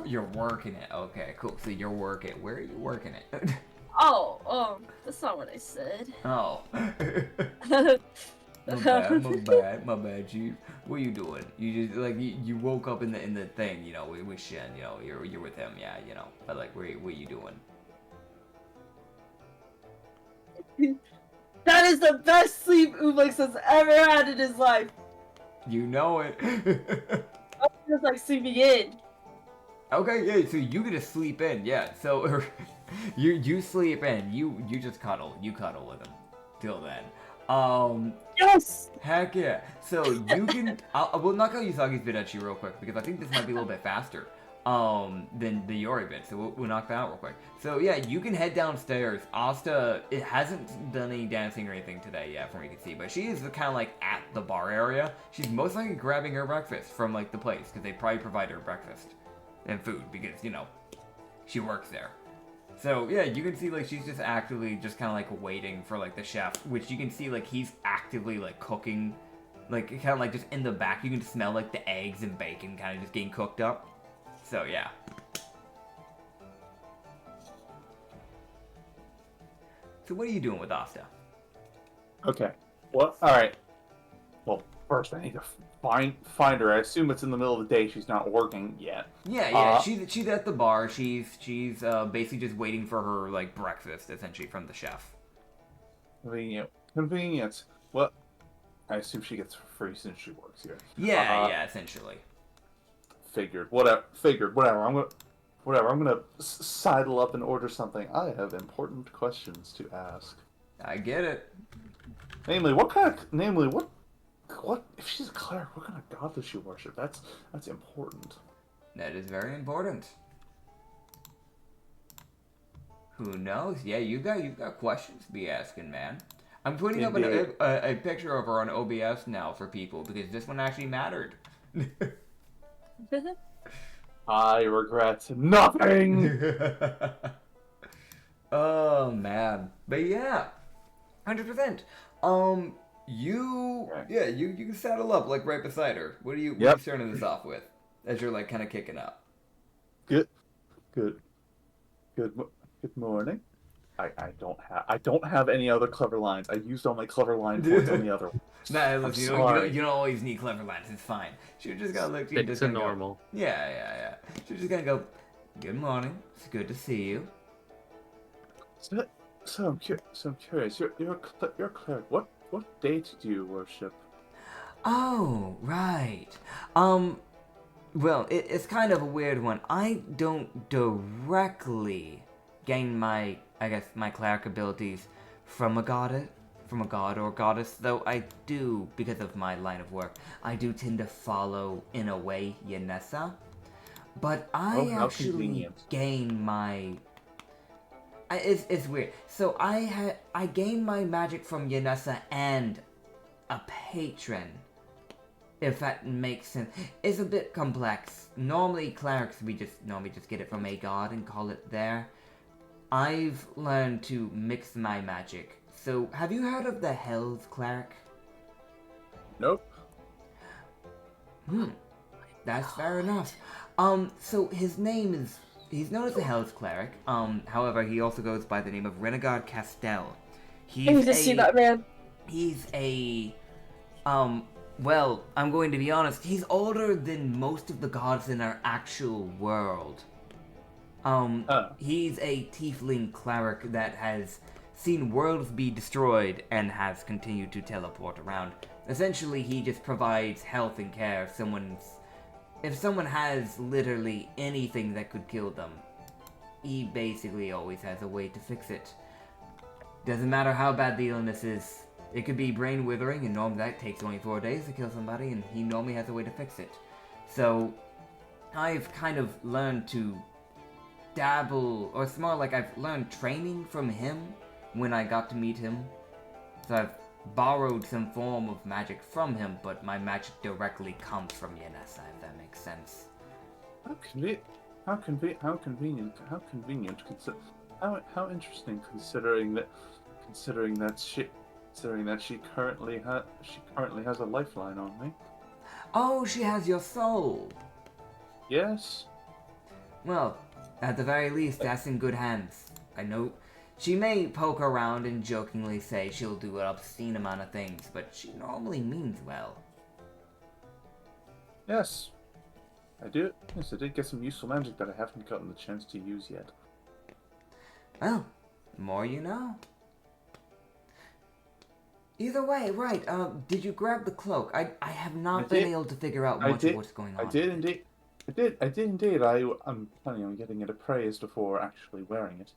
You're working it. Okay, cool. So you're working. Where are you working it? Oh, that's not what I said. Oh. My bad, Chief. What are you doing? You just like you woke up in the thing, with Shin, you're with him, yeah, But like, what are you doing? That is the best sleep Ubix has ever had in his life. You know it. I'm just like sleeping in. Okay, yeah. So you get to sleep in, yeah. So you sleep in. You just cuddle. You cuddle with him. Till then. Yes. Heck yeah. So you can. We'll knock out Usagi's bit at you real quick because I think this might be a little bit faster. Than the Yori bit. So we'll knock that out real quick. So yeah, you can head downstairs. Asta, it hasn't done any dancing or anything today yet, from what you can see, but she is kind of like at the bar area. She's most likely grabbing her breakfast from like the place because they probably provide her breakfast and food because she works there. So yeah, you can see like she's just actively just kind of like waiting for like the chef, which you can see like he's actively like cooking, like kind of like just in the back. You can smell like the eggs and bacon kind of just getting cooked up. So yeah. So what are you doing with Asta? Okay. Well, all right. Well, first I need to find her. I assume it's in the middle of the day. She's not working yet. Yeah. She's at the bar. She's basically just waiting for her like breakfast, essentially, from the chef. Convenience. Well, I assume she gets free since she works here. Yeah, essentially. Figured. Whatever. I'm gonna sidle up and order something. I have important questions to ask. I get it. Namely, what if she's a cleric? What kind of god does she worship? That's important. That is very important. Who knows? Yeah, you got questions to be asking, man. I'm putting up a picture of her on OBS now for people because this one actually mattered. I regret nothing. Oh man, but yeah, 100%. You can saddle up like right beside her. What are you starting this off with as you're like kind of kicking up? Good morning. I don't have any other clever lines. I used all my clever line points on the other one. Nah, look, you don't always need clever lines. It's fine. She just gotta look. It's a normal. Yeah. She's just gonna go. Good morning. It's good to see you. So I'm curious. You're a cleric. What deity do you worship? Oh, right. Well, it's kind of a weird one. I don't directly gain my cleric abilities from a god or goddess, though I do, because of my line of work, I do tend to follow, in a way, Yanessa. But I actually gain my... It's weird. So I gain my magic from Yanessa and a patron, if that makes sense. It's a bit complex. Normally, clerics, we just get it from a god and call it there. I've learned to mix my magic. So, have you heard of the Hell's Cleric? Nope. That's fair enough. So his name is... He's known as the Hell's Cleric. However, he also goes by the name of Renegade Castell. I need to see that man. He's a... well, I'm going to be honest. He's older than most of the gods in our actual world. He's a tiefling cleric that has seen worlds be destroyed and has continued to teleport around. Essentially, he just provides health and care if someone has literally anything that could kill them. He basically always has a way to fix it. Doesn't matter how bad the illness is. It could be brain withering, and normally that takes only 4 days to kill somebody, and he normally has a way to fix it. So, I've kind of learned to dabble, or it's more like I've learned training from him when I got to meet him. So I've borrowed some form of magic from him, but my magic directly comes from Yanessa, if that makes sense. How convenient. How interesting, considering that she currently has a lifeline on me. Oh, she has your soul. Yes. Well, at the very least, that's in good hands. I know She may poke around and jokingly say she'll do an obscene amount of things, but she normally means well. Yes. I do. Yes, I did get some useful magic that I haven't gotten the chance to use yet. Well, the more you know. Either way, right, did you grab the cloak? I have not been able to figure out much of what's going on. I did indeed. I did indeed. I'm planning on getting it appraised before actually wearing it.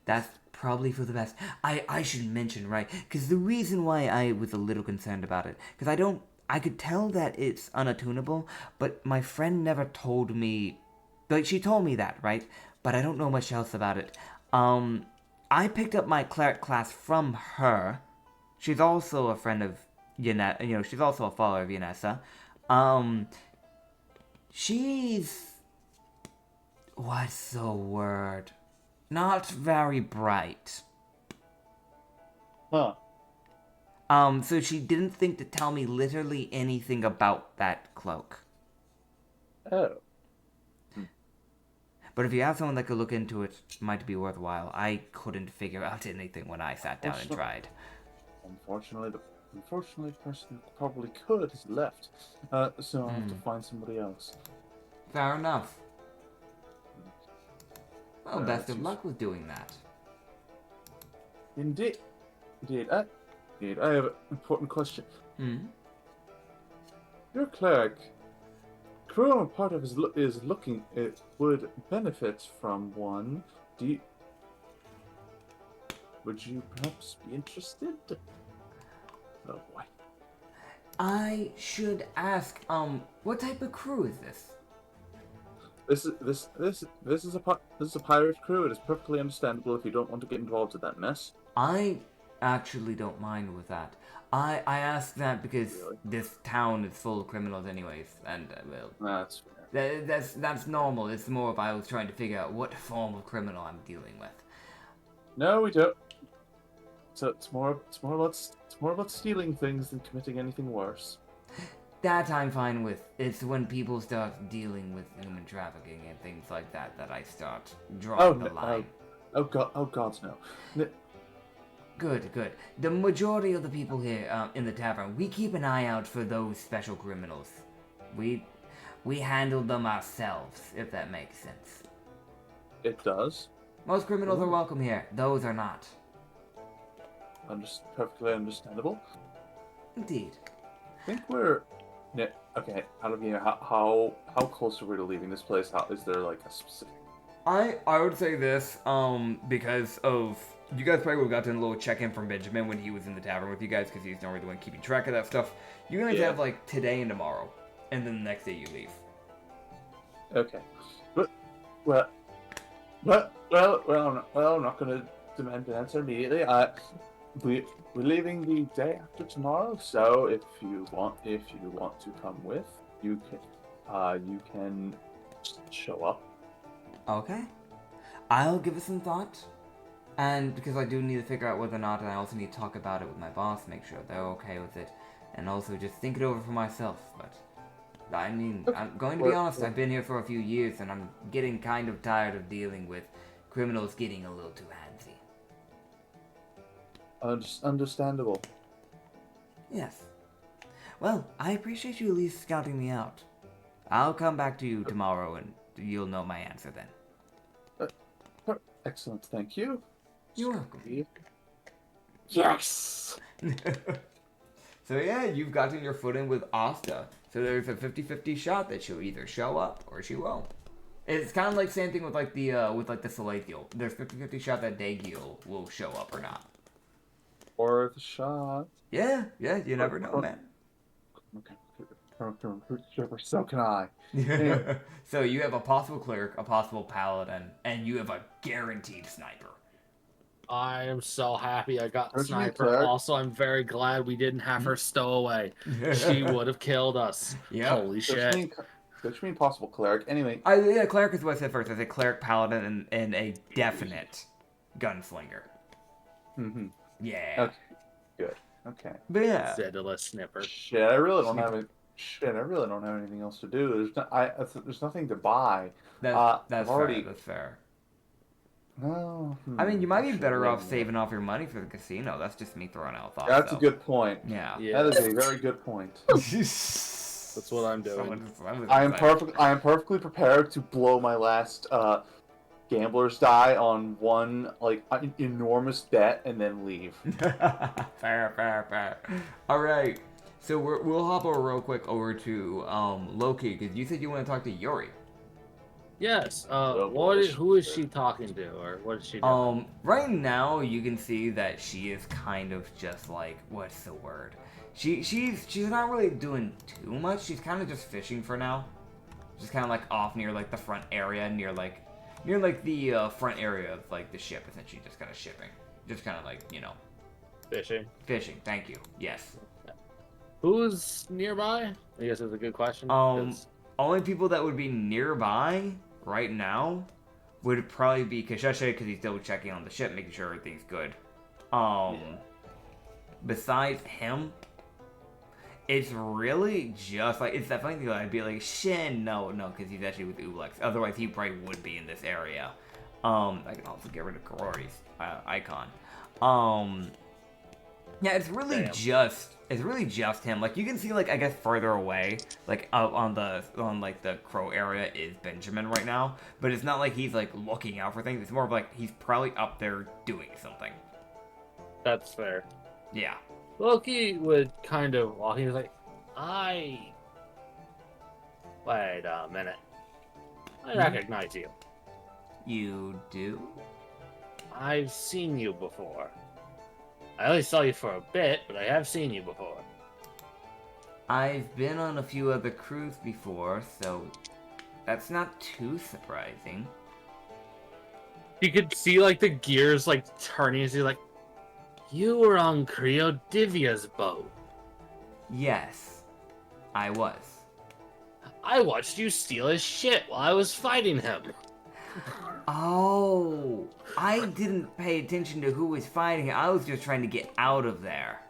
That's probably for the best. I should mention, right, because the reason why I was a little concerned about it, because I could tell that it's unattunable, but my friend never told me, like, she told me that, right, but I don't know much else about it. I picked up my cleric class from her. She's also a friend of Yanessa, she's also a follower of Yanessa. She's... what's the word? Not very bright. Huh. So she didn't think to tell me literally anything about that cloak. Oh. But if you have someone that could look into it, it might be worthwhile. I couldn't figure out anything when I sat down and tried. Unfortunately, the person who probably could has left. So I'll have to find somebody else. Fair enough. Well, best of luck with doing that. Indeed. Indeed. I have an important question. Your cleric, crew I'm part of is looking. It would benefit from one. Would you perhaps be interested? Oh boy. I should ask. What type of crew is this? This is a pirate crew. It is perfectly understandable if you don't want to get involved in that mess. I actually don't mind with that. I ask that because this town is full of criminals anyways, and well, That's fair. that's normal. It's more if I was trying to figure out what form of criminal I'm dealing with. No, we don't. So it's more about stealing things than committing anything worse. That I'm fine with. It's when people start dealing with human trafficking and things like that that I start drawing the line. Oh God, no. Good. The majority of the people here in the tavern, we keep an eye out for those special criminals. We handle them ourselves, if that makes sense. It does. Most criminals are welcome here. Those are not. Perfectly understandable. Indeed. I think we're... Yeah, okay, out of here, how close are we to leaving this place? Is there like a specific... I would say this, because of... You guys probably would have gotten a little check-in from Benjamin when he was in the tavern with you guys, because he's normally the one keeping track of that stuff. You're going to have, like, today and tomorrow, and then the next day you leave. Okay. Well, I'm not going to demand an answer immediately. We're leaving the day after tomorrow, so if you want to come with, you can show up. Okay. I'll give it some thought. And because I do need to figure out whether or not, and I also need to talk about it with my boss, make sure they're okay with it, and also just think it over for myself. But I mean, I'm going to be honest, I've been here for a few years, and I'm getting kind of tired of dealing with criminals getting a little too handsy. Understandable. Yes. Well, I appreciate you at least scouting me out. I'll come back to you tomorrow, and you'll know my answer then. Excellent, thank you. You're welcome. Yes! So yeah, you've gotten your foot in with Asta. So there's a 50-50 shot that she'll either show up or she won't. It's kind of like same thing with like the Salathiel. There's 50-50 shot that Dagiel will show up or not. Or the shot. Yeah, you never know, man. Okay. So can I. Anyway. So you have a possible cleric, a possible paladin, and you have a guaranteed sniper. I am so happy I got Where's my sniper. cleric? Also, I'm very glad we didn't have her stow away. She would have killed us. Yep. Holy shit. Which mean possible cleric. Anyway. Yeah, cleric is what I said first. I said cleric, paladin, and a definite gunslinger. Mm-hmm. Yeah. Okay. Good. Okay. But yeah. Zedula snipper. Shit, I really don't have anything else to do. There's nothing to buy. That's I've already... fair. That's fair. No. I mean, you might be Should better off win, saving off your money for the casino. That's just me throwing out thoughts. That's a though. good point. Yeah. Yeah, That is a very good point. that's what I'm doing. I am perfectly prepared to blow my last gambler's die on one enormous bet and then leave. Fair. All right. So we'll hop over real quick over to Loki because you said you want to talk to Yuri. Yes. boy, Who is she talking to, or what is she doing? Right now you can see that she is kind of just like, what's the word? She's not really doing too much. She's kind of just fishing for now. Just kind of like off near like the front area, near like the front area of like the ship, essentially just kind of shipping, just kind of like Fishing. fishing. Thank you. Yes. Who's nearby? I guess that's a good question. 'cause- Only people that would be nearby right now would probably be Kasheshe because he's still checking on the ship, making sure everything's good. Besides him, it's really just like, it's definitely I'd be like, Shin, no, because he's actually with Ublex. Otherwise, he probably would be in this area. I can also get rid of Karori's icon. Yeah, it's really just him. Like you can see, like I guess further away, like out on the crow area is Benjamin right now. But it's not like he's like looking out for things. It's more of like he's probably up there doing something. That's fair. Yeah. Loki would kind of, while he was like, wait a minute. I recognize you. You do? I've seen you before. I only saw you for a bit, but I have seen you before. I've been on a few other crews before, so that's not too surprising. You could see like the gears like turning as you're like, you were on Creo Divya's boat. Yes, I was. I watched you steal his shit while I was fighting him. Oh, I didn't pay attention to who was fighting. I was just trying to get out of there.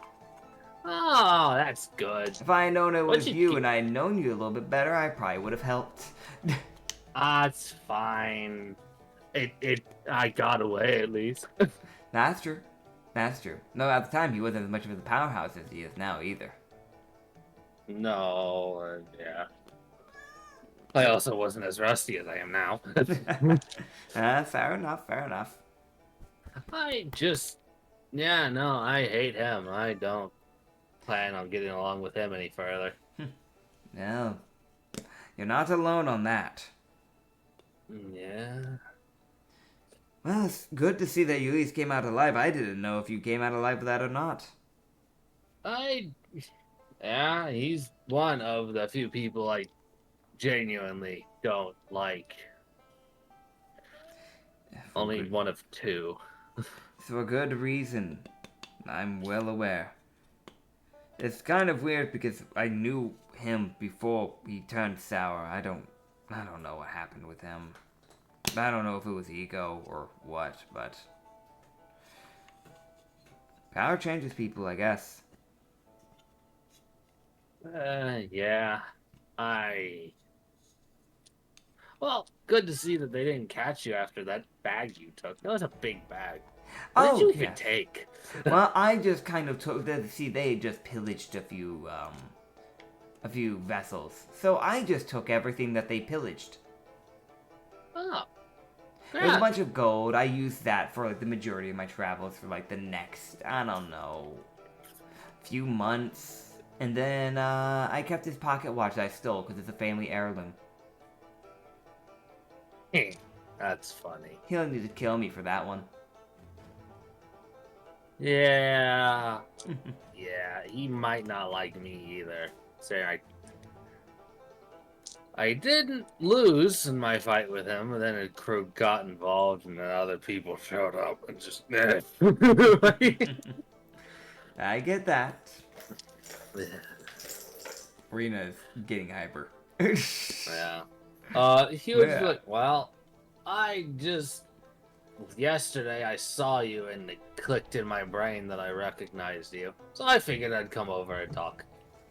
Oh, that's good. If I had known it was What'd you you keep- and I had known you a little bit better, I probably would have helped. That's fine. I got away at least. That's true. That's true. No, at the time he wasn't as much of a powerhouse as he is now either. No, yeah. I also wasn't as rusty as I am now. Fair enough. I hate him. I don't plan on getting along with him any further. No, you're not alone on that. Yeah. Well, it's good to see that you at least came out alive. I didn't know if you came out alive with that or not. Yeah, he's one of the few people I genuinely don't like. Only one of two. For good reason. I'm well aware. It's kind of weird because I knew him before he turned sour. I don't know what happened with him. I don't know if it was ego or what, but power changes people, I guess. Yeah. Well, good to see that they didn't catch you after that bag you took. That was a big bag. What did you even yes. take? Well, I just kind of took the they just pillaged a few vessels. So I just took everything that they pillaged. Oh. It was a bunch of gold. I used that for like the majority of my travels for like the next, I don't know, few months. And then I kept his pocket watch that I stole because it's a family heirloom. That's funny. He'll need to kill me for that one. Yeah. Yeah, he might not like me either. Say I didn't lose in my fight with him, and then a crew got involved, and then other people showed up and just. I get that. Rena's getting hyper. Yeah. He was like, well, yesterday I saw you and it clicked in my brain that I recognized you. So I figured I'd come over and talk.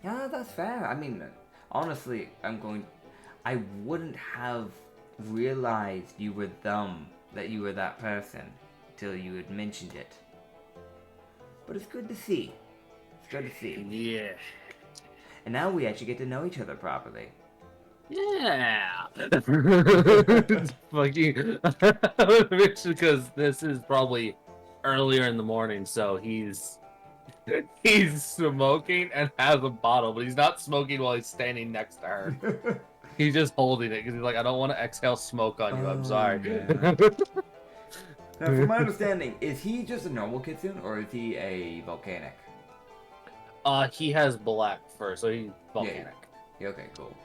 Yeah, that's fair. I mean, honestly, I wouldn't have realized you were them that you were that person till you had mentioned it. But it's good to see. It's good to see. Yeah. And now we actually get to know each other properly. Yeah. Fucking. Because this is probably earlier in the morning, so he's smoking and has a bottle, but he's not smoking while he's standing next to her. He's just holding it because he's like, I don't want to exhale smoke on you. I'm sorry. Now, from my understanding, is he just a normal kitsune or is he a volcanic? He has black fur, so he's volcanic. Yeah, okay, cool.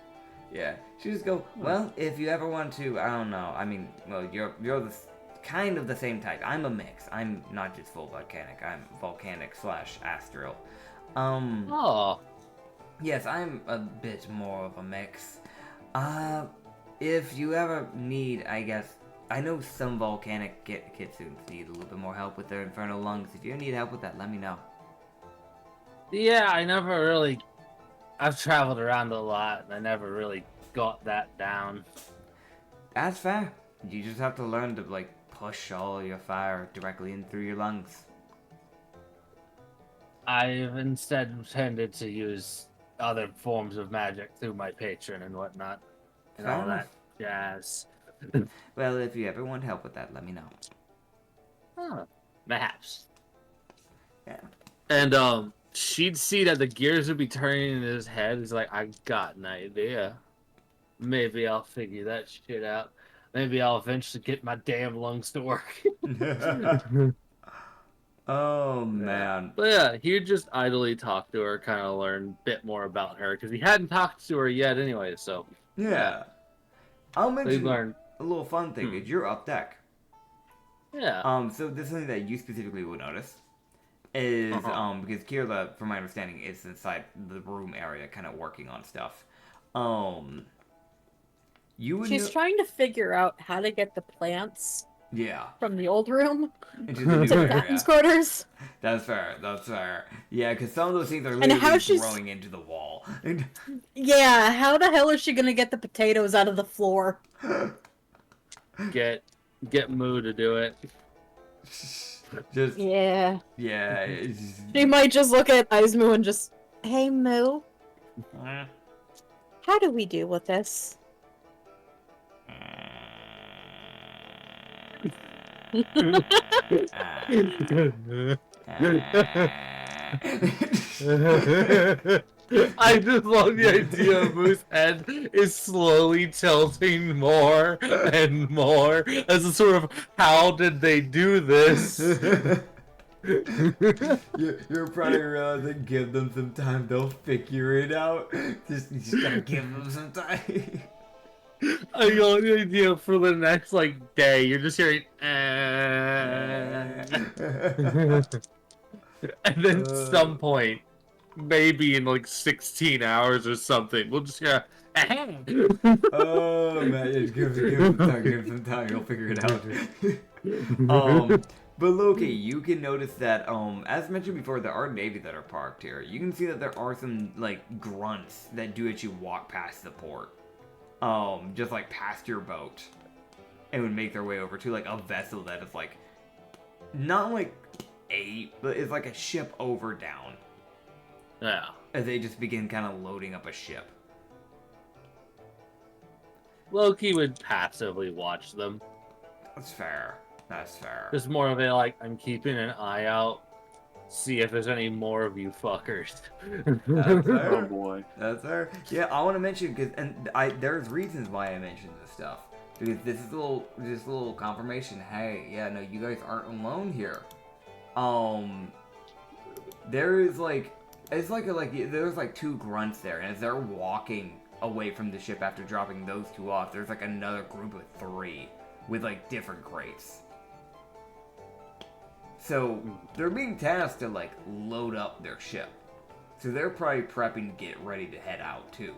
Yeah, she just go, well, if you ever want to, I don't know. I mean, well, you're the kind of the same type. I'm a mix. I'm not just full volcanic. I'm volcanic / astral. Oh. Yes, I'm a bit more of a mix. If you ever need, I guess, I know some volcanic kitsunes need a little bit more help with their infernal lungs. If you need help with that, let me know. Yeah, I've traveled around a lot, and I never really got that down. That's fair. You just have to learn to, like, push all your fire directly in through your lungs. I've instead tended to use other forms of magic through my patron and whatnot. And Fair all enough. that jazz. Well, if you ever want help with that, let me know. Huh. Perhaps. Yeah. And, she'd see that the gears would be turning in his head. He's like, I got an idea. Maybe I'll figure that shit out. Maybe I'll eventually get my damn lungs to work. Oh, man. But yeah, he'd just idly talk to her, kind of learn a bit more about her, because he hadn't talked to her yet anyway, so. Yeah. I'll mention learned. a little fun thing. Is you're up deck. Yeah. So this is something that you specifically will notice. Is, because Kirla, from my understanding, is inside the room area, kind of working on stuff. She's trying to figure out how to get the plants from the old room into the new to the area. captain's quarters. That's fair. That's fair. Yeah, because some of those things are literally growing into the wall. Yeah, how the hell is she gonna get the potatoes out of the floor? Get Moo to do it. Yeah. Yeah. She might just look at Izmu and just, hey Moo, how do we deal with this? I just love the idea of Moo's head is slowly tilting more and more as a sort of, how did they do this? You're probably realizing, give them some time, they'll figure it out. Just gotta give them some time. I got the idea for the next, day. You're just hearing, and then at some point, maybe in 16 hours or something, we'll just hear, oh man, just give him some time, you'll figure it out. But Loki, you can notice that, as mentioned before, there are Navy that are parked here. You can see that there are some, grunts that do actually walk past the port. Just, past your boat. And would make their way over to, a vessel that is, not, but it's a ship over down. Yeah. As they just begin kind of loading up a ship. Loki would passively watch them. That's fair. That's fair. Just more of a, I'm keeping an eye out, see if there's any more of you fuckers. That's fair. Oh boy. That's fair. Yeah, I want to mention, there's reasons why I mentioned this stuff. Because this is a little confirmation. Hey, yeah, no, you guys aren't alone here. There is, there's, two grunts there, and as they're walking away from the ship after dropping those two off, there's, another group of 3 with, different crates. So, they're being tasked to, load up their ship. So they're probably prepping to get ready to head out, too.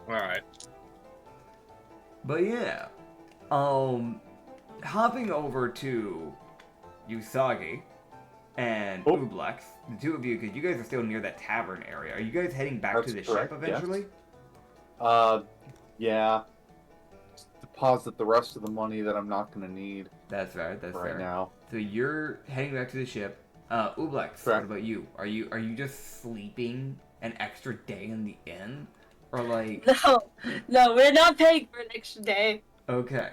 Alright. But yeah. Hopping over to Usagi and Ublex, the two of you, because you guys are still near that tavern area. Are you guys heading back to the ship eventually? Yeah. deposit the rest of the money that I'm not going to need That's fair. That's right fair. now. So you're heading back to the ship. Ublex, what about you? Are you just sleeping an extra day in the inn, or like? No, we're not paying for an extra day. Okay.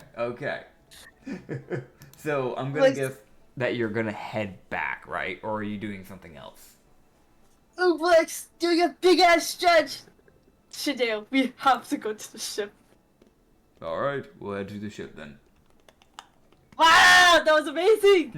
So I'm gonna guess that you're gonna head back, right? Or are you doing something else? Ublex doing a big ass stretch. Shadeo, we have to go to the ship. All right, we'll head to the ship then. Wow, that was amazing.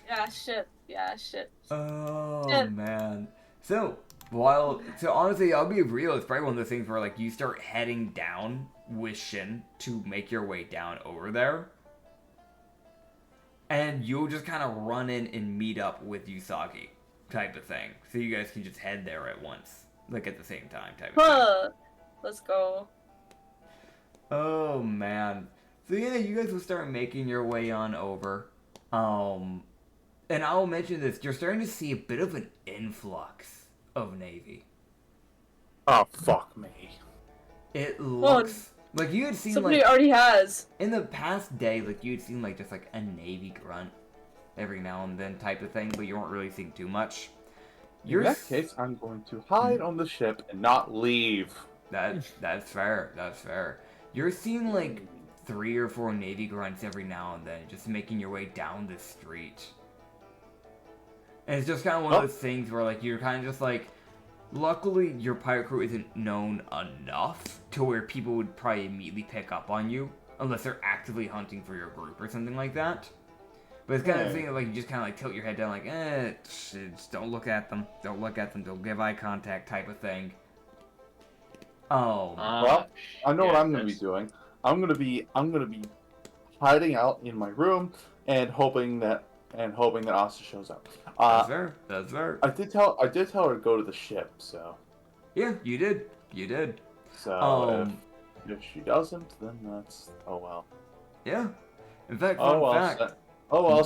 Yeah, shit. Oh Yeah. man. So honestly, I'll be real. It's probably one of those things where like you start heading down with Shin to make your way down over there, and you'll just kind of run in and meet up with Usagi, type of thing. So you guys can just head there at once, like at the same time, type of thing. Let's go. Oh man. So yeah, you guys will start making your way on over. And I'll mention this, you're starting to see a bit of an influx of Navy. Oh, fuck me. It looks like you had seen Somebody like already has. in the past day, like you had seen like just like a Navy grunt every now and then type of thing, but you weren't really seeing too much. In that case, I'm going to hide on the ship and not leave. That's fair. That's fair. You're seeing like 3 or 4 Navy grunts every now and then, just making your way down the street. And it's just kind of one of those things where like you're kind of just like, luckily your pirate crew isn't known enough to where people would probably immediately pick up on you, unless they're actively hunting for your group or something like that. But it's kind of thing that like you just kind of like tilt your head down like, just don't look at them, don't give eye contact type of thing. Oh. Well, I know what I'm going to be doing. I'm going to be hiding out in my room and hoping that Asta shows up. That's fair. That's fair. I did tell her to go to the ship, so. Yeah, you did. You did. So if she doesn't, then that's well. Yeah. In fact,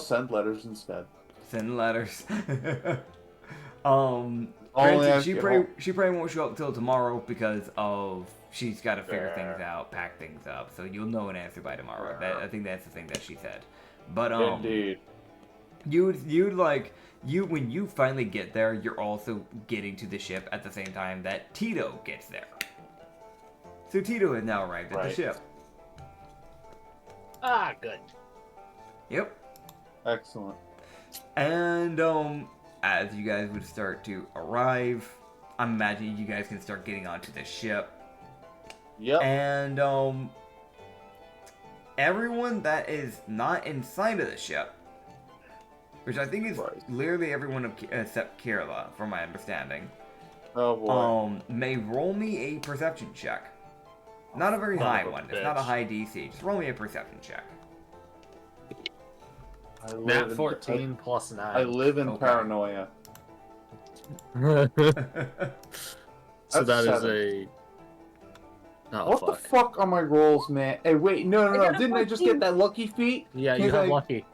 send letters instead. Send letters. Only she probably won't show up till tomorrow because of she's got to figure things out, pack things up. So you'll know an answer by tomorrow. I think that's the thing that she said. But Indeed. when you finally get there, you're also getting to the ship at the same time that Tito gets there. So Tito has now arrived at the ship. Ah, good. Yep. Excellent. And as you guys would start to arrive, I'm imagining you guys can start getting onto the ship. Yep. And everyone that is not inside of the ship, which I think is literally everyone except Kirla, from my understanding. Oh boy. May roll me a perception check. Not a very high one. It's not a high DC. Just roll me a perception check. Nat 14 plus 9. I live in paranoia. So that is 7. a... Oh, what the fuck are my rolls, man? Hey, wait, no. Didn't I just get that lucky feat? Yeah, you got lucky.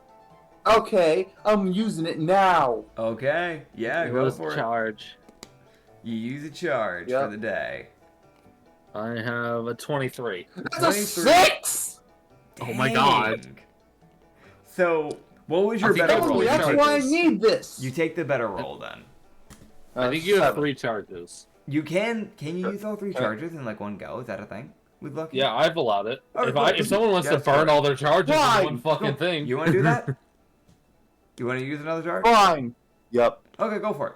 Okay, I'm using it now. Okay, yeah, go for it. Charge. You use a charge for the day. I have a 23. That's a 6! Dang. Oh my god. So, what was your better roll? That's why I need this. You take the better roll then. I think you have 3 charges. You can you use all 3 charges in like one go? Is that a thing? With lucky? Yeah, I've allowed it. Right, if someone wants to burn all their charges in one fucking thing. You want to do that? You want to use another charge? Fine. Yep. Okay, go for it.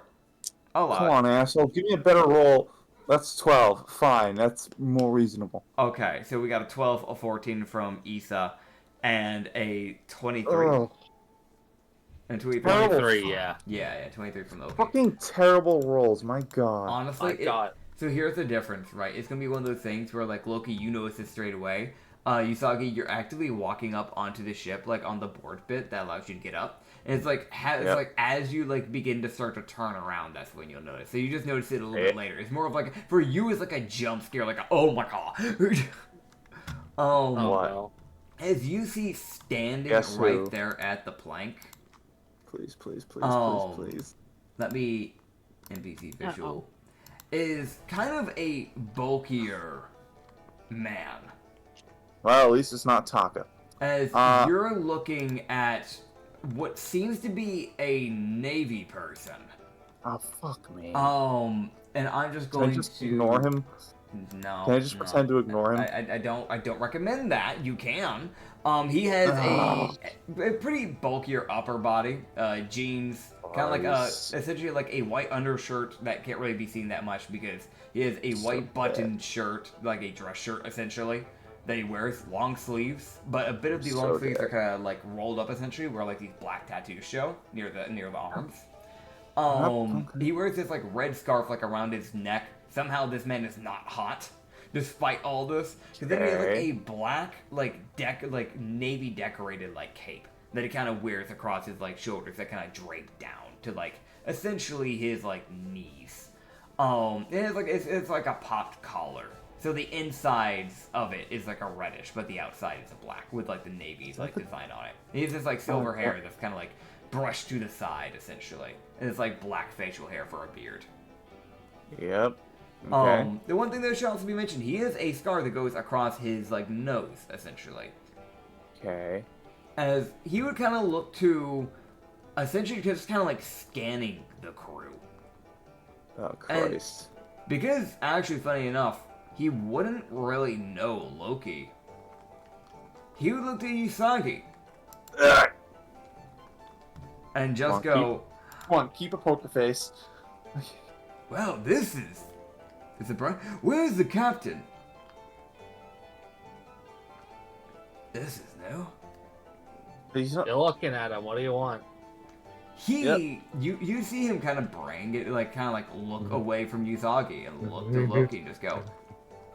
I'll allow Come on, asshole. Give me a better roll. That's 12. Fine. That's more reasonable. Okay, so we got a 12, a 14 from Issa, and a 23. Ugh. And 23. 23, yeah. Yeah, 23 from Loki. Fucking terrible rolls. My god. Honestly, so here's the difference, right? It's gonna be one of those things where, like, Loki, you notice this straight away. Usagi, you're actively walking up onto the ship, like, on the board bit that allows you to get up. And it's like, like as you like begin to start to turn around, that's when you'll notice. So you just notice it a little bit later. It's more of like, for you, it's like a jump scare, like, oh my god. What? As you see standing right there at the plank. Please. Let me NPC visual. Is kind of a bulkier man. Well, at least it's not Taka. As you're looking at what seems to be a Navy person. Oh, fuck me. And I'm just Can going I just to ignore him? No. Can I just pretend to ignore him? I don't recommend that. You can. He has a pretty bulkier upper body, jeans, kind of like essentially like a white undershirt that can't really be seen that much because he has a white buttoned shirt, like a dress shirt essentially, that he wears, long sleeves, but a bit of the long sleeves are kind of like rolled up essentially, where like these black tattoos show near the arms. He wears this like red scarf like around his neck. Somehow this man is not hot, despite all this. Because then he has like a black like navy decorated like cape that he kind of wears across his like shoulders that kind of drape down to like essentially his like knees. And it's like a popped collar. So the insides of it is like a reddish, but the outside is a black with like the navy like design on it. He has this like silver hair that's kind of like brushed to the side essentially, and it's like black facial hair for a beard. Yep. Okay. The one thing that should also be mentioned, he has a scar that goes across his like nose essentially. Okay. As he would kind of look to, essentially just kind of like scanning the crew. Oh Christ. And because actually, funny enough, he wouldn't really know Loki. He would look to Usagi. And just go, Come on, keep a poker face. well, this is... It's a bright... Where's the captain? This is new. He's not... You're looking at him. What do you want? You see him kind of bring it, like, kind of like look away from Usagi and look to Loki and just go,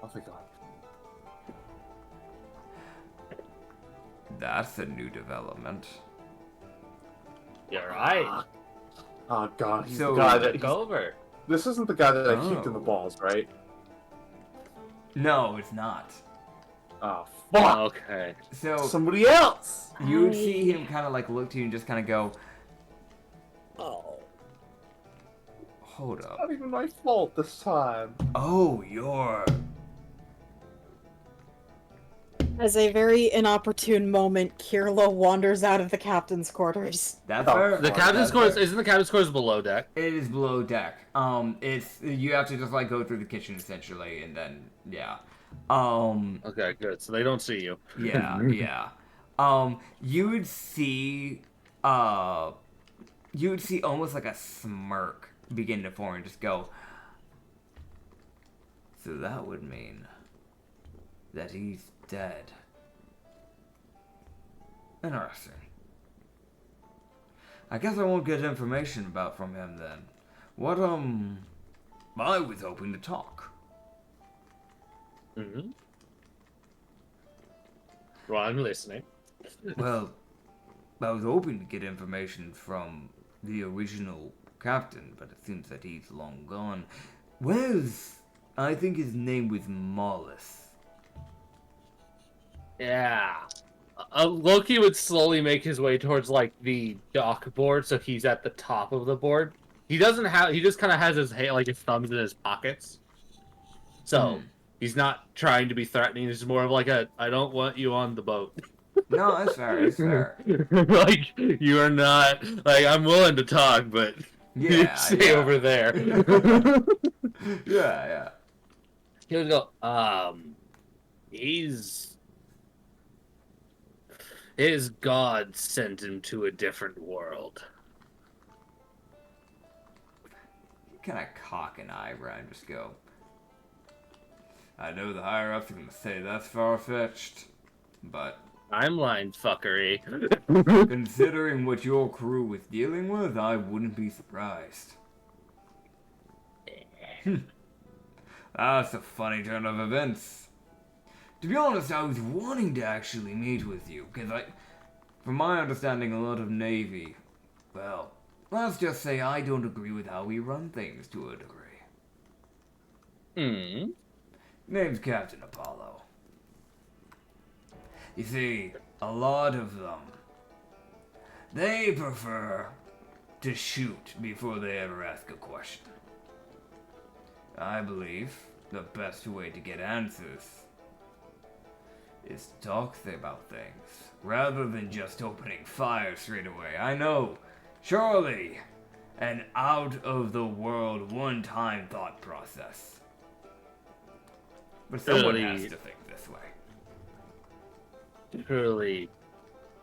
Oh my God. that's a new development. You're right. Oh God, he's So- the guy that... Take over. This isn't the guy that I kicked in the Oh. balls, right? No, it's not. Oh, fuck! Okay. So, Somebody else! you would see him kind of like look to you and just kind of go, Oh. hold up. Not even my fault this time. Oh, you're... As a very inopportune moment, Kirlo wanders out of the captain's quarters. That's Oh, fair. The captain's That's quarters fair. isn't the captain's quarters below deck. It is below deck. It's you have to just like go through the kitchen essentially, and then yeah, Okay, good. So they don't see you. yeah, yeah. You would see almost like a smirk begin to form and just go. So that would mean that he's dead. Interesting. I guess I won't get information from him then. What, I was hoping to talk. Mm-hmm. Well, I'm listening. Well, I was hoping to get information from the original captain, but it seems that he's long gone. I think his name was Mollis. Yeah. Loki would slowly make his way towards like the dock board, so he's at the top of the board. He just kind of has his his thumbs in his pockets. So he's not trying to be threatening. It's more of like I don't want you on the boat. No, that's fair, that's fair. Like you are not like I'm willing to talk, but Yeah, stay yeah. over there. Yeah. He would go, his god sent him to a different world. Kind of cock an eyebrow and just go, I know the higher-ups are going to say that's far-fetched, but Timeline fuckery. considering what your crew was dealing with, I wouldn't be surprised. That's a funny turn of events. To be honest, I was wanting to actually meet with you, because from my understanding, a lot of Navy, well, let's just say I don't agree with how we run things to a degree. Name's Captain Apollo. You see, a lot of them, they prefer to shoot before they ever ask a question. I believe the best way to get answers is talk about things, rather than just opening fire straight away. I know, surely, an out-of-the-world, one-time thought process. But someone has to think this way. Truly,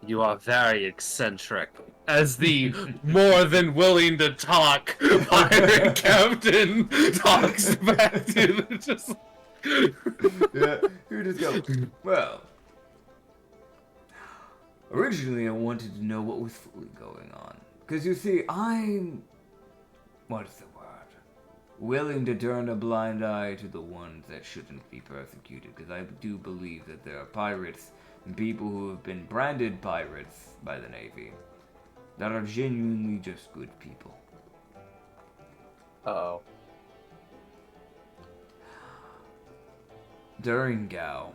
you are very eccentric. As the more than willing to talk pirate captain talks back to the just. Yeah, you just go, well, originally I wanted to know what was fully going on. Because you see, I'm, what is the word? Willing to turn a blind eye to the ones that shouldn't be persecuted. Because I do believe that there are pirates and people who have been branded pirates by the Navy that are genuinely just good people. Uh-oh. During Gao,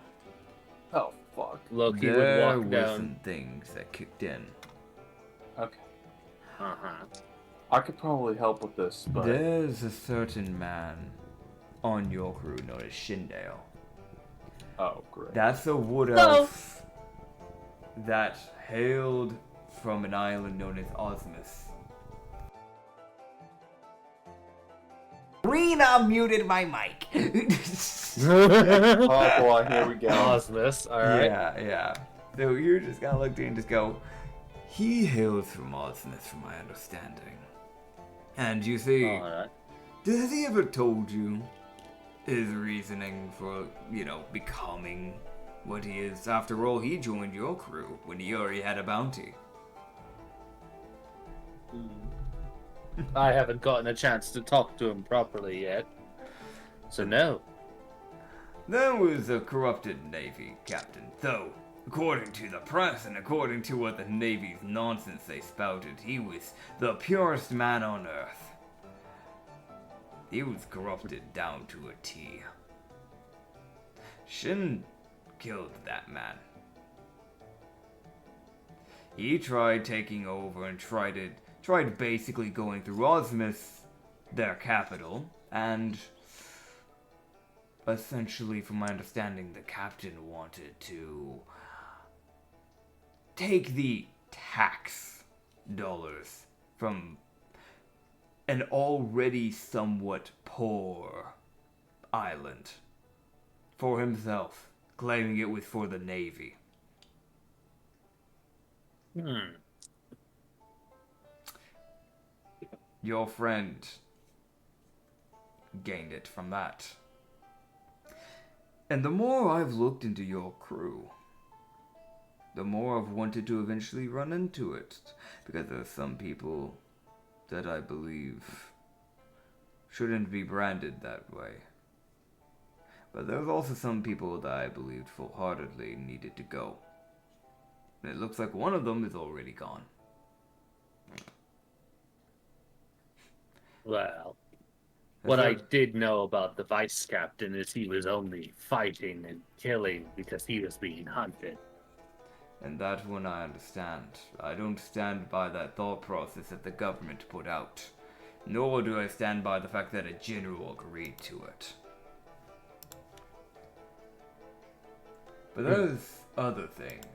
Oh, fuck. Loki would there walk were down. some things that kicked in. Okay. Uh-huh. I could probably help with this, but... There's a certain man on your crew known as Shindale. Oh, great. That's a wood No. elf that hailed from an island known as Osmus. Rena muted my mic. Oh boy, here we go. Osmus, alright. Yeah. So you're just gonna look at and just go, he hails from Osmus from my understanding. And you see, Alright. has he ever told you his reasoning for, becoming what he is? After all, he joined your crew when he already had a bounty. I haven't gotten a chance to talk to him properly yet. So no. There was a corrupted Navy captain, though, according to the press and according to what the Navy's nonsense they spouted, he was the purest man on earth. He was corrupted down to a T. Shin killed that man. He tried taking over and tried basically going through Osmus, their capital, and essentially, from my understanding, the captain wanted to take the tax dollars from an already somewhat poor island for himself, claiming it was for the Navy. Your friend gained it from that. And the more I've looked into your crew, the more I've wanted to eventually run into it. Because there are some people that I believe shouldn't be branded that way. But there's also some people that I believed full-heartedly needed to go. And it looks like one of them is already gone. Well, what I did know about the vice captain is he was only fighting and killing because he was being hunted. And that one I understand. I don't stand by that thought process that the government put out. Nor do I stand by the fact that a general agreed to it. But there's other things.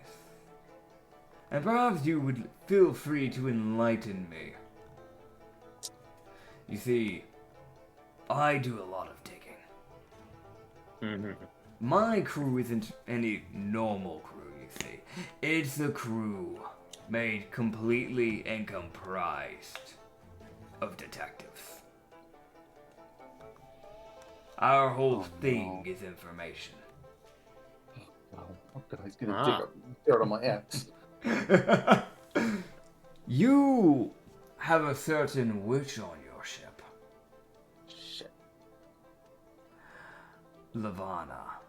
And perhaps you would feel free to enlighten me. You see, I do a lot of digging. My crew isn't any normal crew, you see. It's a crew made completely and comprised of detectives. Our whole thing is information. Oh, God, he's gonna dig up dirt on my axe. You have a certain witch on your ship. Shit. Lavana.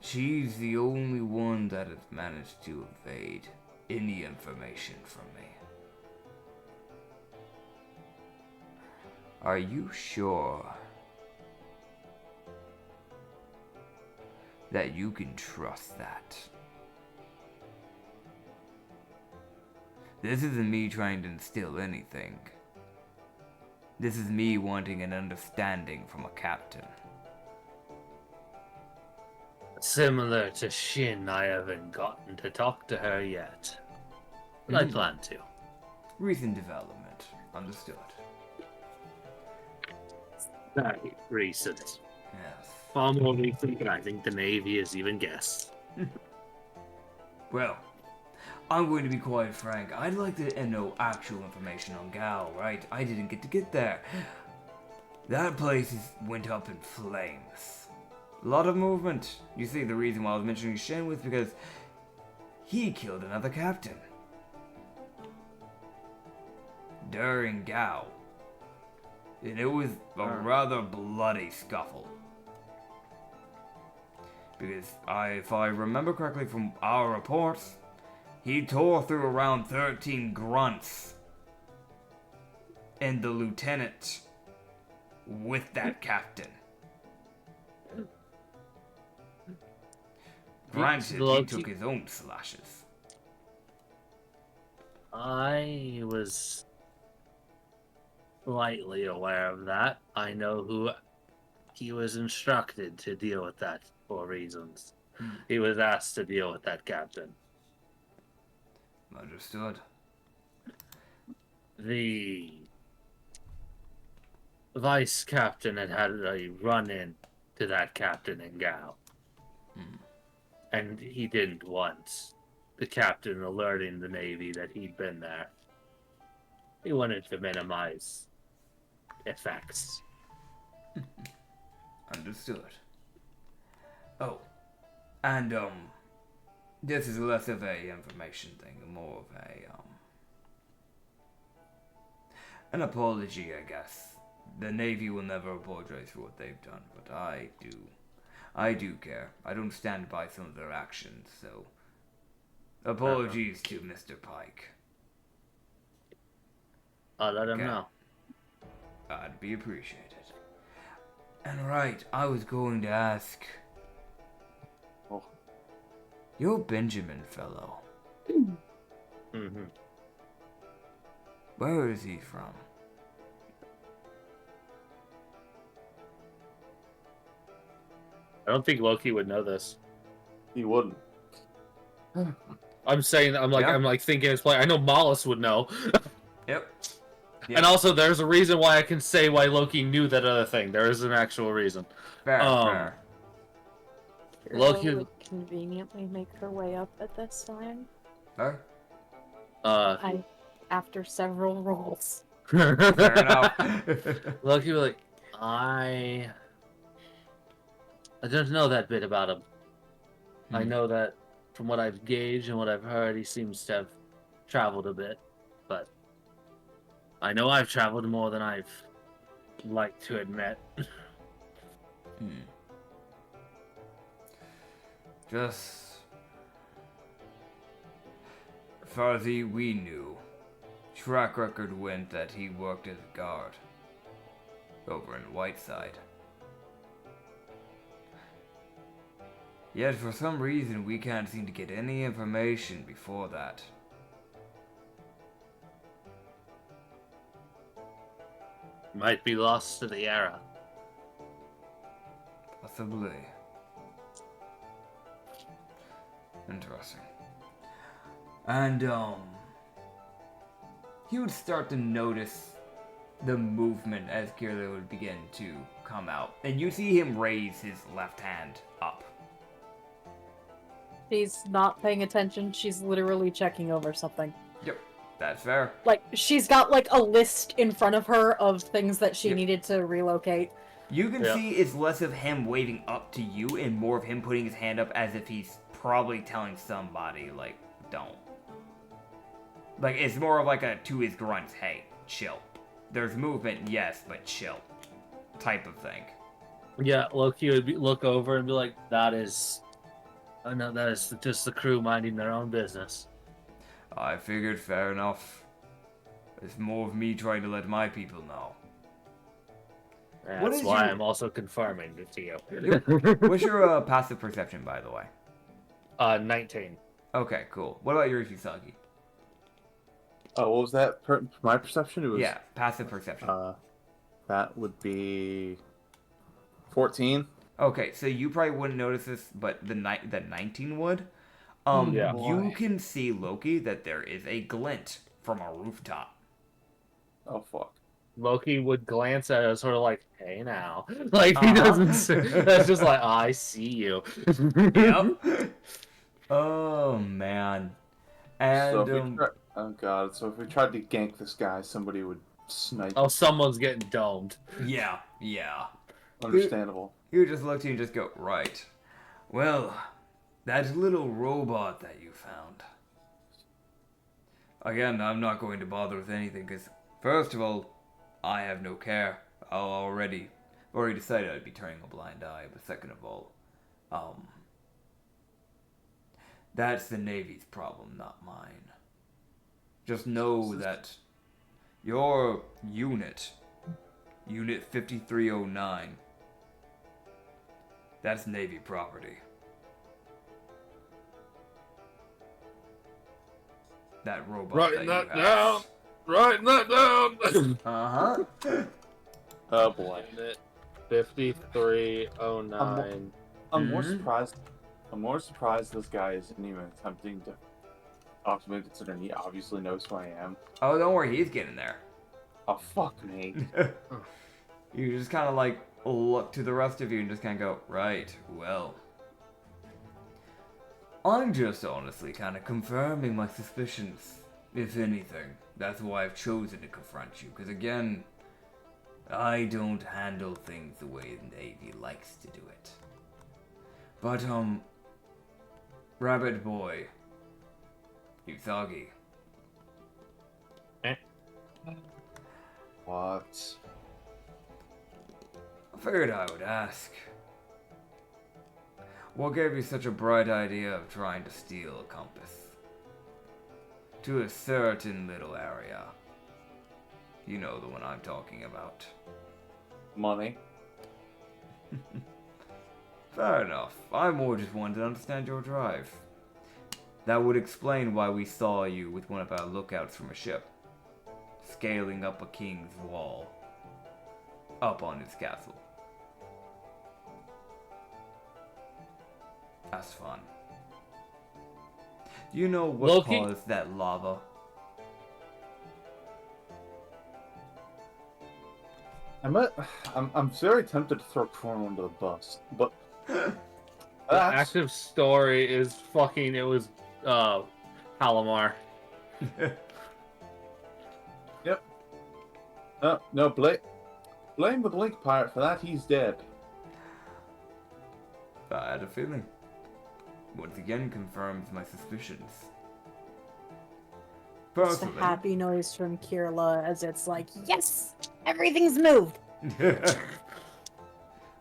She's the only one that has managed to evade any information from me. Are you sure that you can trust that? This isn't me trying to instill anything. This is me wanting an understanding from a captain. Similar to Shin, I haven't gotten to talk to her yet. But I plan to. Recent development. Understood. Very recent. Yes. Far more recent than I think the Navy has even guessed. Well, I'm going to be quite frank. I'd like to know actual information on Gal, right? I didn't get there. That place went up in flames. A lot of movement. You see, the reason why I was mentioning Shen was because he killed another captain. During Gao. And it was a rather bloody scuffle. Because if I remember correctly from our reports, he tore through around 13 grunts. And the lieutenant with that captain. Granted, he took his own slashes. I was slightly aware of that. I know who he was instructed to deal with that for reasons. He was asked to deal with that captain. Understood. The vice captain had a run-in to that captain in Gao. And he didn't want the captain alerting the Navy that he'd been there. He wanted to minimize effects. Understood. Oh, and this is less of a information thing, and more of an apology, I guess. The Navy will never apologize for what they've done, but I do. I do care. I don't stand by some of their actions, so apologies to Mr. Pike. I'll let him know. I'd be appreciated. And right, I was going to ask. Oh. Your Benjamin fellow. Mm-hmm. Where is he from? I don't think Loki would know this. He wouldn't. I'm saying, I'm like thinking it's like I know Mollis would know. Yep. And also, there's a reason why I can say why Loki knew that other thing. There is an actual reason. Fair. Loki would conveniently make her way up at this time. Fair. After several rolls. Fair enough. Loki was like, I don't know that bit about him. I know that from what I've gauged and what I've heard, he seems to have traveled a bit, but I know I've traveled more than I've liked to admit. Just as far as we knew, track record went that he worked as a guard over in Whiteside. Yet for some reason we can't seem to get any information before that. Might be lost to the era. Possibly. Interesting. And, he would start to notice the movement as Kirilla would begin to come out. And you see him raise his left hand up. She's not paying attention. She's literally checking over something. Yep, that's fair. Like, she's got, like, a list in front of her of things that she needed to relocate. You can see it's less of him waving up to you and more of him putting his hand up as if he's probably telling somebody, like, don't. Like, it's more of like a to his grunts, hey, chill. There's movement, yes, but chill. Type of thing. Yeah, Loki would look over and be like, that is just the crew minding their own business. I figured, fair enough. It's more of me trying to let my people know. That's why I'm also confirming it to you. What's your passive perception, by the way? 19. Okay, cool. What about yours, Usagi? Oh, what was that? My perception? It was passive perception. That would be 14. Okay, so you probably wouldn't notice this, but the 19 would. Yeah. You can see, Loki, that there is a glint from a rooftop. Oh fuck. Loki would glance at us, sort of like, "Hey now," like he doesn't. That's just like, "I see you." Yep. Oh man. And So if we oh god, so if we tried to gank this guy, somebody would snipe. Oh, someone's getting domed. yeah. Understandable. You just look at you and just go, right. Well, that little robot that you found. Again, I'm not going to bother with anything, because, first of all, I have no care. I've already decided I'd be turning a blind eye, but second of all, that's the Navy's problem, not mine. Just know that your unit, Unit 5309, that's Navy property. That robot Writing that that you down. have. Writing that down. Uh-huh. Oh boy. 5309. I'm more surprised. I'm more surprised this guy isn't even attempting to talk to me, considering he obviously knows who I am. Oh, don't worry, he's getting there. Oh fuck me. You just kind of like look to the rest of you and just kind of go, right, well. I'm just honestly kind of confirming my suspicions, if anything. That's why I've chosen to confront you, because again, I don't handle things the way the Navy likes to do it. But, Rabbit Boy, Usagi. What? I figured I would ask. What gave you such a bright idea of trying to steal a compass? To a certain little area. You know the one I'm talking about. Money. Fair enough. I more just wanted to understand your drive. That would explain why we saw you with one of our lookouts from a ship, scaling up a king's wall, up on his castle. That's fun. Do you know what Loki? caused that lava? I'm very tempted to throw Corn under the bus, but The that's active story is fucking. It was Palomar. yep. No, blame the Blink Pirate for that. He's dead. I had a feeling. Once again confirms my suspicions. It's the Personally. happy noise from Kirla as it's like, yes, everything's moved.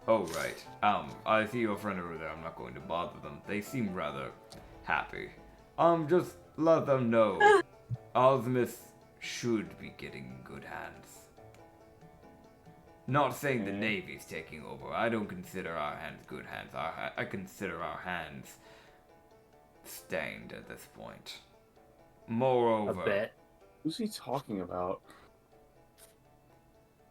Oh, right. I see your friend over there. I'm not going to bother them. They seem rather happy. Just let them know. Osmus should be getting in good hands. Not saying the Navy's taking over. I don't consider our hands good hands. I consider our hands stained at this point. Moreover, A bit. Who's he talking about?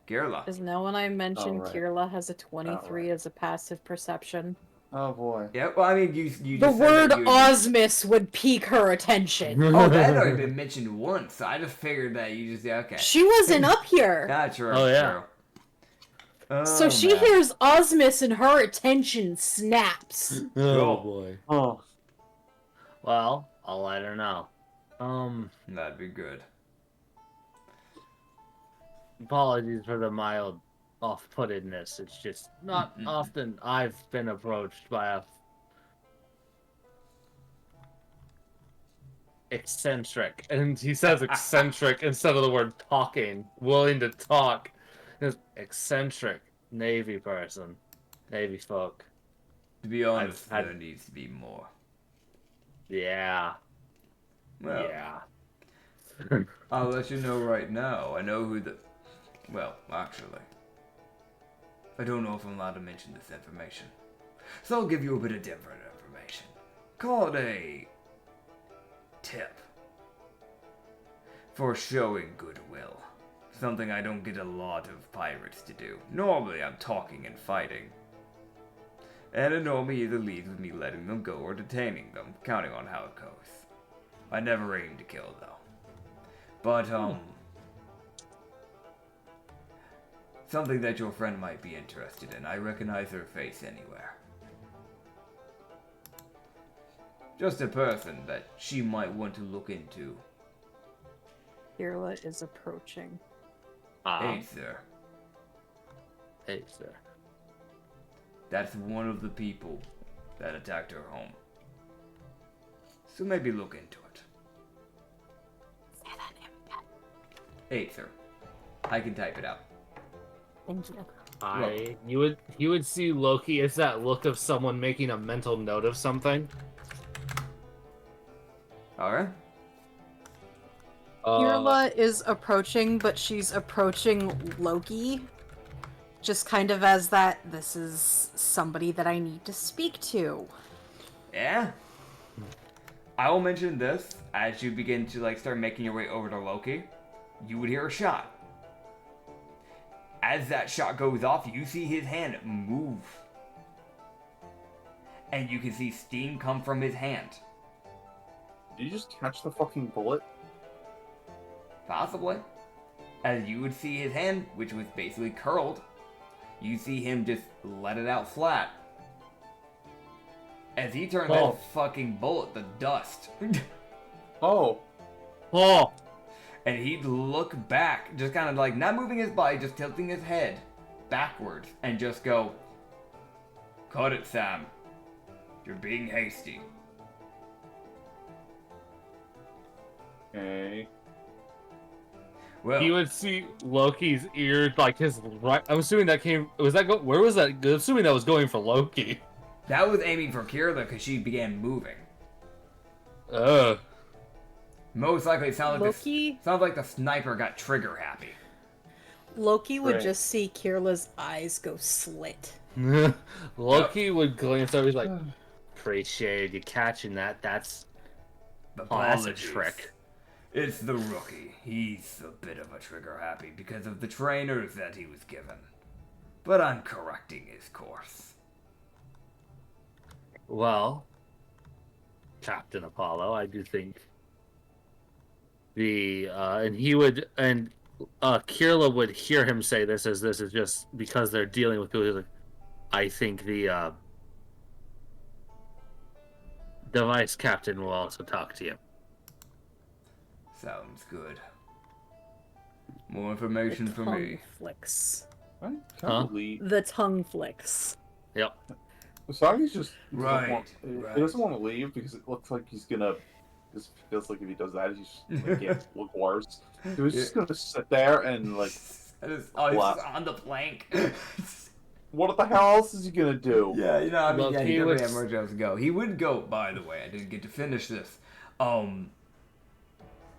Girla. Because now when I mentioned right. Kirla has a 23 right. as a passive perception. Oh boy. Yeah, well, I mean, you The just said word that you- Osmus would pique her attention. Oh, that had already been mentioned once, so I just figured that you just, yeah, okay. She wasn't up here. That's true. Oh, yeah. True. Oh, So she man. hears Osmus and her attention snaps. Cool. boy. Oh. Well, I'll let her know. That'd be good. Apologies for the mild off-puttedness. It's just not often I've been approached by a eccentric, and he says eccentric instead of the word talking, willing to talk. Just eccentric Navy person, Navy folk. To be honest, had- there needs to be more. Yeah, Well, yeah. I'll let you know right now. I know who the... Well, actually. I don't know if I'm allowed to mention this information. So I'll give you a bit of different information. Call it a... tip. For showing goodwill. something I don't get a lot of pirates to do. Normally I'm talking and fighting. And it normally either leads with me letting them go or detaining them, counting on how it goes. I never aim to kill, though. But, something that your friend might be interested in. I recognize her face anywhere. Just a person that she might want to look into. Kirla is approaching. Hey, sir. Hey, sir. That's one of the people that attacked her home. So maybe look into it. Say that name again. Hey, sir. I can type it out. Thank you. You would see Loki. It's that look of someone making a mental note of something. Alright. Kirla is approaching, but she's approaching Loki. Just kind of as that, this is somebody that I need to speak to. Yeah? I will mention this, as you begin to start making your way over to Loki, you would hear a shot. As that shot goes off, you see his hand move. And you can see steam come from his hand. Did you just catch the fucking bullet? Possibly. As you would see his hand, which was basically curled, you see him just let it out flat. As he turned that fucking bullet to dust. Oh. Oh! And he'd look back, just kind of not moving his body, just tilting his head backwards, and just go, "Cut it, Sam. You're being hasty." Okay. Well, You would see Loki's ear, his right. I'm assuming that came. Where was that? I'm assuming that was going for Loki. that was aiming for Kirla because she began moving. Most likely, it sounded like the sniper got trigger happy. Loki would Right. just see Kirla's eyes go slit. Loki would glance over. He's like, "Appreciate you catching that. That's that's a Apologies. trick." It's the rookie. He's a bit of a trigger happy because of the trainers that he was given. But I'm correcting his course. Well, Captain Apollo, I do think Kirla would hear him say this as this is just because they're dealing with people. Like, I think the vice captain will also talk to you. Sounds good. More information for tongue me. flicks. I can't Huh? believe The tongue flicks. Yep. Usagi's just Right. He doesn't want to leave because it looks like he's gonna. This feels like if he does that, he's get look worse. So he's just gonna sit there and He's on the plank. what the hell else is he gonna do? Yeah, he Well, definitely he had would- more jobs to go. He would go, by the way. I didn't get to finish this.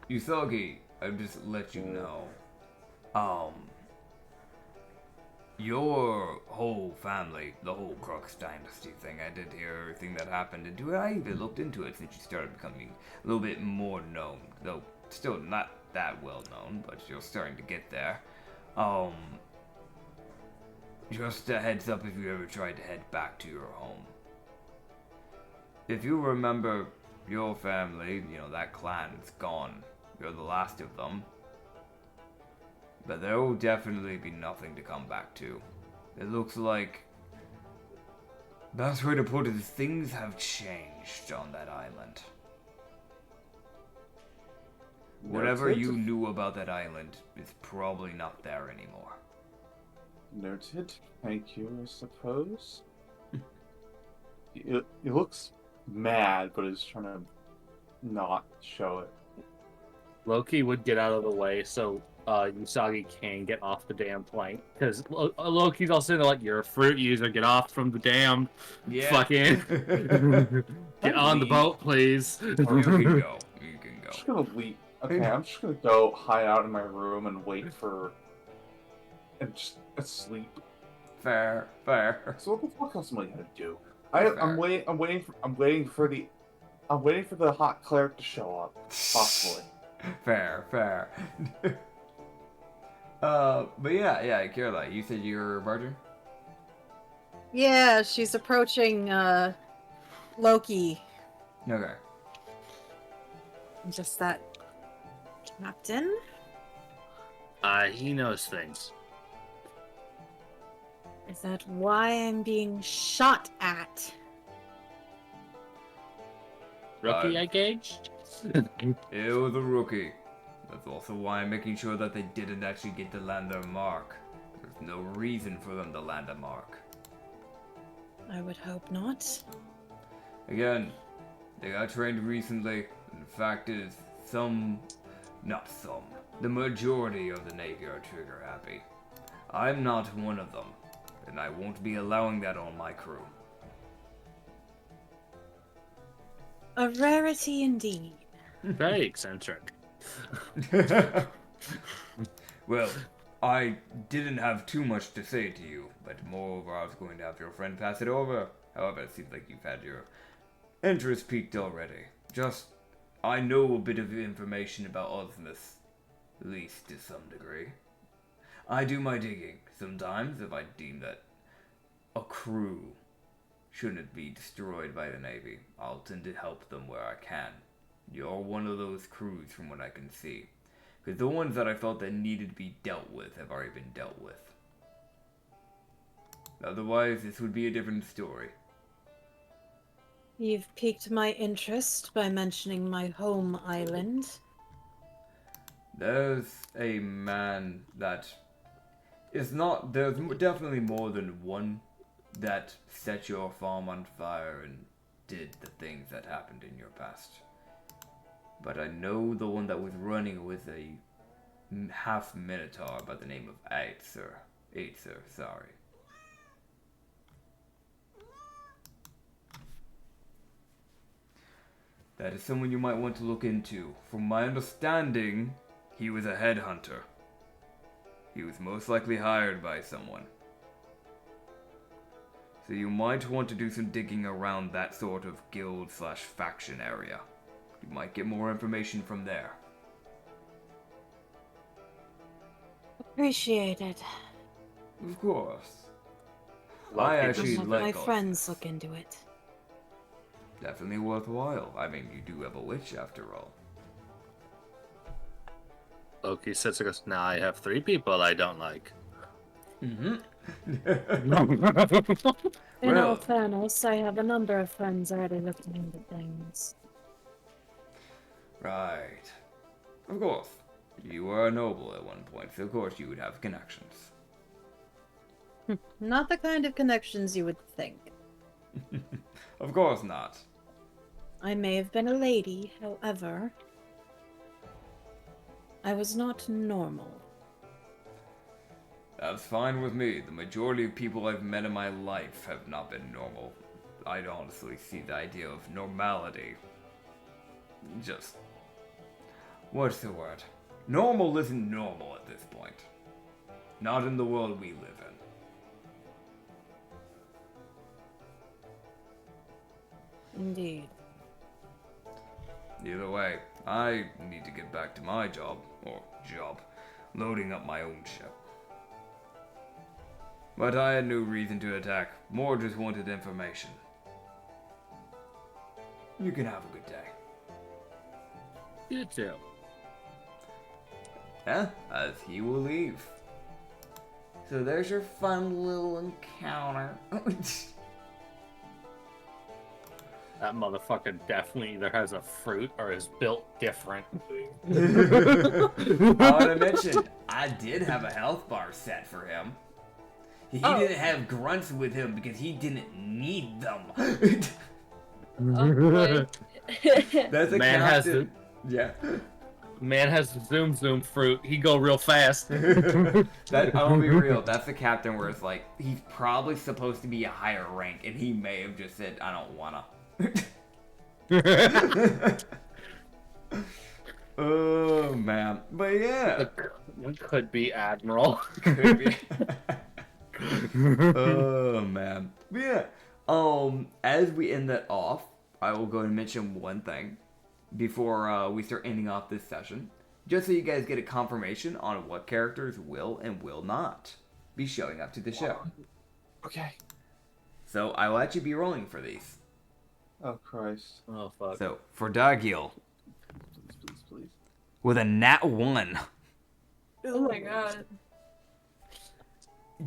Yusogi, I'll just let you know. Your whole family, the whole Crux Dynasty thing, I did hear everything that happened, and I even looked into it since you started becoming a little bit more known, though still not that well known, but you're starting to get there. Just a heads up if you ever tried to head back to your home. If you remember your family, that clan's gone. You're the last of them. But there will definitely be nothing to come back to. It looks like... best way to put it is things have changed on that island. Whatever Noted. you knew about that island is probably not there anymore. Noted. Thank you, I suppose. He looks mad, but he's trying to not show it. Loki would get out of the way so Usagi can get off the damn plank. Because Loki's all sitting there like, "You're a fruit user, get off from the damn fucking... get on the boat, please." You can go. You can I'm go. just gonna leave. Okay, I'm just gonna go hide out in my room and wait for... and just sleep. Fair. So what the fuck else am I gonna do? Fair. I'm waiting for the hot cleric to show up, possibly. Fair. But yeah, Caroline, you said you're a barger? Yeah, she's approaching Loki. Okay. Just that, Captain. He knows things. Is that why I'm being shot at? Rookie, I gauged. It was a rookie. That's also why I'm making sure that they didn't actually get to land their mark. There's no reason for them to land a mark. I would hope not. Again, they got trained recently, and the fact is, the majority of the Navy are trigger happy. I'm not one of them, and I won't be allowing that on my crew. A rarity indeed. Very eccentric. Well, I didn't have too much to say to you, but moreover, I was going to have your friend pass it over. However, it seems like you've had your interest piqued already. I know a bit of information about Osmus, at least to some degree. I do my digging. Sometimes, if I deem that a crew shouldn't be destroyed by the Navy, I'll tend to help them where I can. You're one of those crews from what I can see. Because the ones that I felt that needed to be dealt with have already been dealt with. Otherwise, this would be a different story. You've piqued my interest by mentioning my home island. There's a man that is not... There's definitely more than one that set your farm on fire and did the things that happened in your past. But I know the one that was running with a half-minotaur by the name of Aether, sorry. That is someone you might want to look into. From my understanding, he was a headhunter. He was most likely hired by someone. So you might want to do some digging around that sort of guild/faction area. You might get more information from there. Appreciated. Of course. Lucky I I'll actually have like my all friends this. look into it. Definitely worthwhile. I mean, you do have a witch after all. Loki sits and goes, now I have 3 people I don't like. Mm-hmm. In all Well, fairness, I have a number of friends already looking into things. right. Of course. You were a noble at one point, so of course you would have connections. Not the kind of connections you would think. Of course not. I may have been a lady, however, I was not normal. That's fine with me. The majority of people I've met in my life have not been normal. I'd honestly see the idea of normality. Just... what's the word? Normal isn't normal at this point. Not in the world we live in. Indeed. Either way, I need to get back to my job, loading up my own ship. But I had no reason to attack, more just wanted information. You can have a good day. You too. Yeah, as he will leave. So there's your fun little encounter. That motherfucker definitely either has a fruit or is built different. I want to mention, I did have a health bar set for him. He didn't have grunts with him because he didn't need them. Oh, boy. That's a Man has captain. Yeah. Man has the zoom fruit. He go real fast. That, I'll be real, that's the captain where it's like, he's probably supposed to be a higher rank, and he may have just said, I don't wanna. Oh, man. But yeah. It could be Admiral. Could be. Oh, man. But yeah. As we end that off, I will go and mention one thing before we start ending off this session. just so you guys get a confirmation on what characters will and will not be showing up to the show. Okay. So I will actually be rolling for these. Oh, Christ. Oh fuck. So for Dargiel, Please. with a nat 1, Oh my god.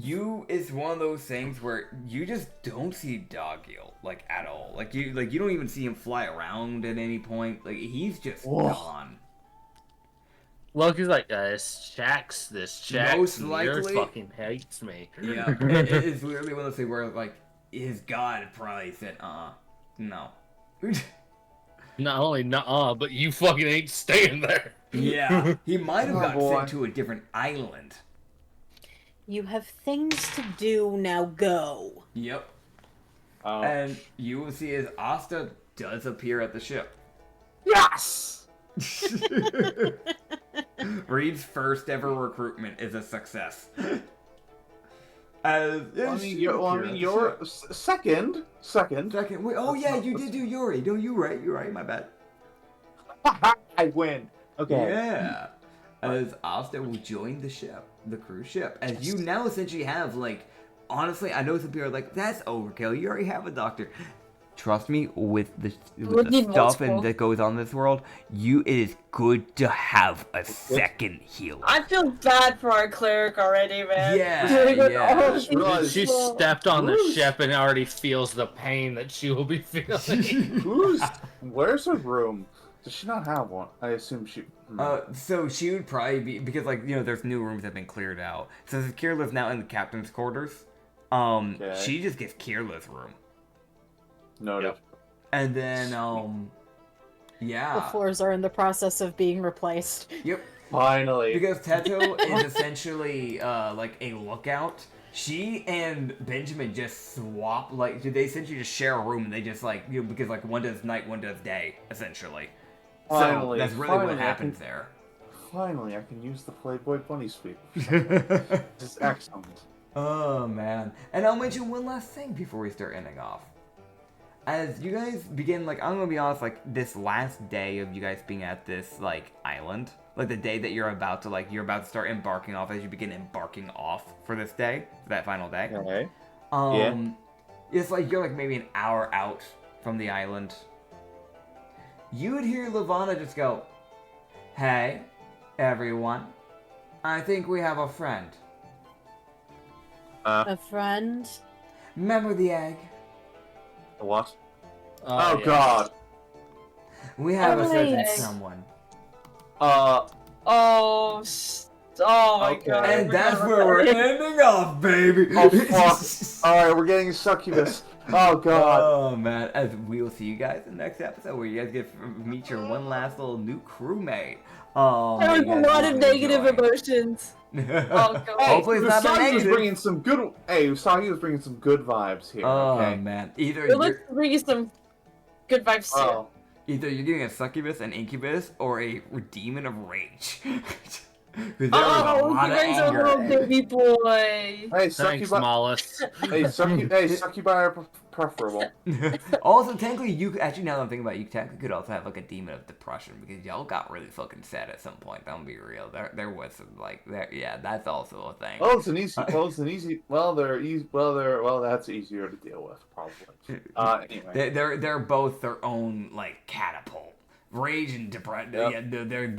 it's one of those things where you just don't see Dargiel like at all. Like you don't even see him fly around at any point. Like he's just gone. Loki's like, this checks Most me. likely- Yours fucking hates me. Yeah, it's literally one of those things where like his god probably said, no. Not only but you fucking ain't staying there. Yeah, he might have Oh, gotten boy. sent to a different island. You have things to do, now go. Yep. Oh. And you will see as Asta does appear at the ship. Yes! Reed's first ever recruitment is a success. As you're second. second. Wait, oh yeah, you did do Yuri. No, you're right. My bad. I win. Okay. Yeah. As Asta will join the ship, the cruise ship, as you now essentially have honestly, I know some people are like, that's overkill. You already have a doctor. Trust me, with the need stuff multiple. that goes on in this world, it is good to have a second healer. I feel bad for our cleric already, man. Yeah. She stepped on the ship and already feels the pain that she will be feeling. Where's her room? Does she not have one? I assume she. So she would probably be, because there's new rooms that have been cleared out. So since Kierla's now in the captain's quarters, Okay. she just gets Kierla's room. Noted. Yep. And then, The yeah. floors are in the process of being replaced. Yep. Finally. Because Teto is essentially, like, a lookout. She and Benjamin just swap, they essentially just share a room, and they just, because, one does night, one does day, essentially. Finally. So, that's really what Finally, happens there. Finally, I can use the Playboy Bunny Sweep. This is excellent. Oh, man. And I'll mention one last thing before we start ending off. As you guys begin, I'm gonna be honest, this last day of you guys being at this, island, the day that you're about to start embarking off, as you begin embarking off for this day, for that final day. Okay. It's you're maybe an hour out from the island. You would hear Lavana just go, "Hey, everyone, I think we have a friend. A friend? Remember the egg? What? Oh, Oh yeah. God. We have a certain Right. someone." Oh my Okay. god. And that's where we're ending off, baby. Oh fuck. Alright, we're getting succubus. Oh God. Oh man, as we will see you guys in the next episode, where you guys get to meet your one last little new crewmate. There was a lot of negative emotions. Oh God. Hopefully it's not that Usagi was negative. bringing some good. Hey, Usagi was bringing some good vibes here. Oh Okay. man, either It looks bring you some good vibes too. Oh. you're getting a succubus, an incubus, or a demon of rage. 'Cause there was a Oh, lot you of guys are anger. little baby boy. Hey, Thanks, succubi. Mollis. Hey, succubi are preferable. Also, technically, actually, now that I'm thinking about it, you technically could also have a demon of depression, because y'all got really fucking sad at some point. I'm gonna be real. There was some yeah, that's also a thing. Well, it's an easy. That's easier to deal with, probably. Anyway. They're both their own catapult. Rage and depression. Yep. Yeah, there's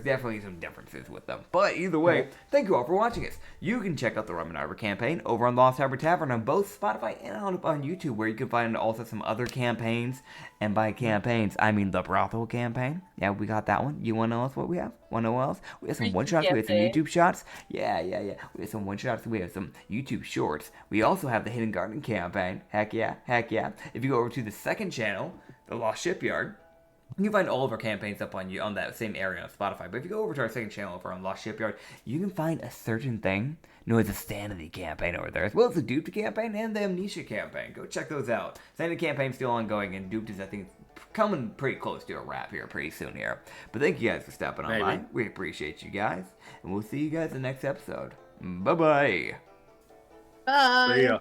definitely some differences with them. But either way, thank you all for watching us. You can check out the Rum and Harbor campaign over on Lost Harbor Tavern on both Spotify and on YouTube, where you can find also some other campaigns. And by campaigns, I mean the brothel campaign. Yeah, we got that one. You want to know else what we have? Want to know what else? We have some one shots. We have some YouTube shots. Yeah. We have some one shots. We have some YouTube shorts. We also have the Hidden Garden campaign. Heck yeah. If you go over to the second channel, the Lost Shipyard, you can find all of our campaigns up on that same area on Spotify. But if you go over to our second channel over on Lost Shipyard, you can find a certain thing known as the Sanity campaign over there, as well as the Duped campaign and the Amnesia campaign. Go check those out. Sanity campaign's still ongoing, and Duped is, I think, coming pretty close to a wrap here pretty soon here. But thank you guys for stopping on by. We appreciate you guys, and we'll see you guys in the next episode. Bye-bye. Bye. See ya.